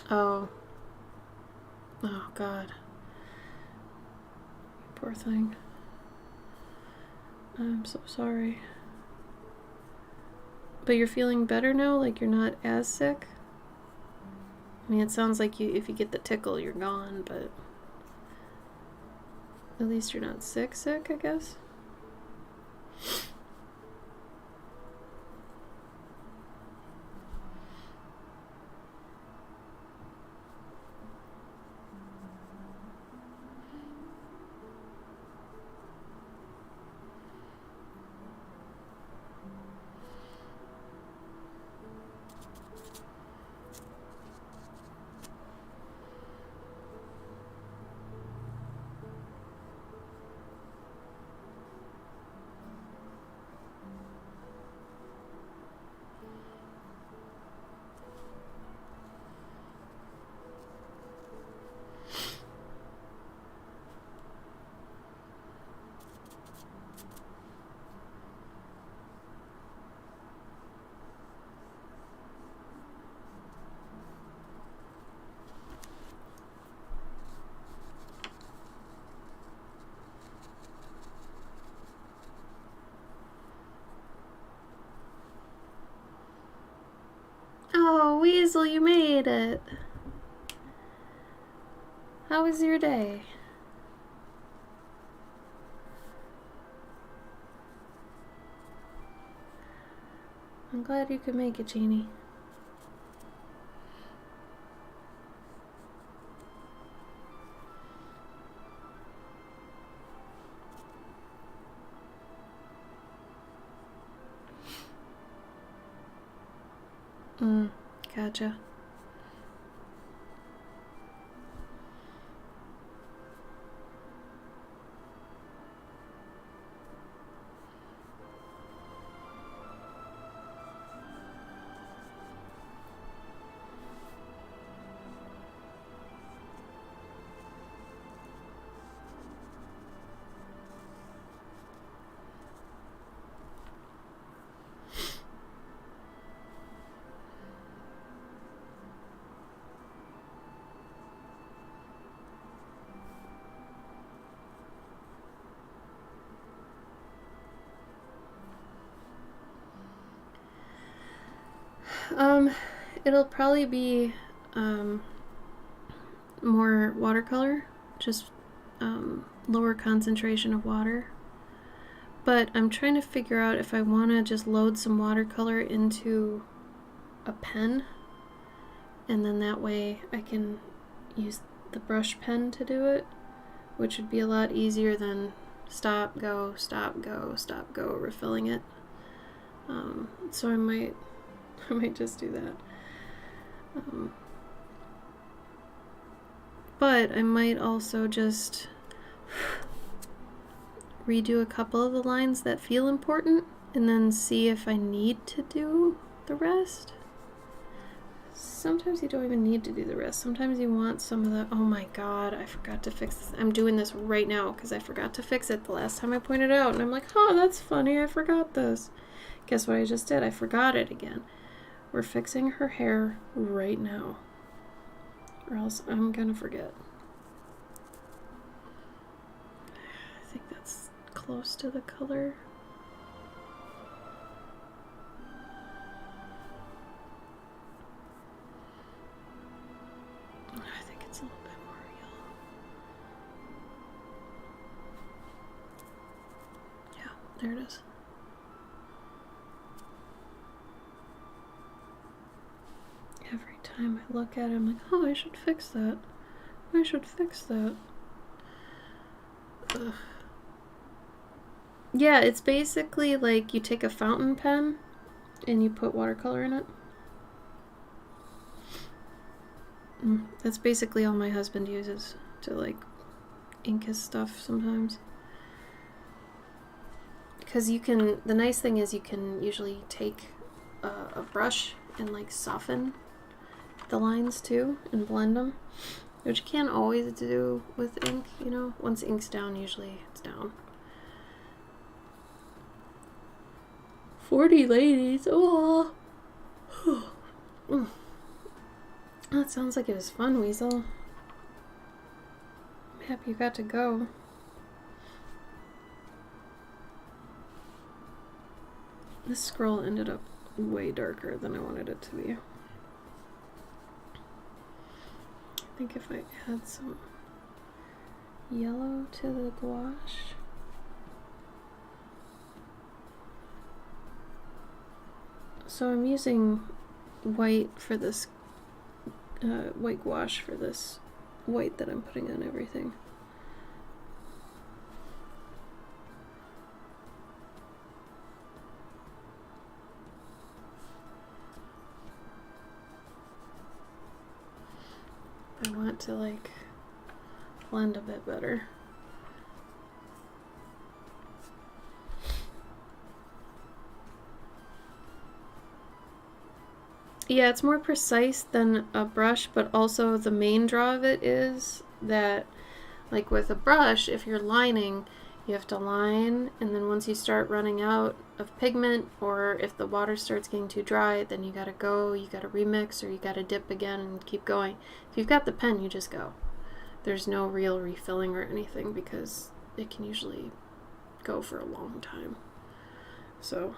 Oh. Oh, God. Poor thing. I'm so sorry. But you're feeling better now? Like you're not as sick? I mean, it sounds like if you get the tickle, you're gone, but at least you're not sick, I guess? Oh, Weasel, you made it. How was your day? I'm glad you could make it, Jeannie. Gotcha. It'll probably be more watercolor, just lower concentration of water. But I'm trying to figure out if I want to just load some watercolor into a pen, and then that way I can use the brush pen to do it, which would be a lot easier than stop, go, stop, go, stop, go, refilling it. So I might just do that. But I might also just redo a couple of the lines that feel important and then see if I need to do the rest. Sometimes you don't even need to do the rest. Sometimes you want some of the, oh my god, I forgot to fix this. I'm doing this right now because I forgot to fix it the last time I pointed it out. And I'm like, oh, that's funny, I forgot this. Guess what I just did? I forgot it again. We're fixing her hair right now, or else I'm gonna forget. I think that's close to the color. I think it's a little bit more yellow. Yeah, there it is. Every time I look at it, I'm like, oh, I should fix that. I should fix that. Ugh. Yeah, it's basically like you take a fountain pen and you put watercolor in it. That's basically all my husband uses to like ink his stuff sometimes. Because you can, the nice thing is you can usually take a brush and like soften the lines too and blend them, which you can't always do with ink, you know. Once ink's down, usually it's down. 40 ladies, oh. That sounds like it was fun, Weasel. I'm happy you got to go. This scroll ended up way darker than I wanted it to be. I think if I add some yellow to the gouache. So I'm using white for this, white gouache for this white that I'm putting on everything. I want to like blend a bit better. Yeah, it's more precise than a brush, but also the main draw of it is that, like with a brush, if you're lining, you have to line, and then once you start running out of pigment, or if the water starts getting too dry, then you gotta go, you gotta remix, or you gotta dip again and keep going. If you've got the pen, you just go. There's no real refilling or anything because it can usually go for a long time. So,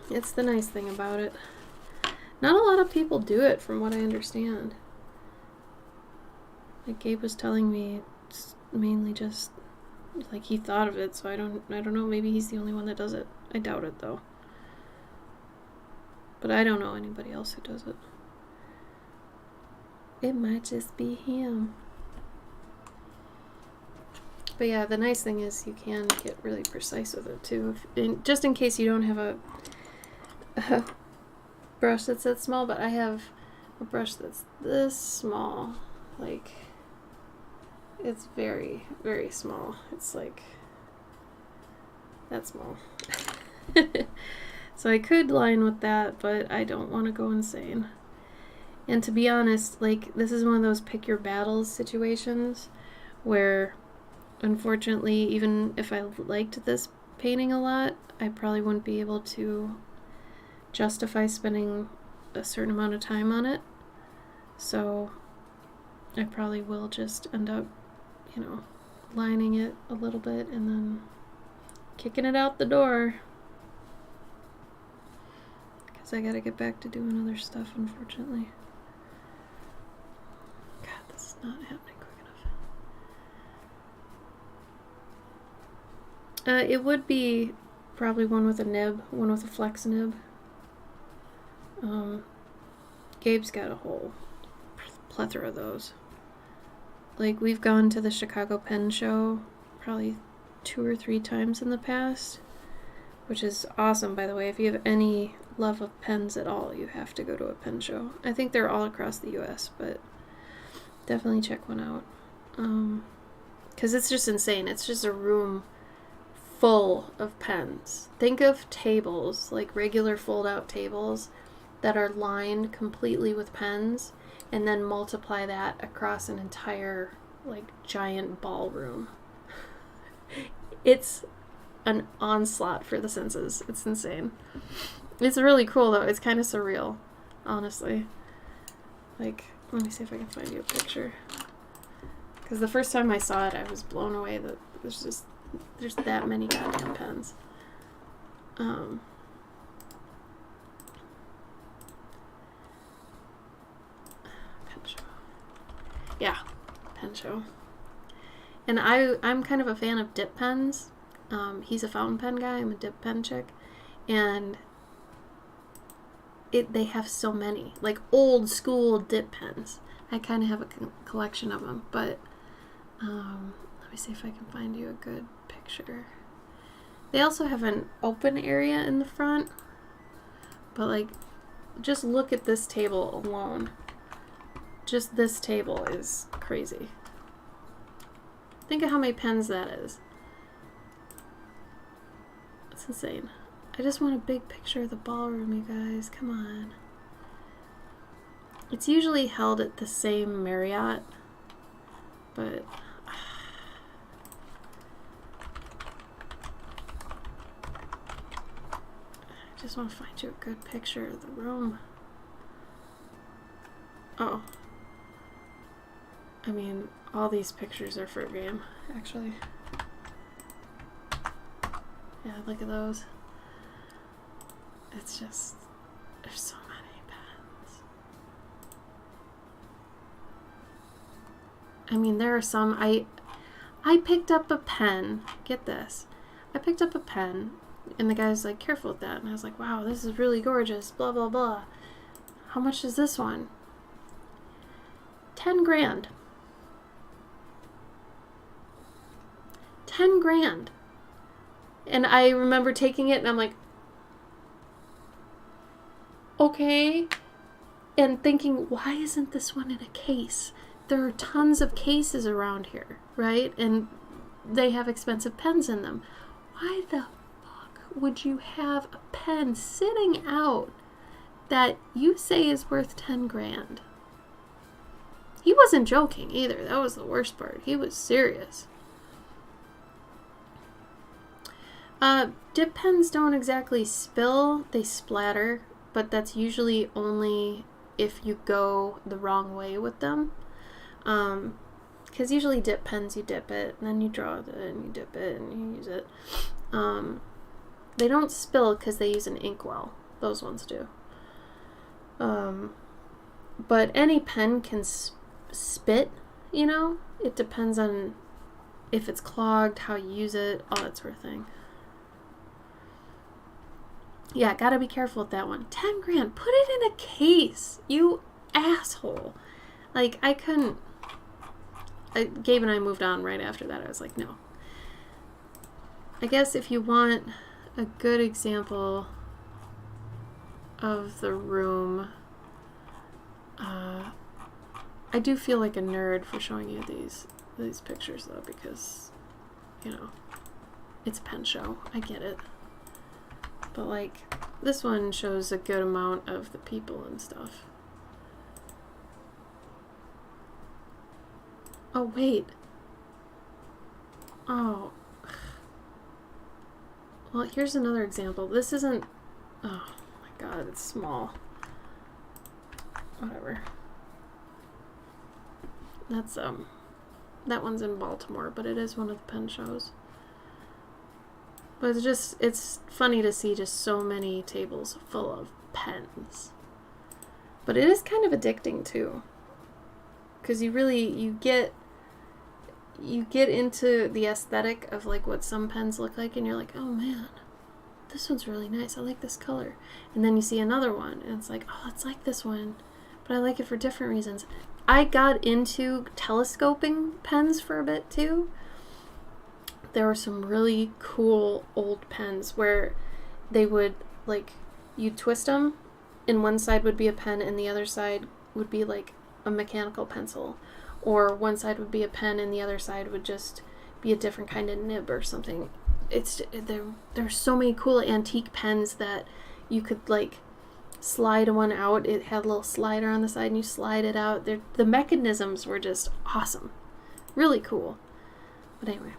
it's the nice thing about it. Not a lot of people do it, from what I understand. Like Gabe was telling me, it's mainly just like he thought of it, so I don't know, maybe he's the only one that does it. I doubt it though. But I don't know anybody else who does it. It might just be him. But yeah, the nice thing is you can get really precise with it too. Just in case you don't have a brush that's that small, but I have a brush that's this small. Like, it's very, very small. It's like that small. So I could line with that, but I don't want to go insane. And to be honest, like, this is one of those pick your battles situations where, unfortunately, even if I liked this painting a lot, I probably wouldn't be able to justify spending a certain amount of time on it. So I probably will just end up, you know, lining it a little bit and then kicking it out the door. Because I gotta get back to doing other stuff, unfortunately. God, this is not happening quick enough. It would be probably one with a nib, one with a flex nib. Gabe's got a whole plethora of those. Like, we've gone to the Chicago Pen Show probably 2 or 3 times in the past, which is awesome, by the way. If you have any love of pens at all, you have to go to a pen show. I think they're all across the US, but definitely check one out. Because it's just insane. It's just a room full of pens. Think of tables, like regular fold-out tables, that are lined completely with pens, and then multiply that across an entire like giant ballroom. It's an onslaught for the senses. It's insane. It's really cool though. It's kind of surreal, honestly. Like, let me see if I can find you a picture. Because the first time I saw it, I was blown away that there's that many goddamn pens. Pen show. Yeah, pen show. And I'm kind of a fan of dip pens. He's a fountain pen guy. I'm a dip pen chick. And they have so many. Like old school dip pens. I kind of have a collection of them. But let me see if I can find you a good picture. They also have an open area in the front. But like, just look at this table alone. Just this table is crazy. Think of how many pens that is. It's insane. I just want a big picture of the ballroom, you guys. Come on. It's usually held at the same Marriott, but I just want to find you a good picture of the room. Oh. I mean, all these pictures are for a game, actually. Yeah, look at those. It's just, there's so many pens. I mean, there are some, I picked up a pen, get this. I picked up a pen, and the guy's like, careful with that. And I was like, wow, this is really gorgeous, blah, blah, blah. How much is this one? 10 grand. 10 grand. And I remember taking it and I'm like, okay. And thinking, why isn't this one in a case? There are tons of cases around here, right? And they have expensive pens in them. Why the fuck would you have a pen sitting out that you say is worth 10 grand? He wasn't joking either. That was the worst part. He was serious. Dip pens don't exactly spill, they splatter, but that's usually only if you go the wrong way with them. Because usually dip pens, you dip it, and then you draw it, and you dip it, and you use it. They don't spill because they use an inkwell. Those ones do. But any pen can spit, you know? It depends on if it's clogged, how you use it, all that sort of thing. Yeah, gotta be careful with that one. 10 grand. Put it in a case, you asshole. Like, I couldn't. Gabe and I moved on right after that. I was like, no. I guess if you want a good example of the room, I do feel like a nerd for showing you these pictures, though, because, you know, it's a pen show. I get it. But, like, this one shows a good amount of the people and stuff. Oh, wait. Oh. Well, here's another example. This isn't... Oh, my God, it's small. Whatever. That's, that one's in Baltimore, but it is one of the pen shows. But it's funny to see just so many tables full of pens. But it is kind of addicting too. Because you get into the aesthetic of like what some pens look like, and you're like, oh man, this one's really nice. I like this color. And then you see another one, and it's like, oh, it's like this one, but I like it for different reasons. I got into telescoping pens for a bit too. There were some really cool old pens where they would, like, you twist them, and one side would be a pen, and the other side would be, like, a mechanical pencil. Or one side would be a pen, and the other side would just be a different kind of nib or something. There's so many cool antique pens that you could, like, slide one out. It had a little slider on the side and you slide it out. The mechanisms were just awesome. Really cool. But anyway.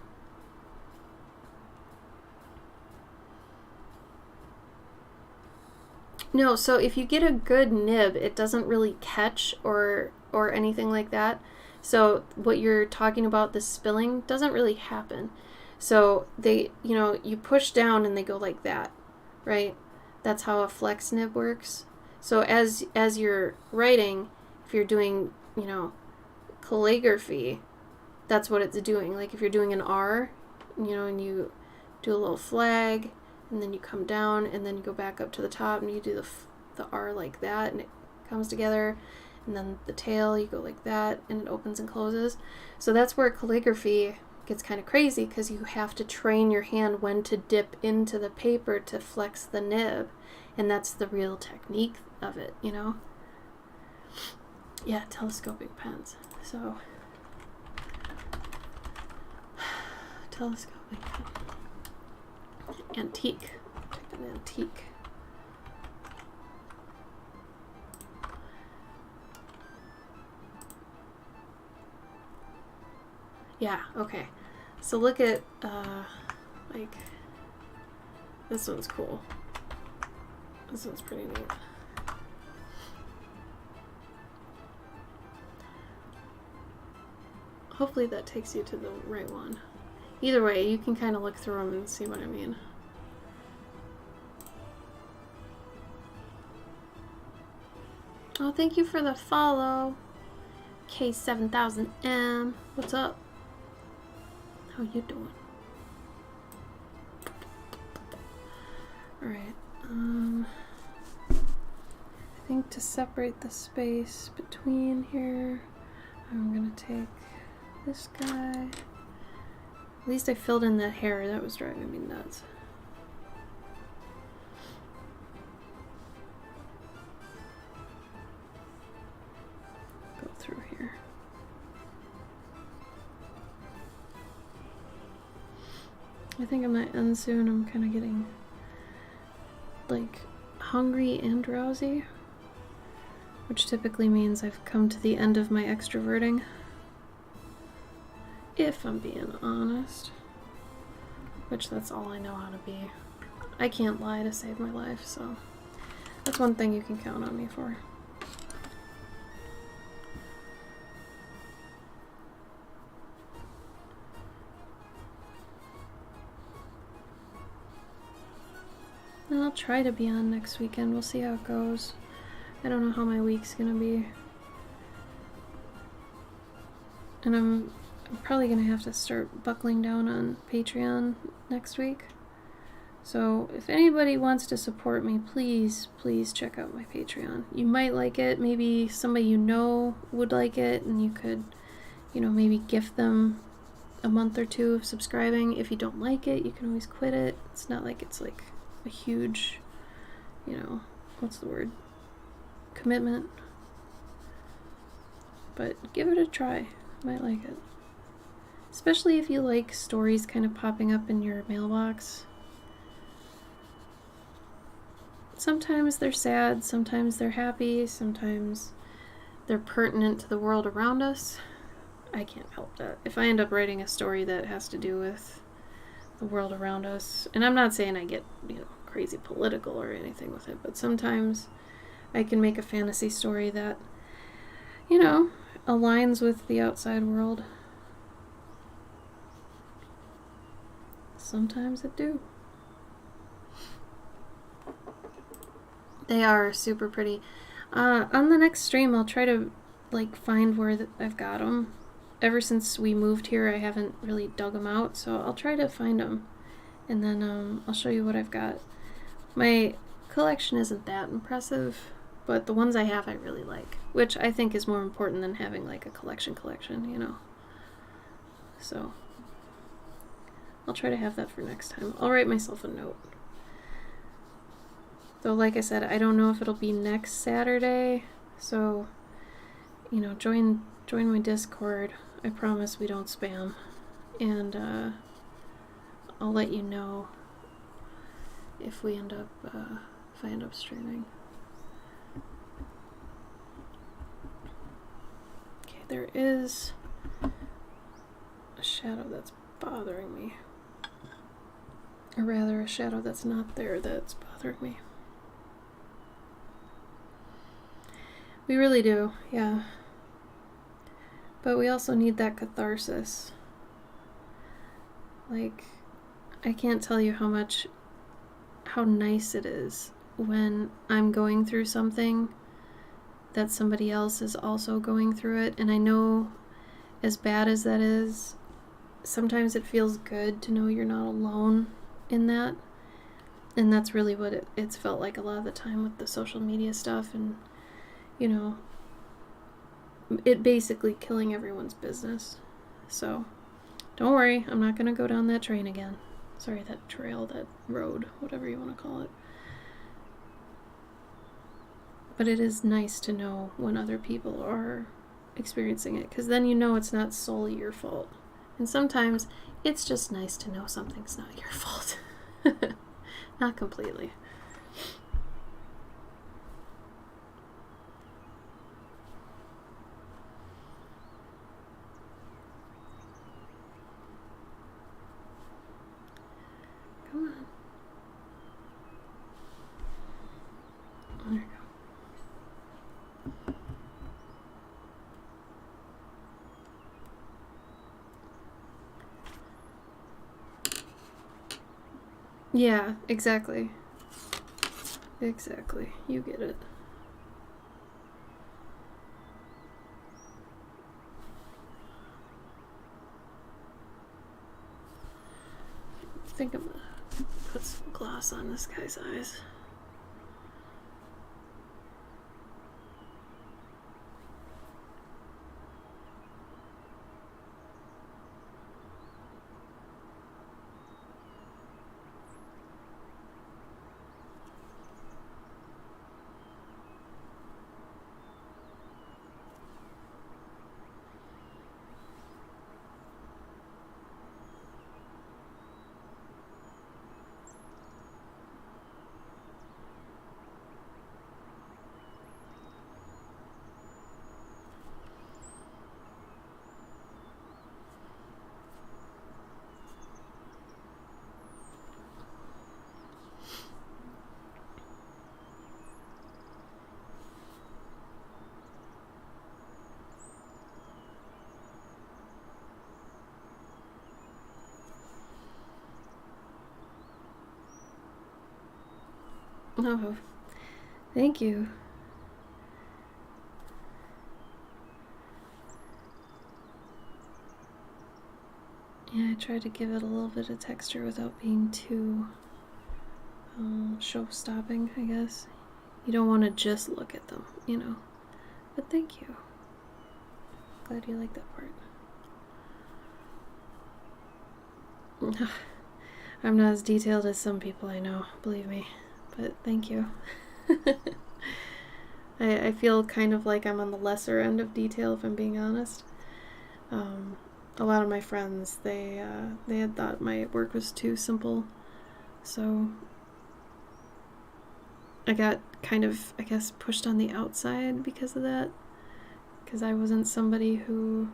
No, so if you get a good nib, it doesn't really catch or anything like that. So what you're talking about, the spilling, doesn't really happen. So they, you push down and they go like that, right? That's how a flex nib works. So as you're writing, if you're doing, calligraphy, that's what it's doing. Like if you're doing an R, and you do a little flag, and then you come down, and then you go back up to the top, and you do the R like that, and it comes together, and then the tail, you go like that, and it opens and closes. So that's where calligraphy gets kind of crazy, because you have to train your hand when to dip into the paper to flex the nib, and that's the real technique of it, Yeah, telescopic pens. So, telescopic pen. Antique. Type in antique. Yeah, okay. So look at, like, this one's cool. This one's pretty neat. Hopefully that takes you to the right one. Either way, you can kind of look through them and see what I mean. Oh, thank you for the follow. K7000M. What's up? How you doing? Alright. I think to separate the space between here, I'm gonna take this guy. At least I filled in that hair. That was driving me nuts. Go through here. I think I'm gonna end soon. I'm kind of getting like hungry and drowsy, which typically means I've come to the end of my extroverting, if I'm being honest, which that's all I know how to be. I can't lie to save my life, so that's one thing you can count on me for. And I'll try to be on next weekend. We'll see how it goes. I don't know how my week's gonna be. And I'm probably gonna have to start buckling down on Patreon next week. So if anybody wants to support me, please check out my Patreon. You might like it. Maybe somebody you know would like it, and you could, maybe gift them a month or two of subscribing. If you don't like it, you can always quit it. It's not like it's like a huge, what's the word? Commitment. But give it a try. You might like it. Especially if you like stories kind of popping up in your mailbox. Sometimes they're sad, sometimes they're happy, sometimes they're pertinent to the world around us. I can't help that. If I end up writing a story that has to do with the world around us, and I'm not saying I get, crazy political or anything with it, but sometimes I can make a fantasy story that, aligns with the outside world. Sometimes it do. They are super pretty. On the next stream, I'll try to find where I've got them. Ever since we moved here, I haven't really dug them out, so I'll try to find them, and then I'll show you what I've got. My collection isn't that impressive, but the ones I have I really like, which I think is more important than having a collection, So I'll try to have that for next time. I'll write myself a note. Though, like I said, I don't know if it'll be next Saturday, so, join my Discord. I promise we don't spam, and I'll let you know if I end up streaming. there is a shadow that's bothering me. Or rather, a shadow that's not there that's bothering me. We really do, yeah. But we also need that catharsis. Like, I can't tell you how nice it is when I'm going through something that somebody else is also going through it. And I know, as bad as that is, sometimes it feels good to know you're not alone in that. And that's really what it's felt like a lot of the time with the social media stuff and, you know, it basically killing everyone's business. So, don't worry, I'm not going to go down that train again. Sorry, that trail, that road, whatever you want to call it. But it is nice to know when other people are experiencing it, because then you know it's not solely your fault. And sometimes it's just nice to know something's not your fault. Not completely. Come on. There you go. Yeah, exactly. Exactly. You get it. I think I'm gonna put some gloss on this guy's eyes. Oh, thank you. Yeah, I tried to give it a little bit of texture without being too show-stopping, I guess. You don't want to just look at them, you know. But thank you. Glad you like that part. I'm not as detailed as some people I know, believe me. But thank you. I feel kind of like I'm on the lesser end of detail, if I'm being honest. A lot of my friends, they had thought my work was too simple, so I got kind of, I guess, pushed on the outside because of that, because I wasn't somebody who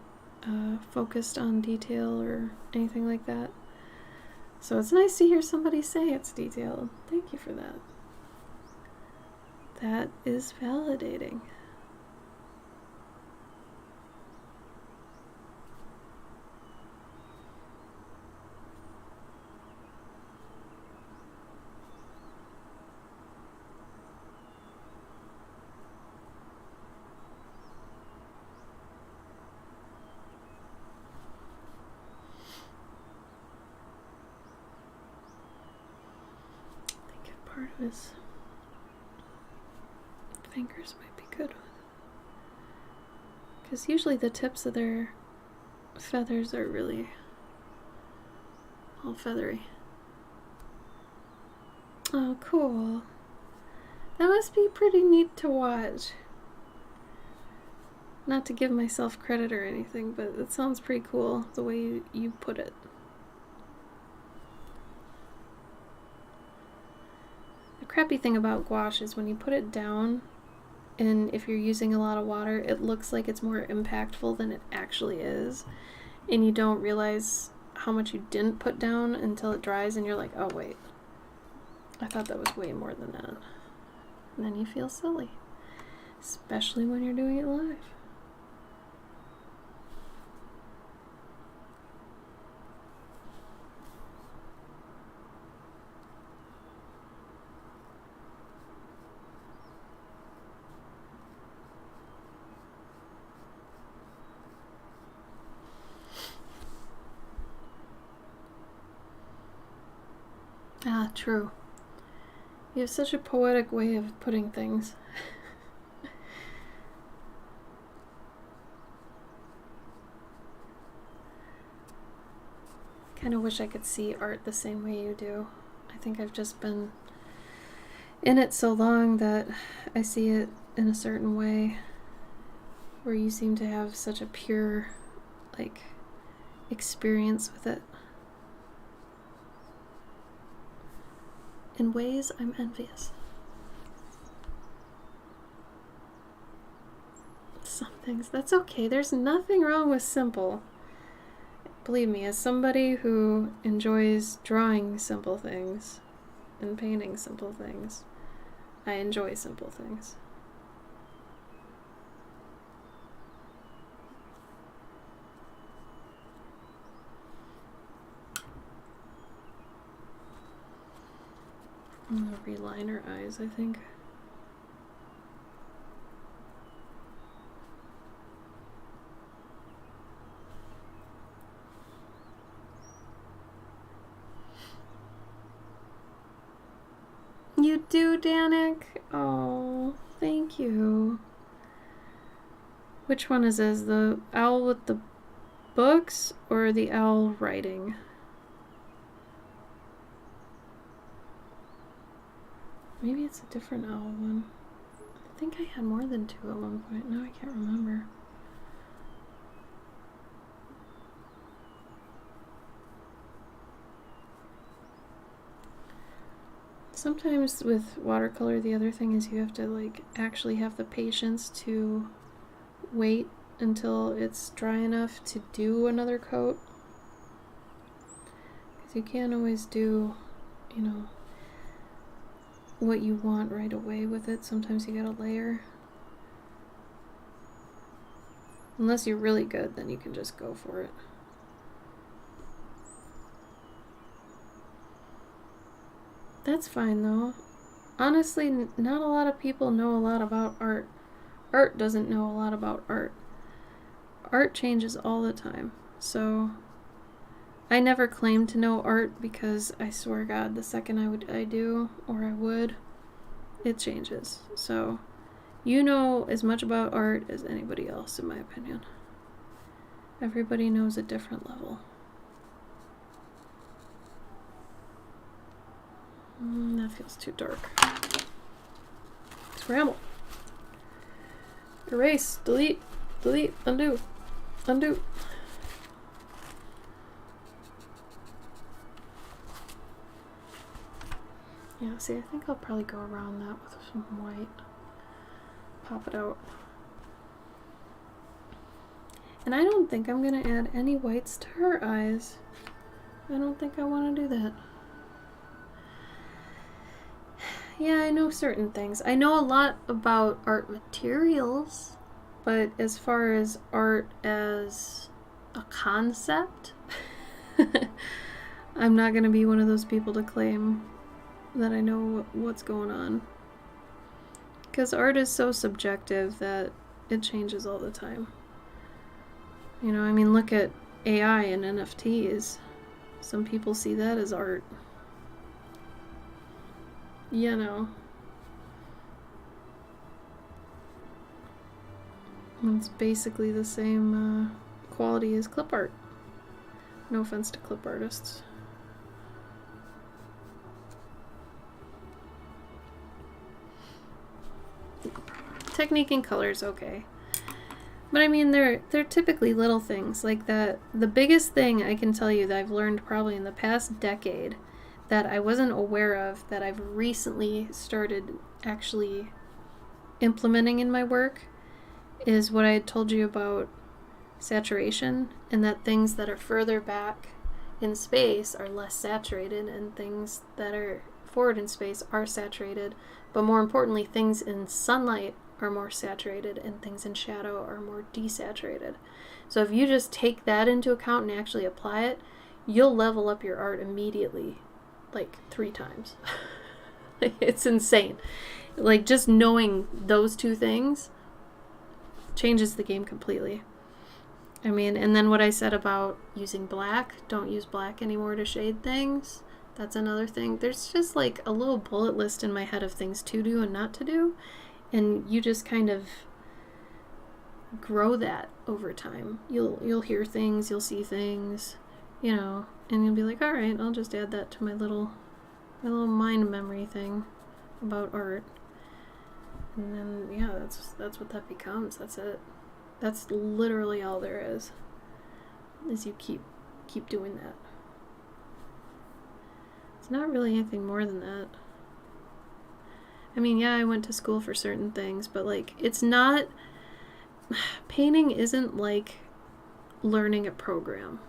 focused on detail or anything like that. So it's nice to hear somebody say it's detailed. Thank you for that. That is validating. I think part of his fingers might be good with. Because usually the tips of their feathers are really all feathery. Oh, cool. That must be pretty neat to watch. Not to give myself credit or anything, but it sounds pretty cool the way you put it. The crappy thing about gouache is when you put it down, and if you're using a lot of water, it looks like it's more impactful than it actually is. And you don't realize how much you didn't put down until it dries, and you're like, oh wait, I thought that was way more than that. And then you feel silly, especially when you're doing it live. Ah, true. You have such a poetic way of putting things. Kind of wish I could see art the same way you do. I think I've just been in it so long that I see it in a certain way, where you seem to have such a pure, like, experience with it. In ways I'm envious. Some things, that's okay. There's nothing wrong with simple. Believe me, as somebody who enjoys drawing simple things and painting simple things, I enjoy simple things. I'm gonna reline her eyes, I think. You do, Danik? Oh, thank you. Which one is this? The owl with the books or the owl writing? Maybe it's a different owl one. I think I had more than 2 at one point. Now I can't remember. Sometimes with watercolor, the other thing is you have to like actually have the patience to wait until it's dry enough to do another coat. Because you can't always do, you know, what you want right away with it. Sometimes you gotta layer. Unless you're really good, then you can just go for it. That's fine though. Honestly, not a lot of people know a lot about art. Art doesn't know a lot about art. Art changes all the time. So I never claimed to know art because I swear God, the second I do, or I would, it changes. So you know as much about art as anybody else, in my opinion. Everybody knows a different level. That feels too dark. Scramble. Erase. Delete. Delete. Undo. Undo. Yeah, see, I think I'll probably go around that with some white. Pop it out. And I don't think I'm going to add any whites to her eyes. I don't think I want to do that. Yeah, I know certain things. I know a lot about art materials, but as far as art as a concept, I'm not going to be one of those people to claim that I know what's going on. Because art is so subjective that it changes all the time. You know, I mean, look at AI and NFTs. Some people see that as art. You know. It's basically the same quality as clip art. No offense to clip artists. Technique and color is okay. But I mean, they're typically little things like that. The biggest thing I can tell you that I've learned probably in the past decade that I wasn't aware of, that I've recently started actually implementing in my work is what I had told you about saturation, and that things that are further back in space are less saturated, and things that are forward in space are saturated. But more importantly, things in sunlight are more saturated, and things in shadow are more desaturated. So if you just take that into account and actually apply it, you'll level up your art immediately, like 3 times. It's insane. Like, just knowing those 2 things changes the game completely. I mean, and then what I said about using black, don't use black anymore to shade things, that's another thing. There's just like a little bullet list in my head of things to do and not to do, and you just kind of grow that over time. You'll hear things, you'll see things, you know, and you'll be like, all right, I'll just add that to my little mind memory thing about art. And then, yeah, that's what that becomes. That's it. That's literally all there is you keep doing that. It's not really anything more than that. I mean, yeah, I went to school for certain things, but like, it's not, painting isn't like learning a program.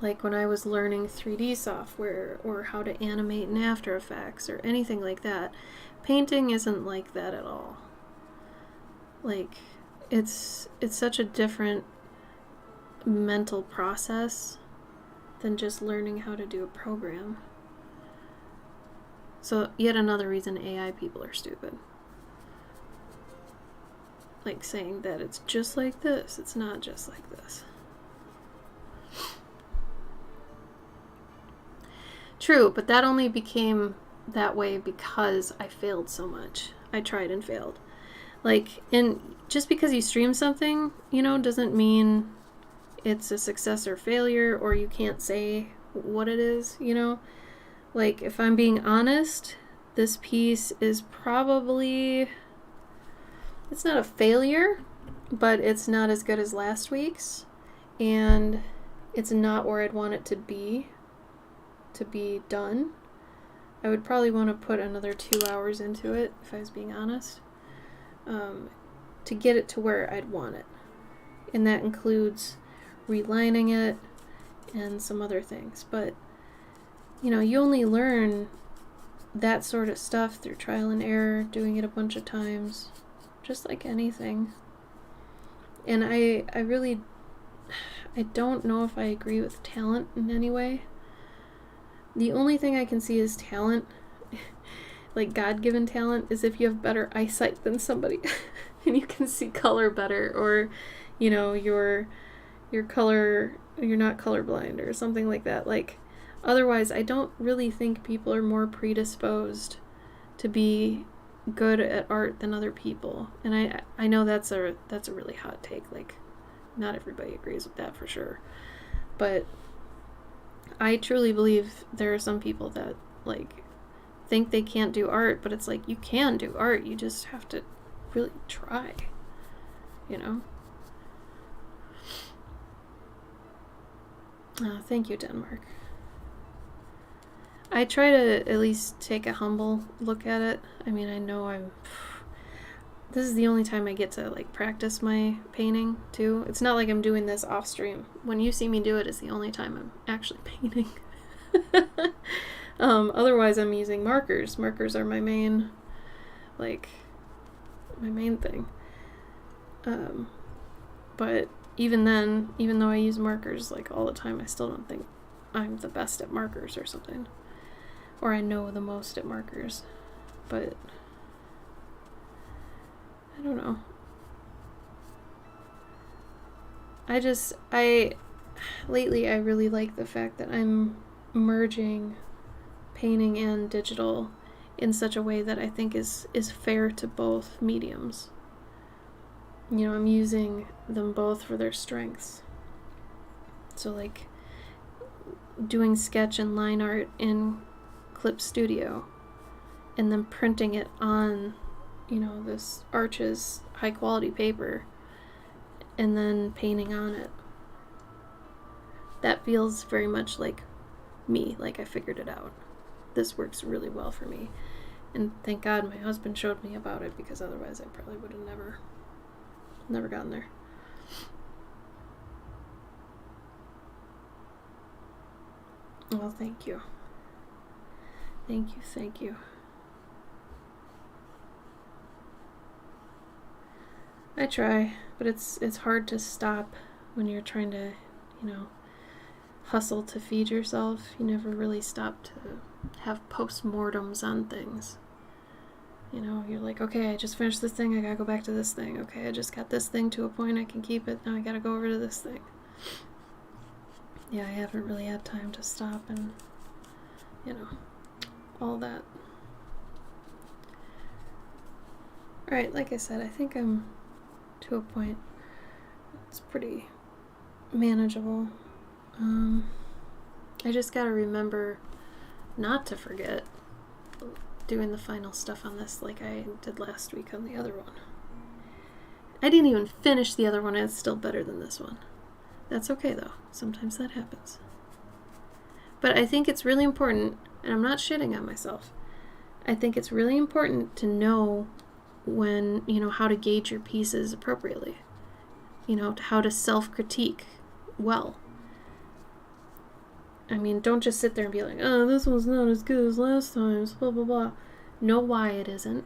Like when I was learning 3D software or how to animate in After Effects or anything like that, painting isn't like that at all. Like, it's such a different mental process than just learning how to do a program. So yet another reason AI people are stupid. Like saying that it's just like this. It's not just like this. True, but that only became that way because I failed so much. I tried and failed. Like, and just because you stream something, you know, doesn't mean it's a success or failure, or you can't say what it is, you know? Like, if I'm being honest, this piece is probably, it's not a failure, but it's not as good as last week's, and it's not where I'd want it to be done. I would probably want to put another 2 hours into it, if I was being honest, to get it to where I'd want it. And that includes relining it and some other things. But, you know, you only learn that sort of stuff through trial and error, doing it a bunch of times, just like anything. And I don't know if I agree with talent in any way. The only thing I can see as talent, like God-given talent, is if you have better eyesight than somebody and you can see color better, or, you know, your color, you're not colorblind or something like that. Like, otherwise, I don't really think people are more predisposed to be good at art than other people. And I know that's a really hot take. Like, not everybody agrees with that for sure. But I truly believe there are some people that, like, think they can't do art, but it's like, you can do art, you just have to really try, you know? Thank you, Denmark. I try to at least take a humble look at it. I mean, I know this is the only time I get to, like, practice my painting, too. It's not like I'm doing this off stream. When you see me do it, it's the only time I'm actually painting. Otherwise, I'm using markers. Markers are my main thing. But even then, even though I use markers, like, all the time, I still don't think I'm the best at markers or something. Or I know the most at markers. But I don't know. Lately I really like the fact that I'm merging painting and digital in such a way that I think is fair to both mediums. You know, I'm using them both for their strengths. So, like, doing sketch and line art in Clip Studio and then printing it on, you know, this Arches high quality paper and then painting on it. That feels very much like me, like I figured it out. This works really well for me. And thank God my husband showed me about it, because otherwise I probably would have never gotten there. Well, thank you. Thank you. I try, but it's hard to stop when you're trying to, hustle to feed yourself. You never really stop to have postmortems on things. You're like, okay, I just finished this thing, I gotta go back to this thing. Okay, I just got this thing to a point, I can keep it, now I gotta go over to this thing. Yeah, I haven't really had time to stop and, all that. Alright, like I said, I think I'm to a point it's pretty manageable. I just gotta remember not to forget doing the final stuff on this like I did last week on the other one. I didn't even finish the other one, and it's still better than this one. That's okay though, sometimes that happens. But I think it's really important, and I'm not shitting on myself, I think it's really important to know when, how to gauge your pieces appropriately. How to self-critique well. I mean, don't just sit there and be like, oh, this one's not as good as last time's, blah, blah, blah. Know why it isn't,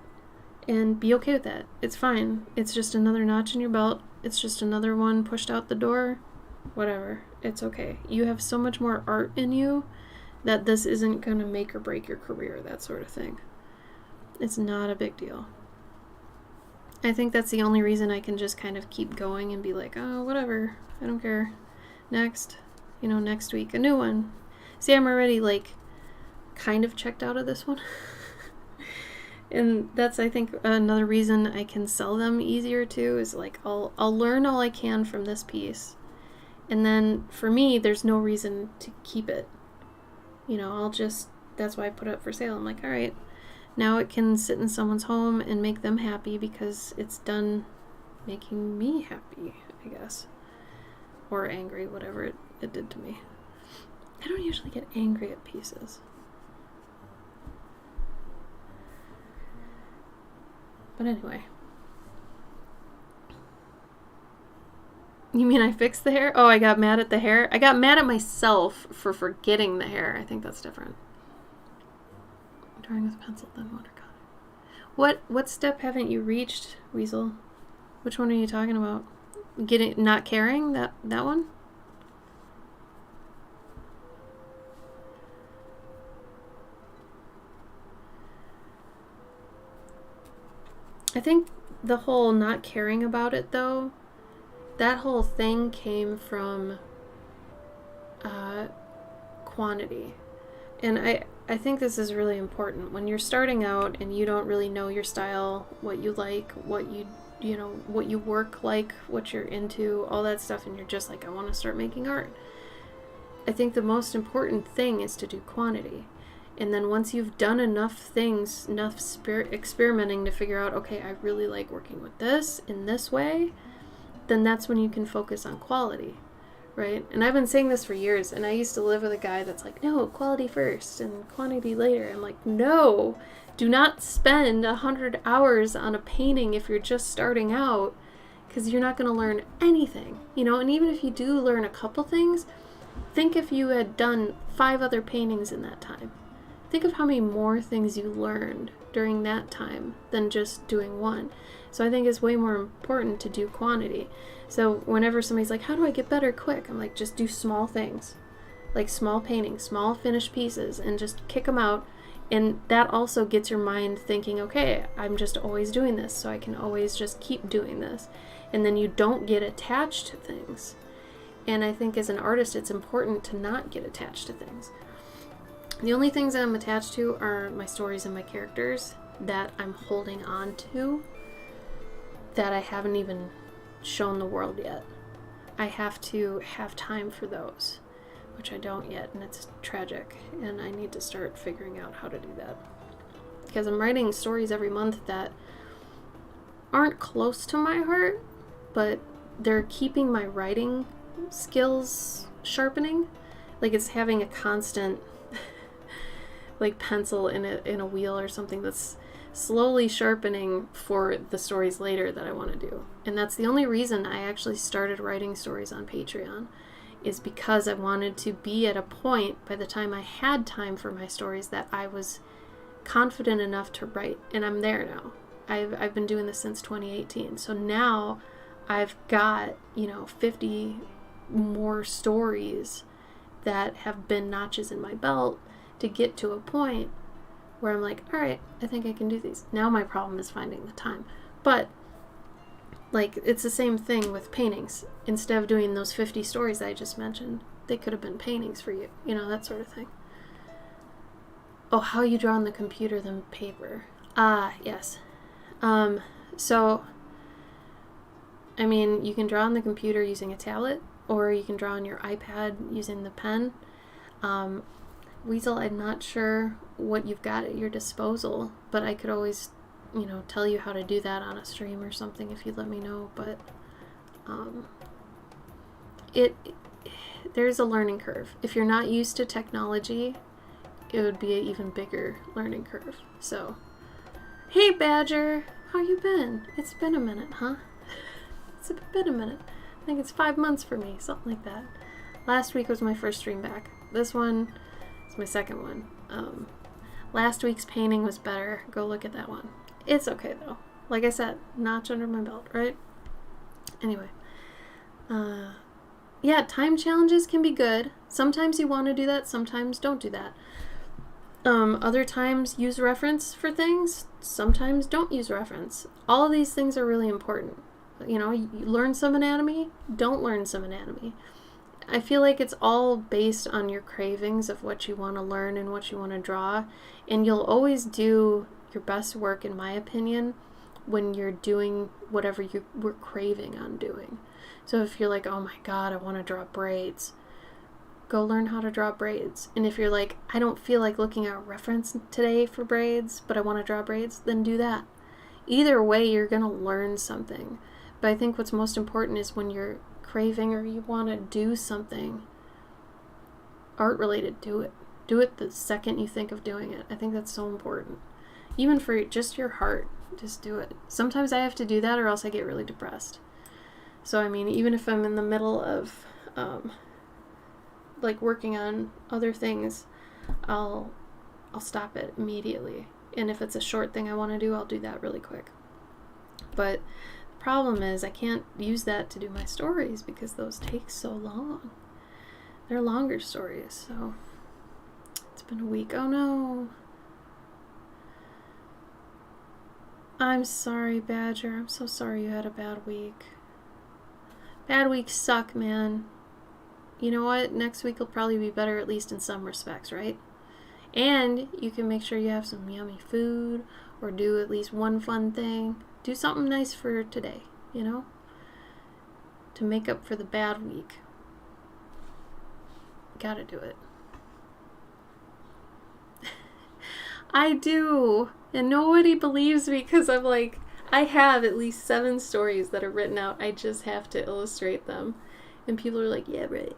and be okay with that. It's fine. It's just another notch in your belt. It's just another one pushed out the door. Whatever. It's okay. You have so much more art in you that this isn't going to make or break your career, that sort of thing. It's not a big deal. I think that's the only reason I can just kind of keep going and be like, oh, whatever. I don't care. Next. Next week, a new one. See, I'm already, kind of checked out of this one. And that's, I think, another reason I can sell them easier, too, is, I'll learn all I can from this piece. And then, for me, there's no reason to keep it. That's why I put it up for sale. I'm like, all right, now it can sit in someone's home and make them happy because it's done making me happy, I guess. Or angry, whatever it did to me. I don't usually get angry at pieces. But anyway. You mean I fixed the hair? Oh, I got mad at the hair? I got mad at myself for forgetting the hair. I think that's different. Drawing with pencil, then watercolor. What step haven't you reached, Weasel? Which one are you talking about? Not caring? That one? I think the whole not caring about it, though, that whole thing came from quantity. And I think this is really important. When you're starting out and you don't really know your style, what you like, what you work like, what you're into, all that stuff, and you're just like, I want to start making art. I think the most important thing is to do quantity. And then once you've done enough things, enough experimenting to figure out, okay, I really like working with this in this way, then that's when you can focus on quality, right? And I've been saying this for years, and I used to live with a guy that's like, no, quality first and quantity later. I'm like, no, do not spend 100 hours on a painting if you're just starting out, because you're not going to learn anything, and even if you do learn a couple things, think if you had done 5 other paintings in that time. Think of how many more things you learned during that time than just doing one. So I think it's way more important to do quantity. So whenever somebody's like, how do I get better quick? I'm like, just do small things. Like small paintings, small finished pieces, and just kick them out. And that also gets your mind thinking, okay, I'm just always doing this, so I can always just keep doing this. And then you don't get attached to things. And I think as an artist, it's important to not get attached to things. The only things that I'm attached to are my stories and my characters that I'm holding on to that I haven't even shown the world yet. I have to have time for those, which I don't yet, and it's tragic, and I need to start figuring out how to do that. Because I'm writing stories every month that aren't close to my heart, but they're keeping my writing skills sharpening. Like, it's having a constant like pencil in a wheel or something that's slowly sharpening for the stories later that I want to do. And that's the only reason I actually started writing stories on Patreon, is because I wanted to be at a point by the time I had time for my stories that I was confident enough to write. And I'm there now. I've been doing this since 2018. So now I've got, 50 more stories that have been notches in my belt to get to a point where I'm like, all right, I think I can do these. Now my problem is finding the time. But like, it's the same thing with paintings. Instead of doing those 50 stories I just mentioned, they could have been paintings for you, that sort of thing. Oh, how you draw on the computer than paper. Yes. So, I mean, you can draw on the computer using a tablet, or you can draw on your iPad using the pen. Weasel, I'm not sure what you've got at your disposal, but I could always, tell you how to do that on a stream or something if you let me know. But there's a learning curve. If you're not used to technology, it would be an even bigger learning curve. So, hey Badger, how you been? It's been a minute, huh? It's been a minute. I think it's 5 months for me, something like that. Last week was my first stream back. This one is my second one. Last week's painting was better. Go look at that one. It's okay though. Like I said, notch under my belt, right? Anyway. Yeah, time challenges can be good. Sometimes you want to do that, sometimes don't do that. Other times use reference for things, sometimes don't use reference. All of these things are really important. You learn some anatomy, don't learn some anatomy. I feel like it's all based on your cravings of what you want to learn and what you want to draw, and you'll always do your best work, in my opinion, when you're doing whatever you were craving on doing. So if you're like, oh my god, I want to draw braids, go learn how to draw braids. And if you're like, I don't feel like looking at a reference today for braids, but I want to draw braids, then do that. Either way, you're going to learn something. But I think what's most important is when you're craving or you want to do something art related, do it. Do it the second you think of doing it. I think that's so important. Even for just your heart, just do it. Sometimes I have to do that or else I get really depressed. So I mean, even if I'm in the middle of like working on other things, I'll stop it immediately. And if it's a short thing I want to do, I'll do that really quick. But the problem is I can't use that to do my stories because those take so long. They're longer stories, so it's been a week. Oh no. I'm sorry, Badger. I'm so sorry you had a bad week. Bad weeks suck, man. You know what? Next week will probably be better, at least in some respects, right? And you can make sure you have some yummy food or do at least one fun thing. Do something nice for today, to make up for the bad week. Gotta do it. I do. And nobody believes me because I'm like, I have at least 7 stories that are written out. I just have to illustrate them. And people are like, yeah, right.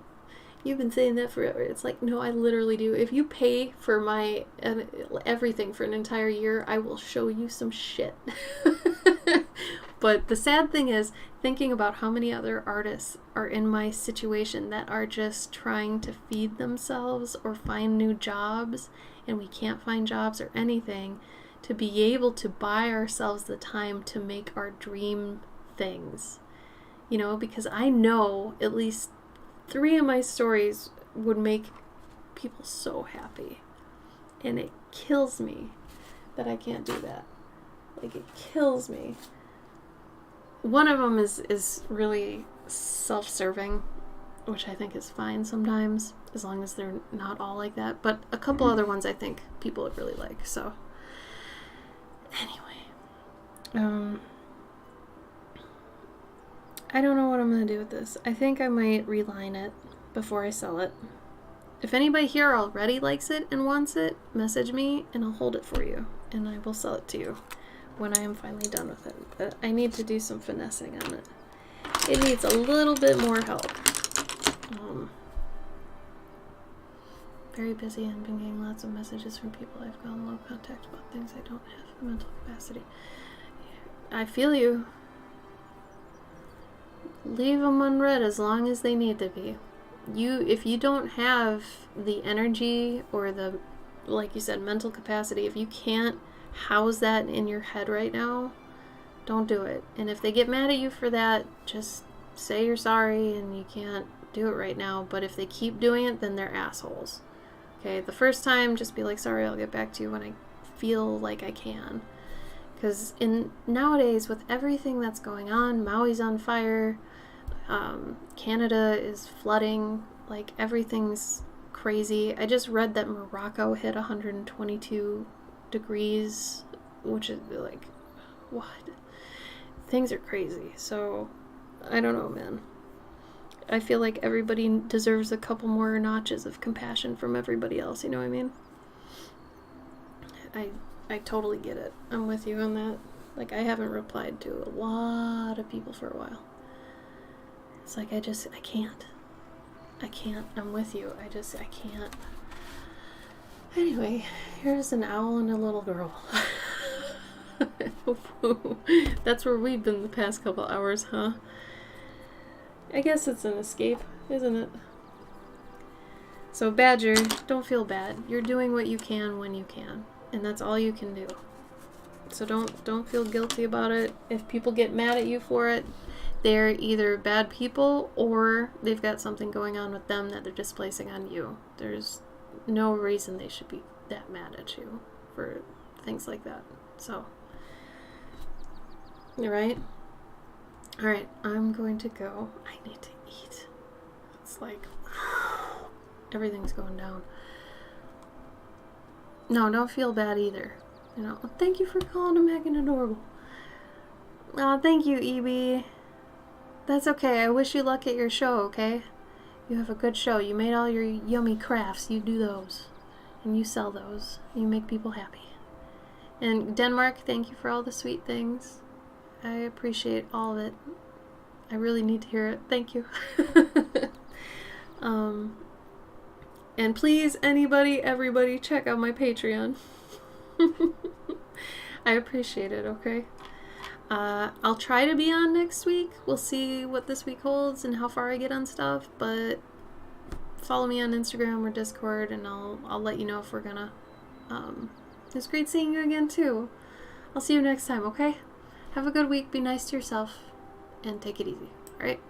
You've been saying that forever. It's like, no, I literally do. If you pay for my everything for an entire year, I will show you some shit. But the sad thing is, thinking about how many other artists are in my situation that are just trying to feed themselves or find new jobs, and we can't find jobs or anything, to be able to buy ourselves the time to make our dream things. Because I know at least 3 of my stories would make people so happy. And it kills me that I can't do that. Like, it kills me. One of them is really self-serving, which I think is fine sometimes, as long as they're not all like that. But a couple other ones I think people would really like, so. Anyway. I don't know what I'm going to do with this. I think I might reline it before I sell it. If anybody here already likes it and wants it, message me and I'll hold it for you. And I will sell it to you when I am finally done with it. But I need to do some finessing on it. It needs a little bit more help. Very busy and been getting lots of messages from people I've gone low contact about things I don't have the mental capacity. I feel you. Leave them unread as long as they need to be. If you don't have the energy or the, like you said, mental capacity, if you can't house that in your head right now, don't do it. And if they get mad at you for that, just say you're sorry and you can't do it right now. But if they keep doing it, then they're assholes. Okay, the first time, just be like, sorry, I'll get back to you when I feel like I can. Because nowadays, with everything that's going on, Maui's on fire, Canada is flooding, like everything's crazy. I just read that Morocco hit 122 degrees, which is like, what? Things are crazy. So, I don't know, man. I feel like everybody deserves a couple more notches of compassion from everybody else, you know what I mean? I totally get it. I'm with you on that. Like, I haven't replied to a lot of people for a while. It's like, I can't. I can't. I'm with you. I can't. Anyway, here's an owl and a little girl. That's where we've been the past couple hours, huh? I guess it's an escape, isn't it? So, Badger, don't feel bad. You're doing what you can when you can, and that's all you can do. So don't feel guilty about it. If people get mad at you for it, they're either bad people or they've got something going on with them that they're displacing on you. There's no reason they should be that mad at you for things like that. So, all right? All right, I'm going to go. I need to eat. It's like everything's going down. No, don't feel bad either. You know, thank you for calling him Megan adorable. Thank you, EB. That's okay. I wish you luck at your show, okay? You have a good show. You made all your yummy crafts. You do those. And you sell those. You make people happy. And Denmark, thank you for all the sweet things. I appreciate all of it. I really need to hear it. Thank you. And please, everybody, check out my Patreon. I appreciate it, okay? I'll try to be on next week. We'll see what this week holds and how far I get on stuff, but follow me on Instagram or Discord and I'll let you know if we're gonna. It's great seeing you again, too. I'll see you next time, okay? Have a good week, be nice to yourself, and take it easy, alright?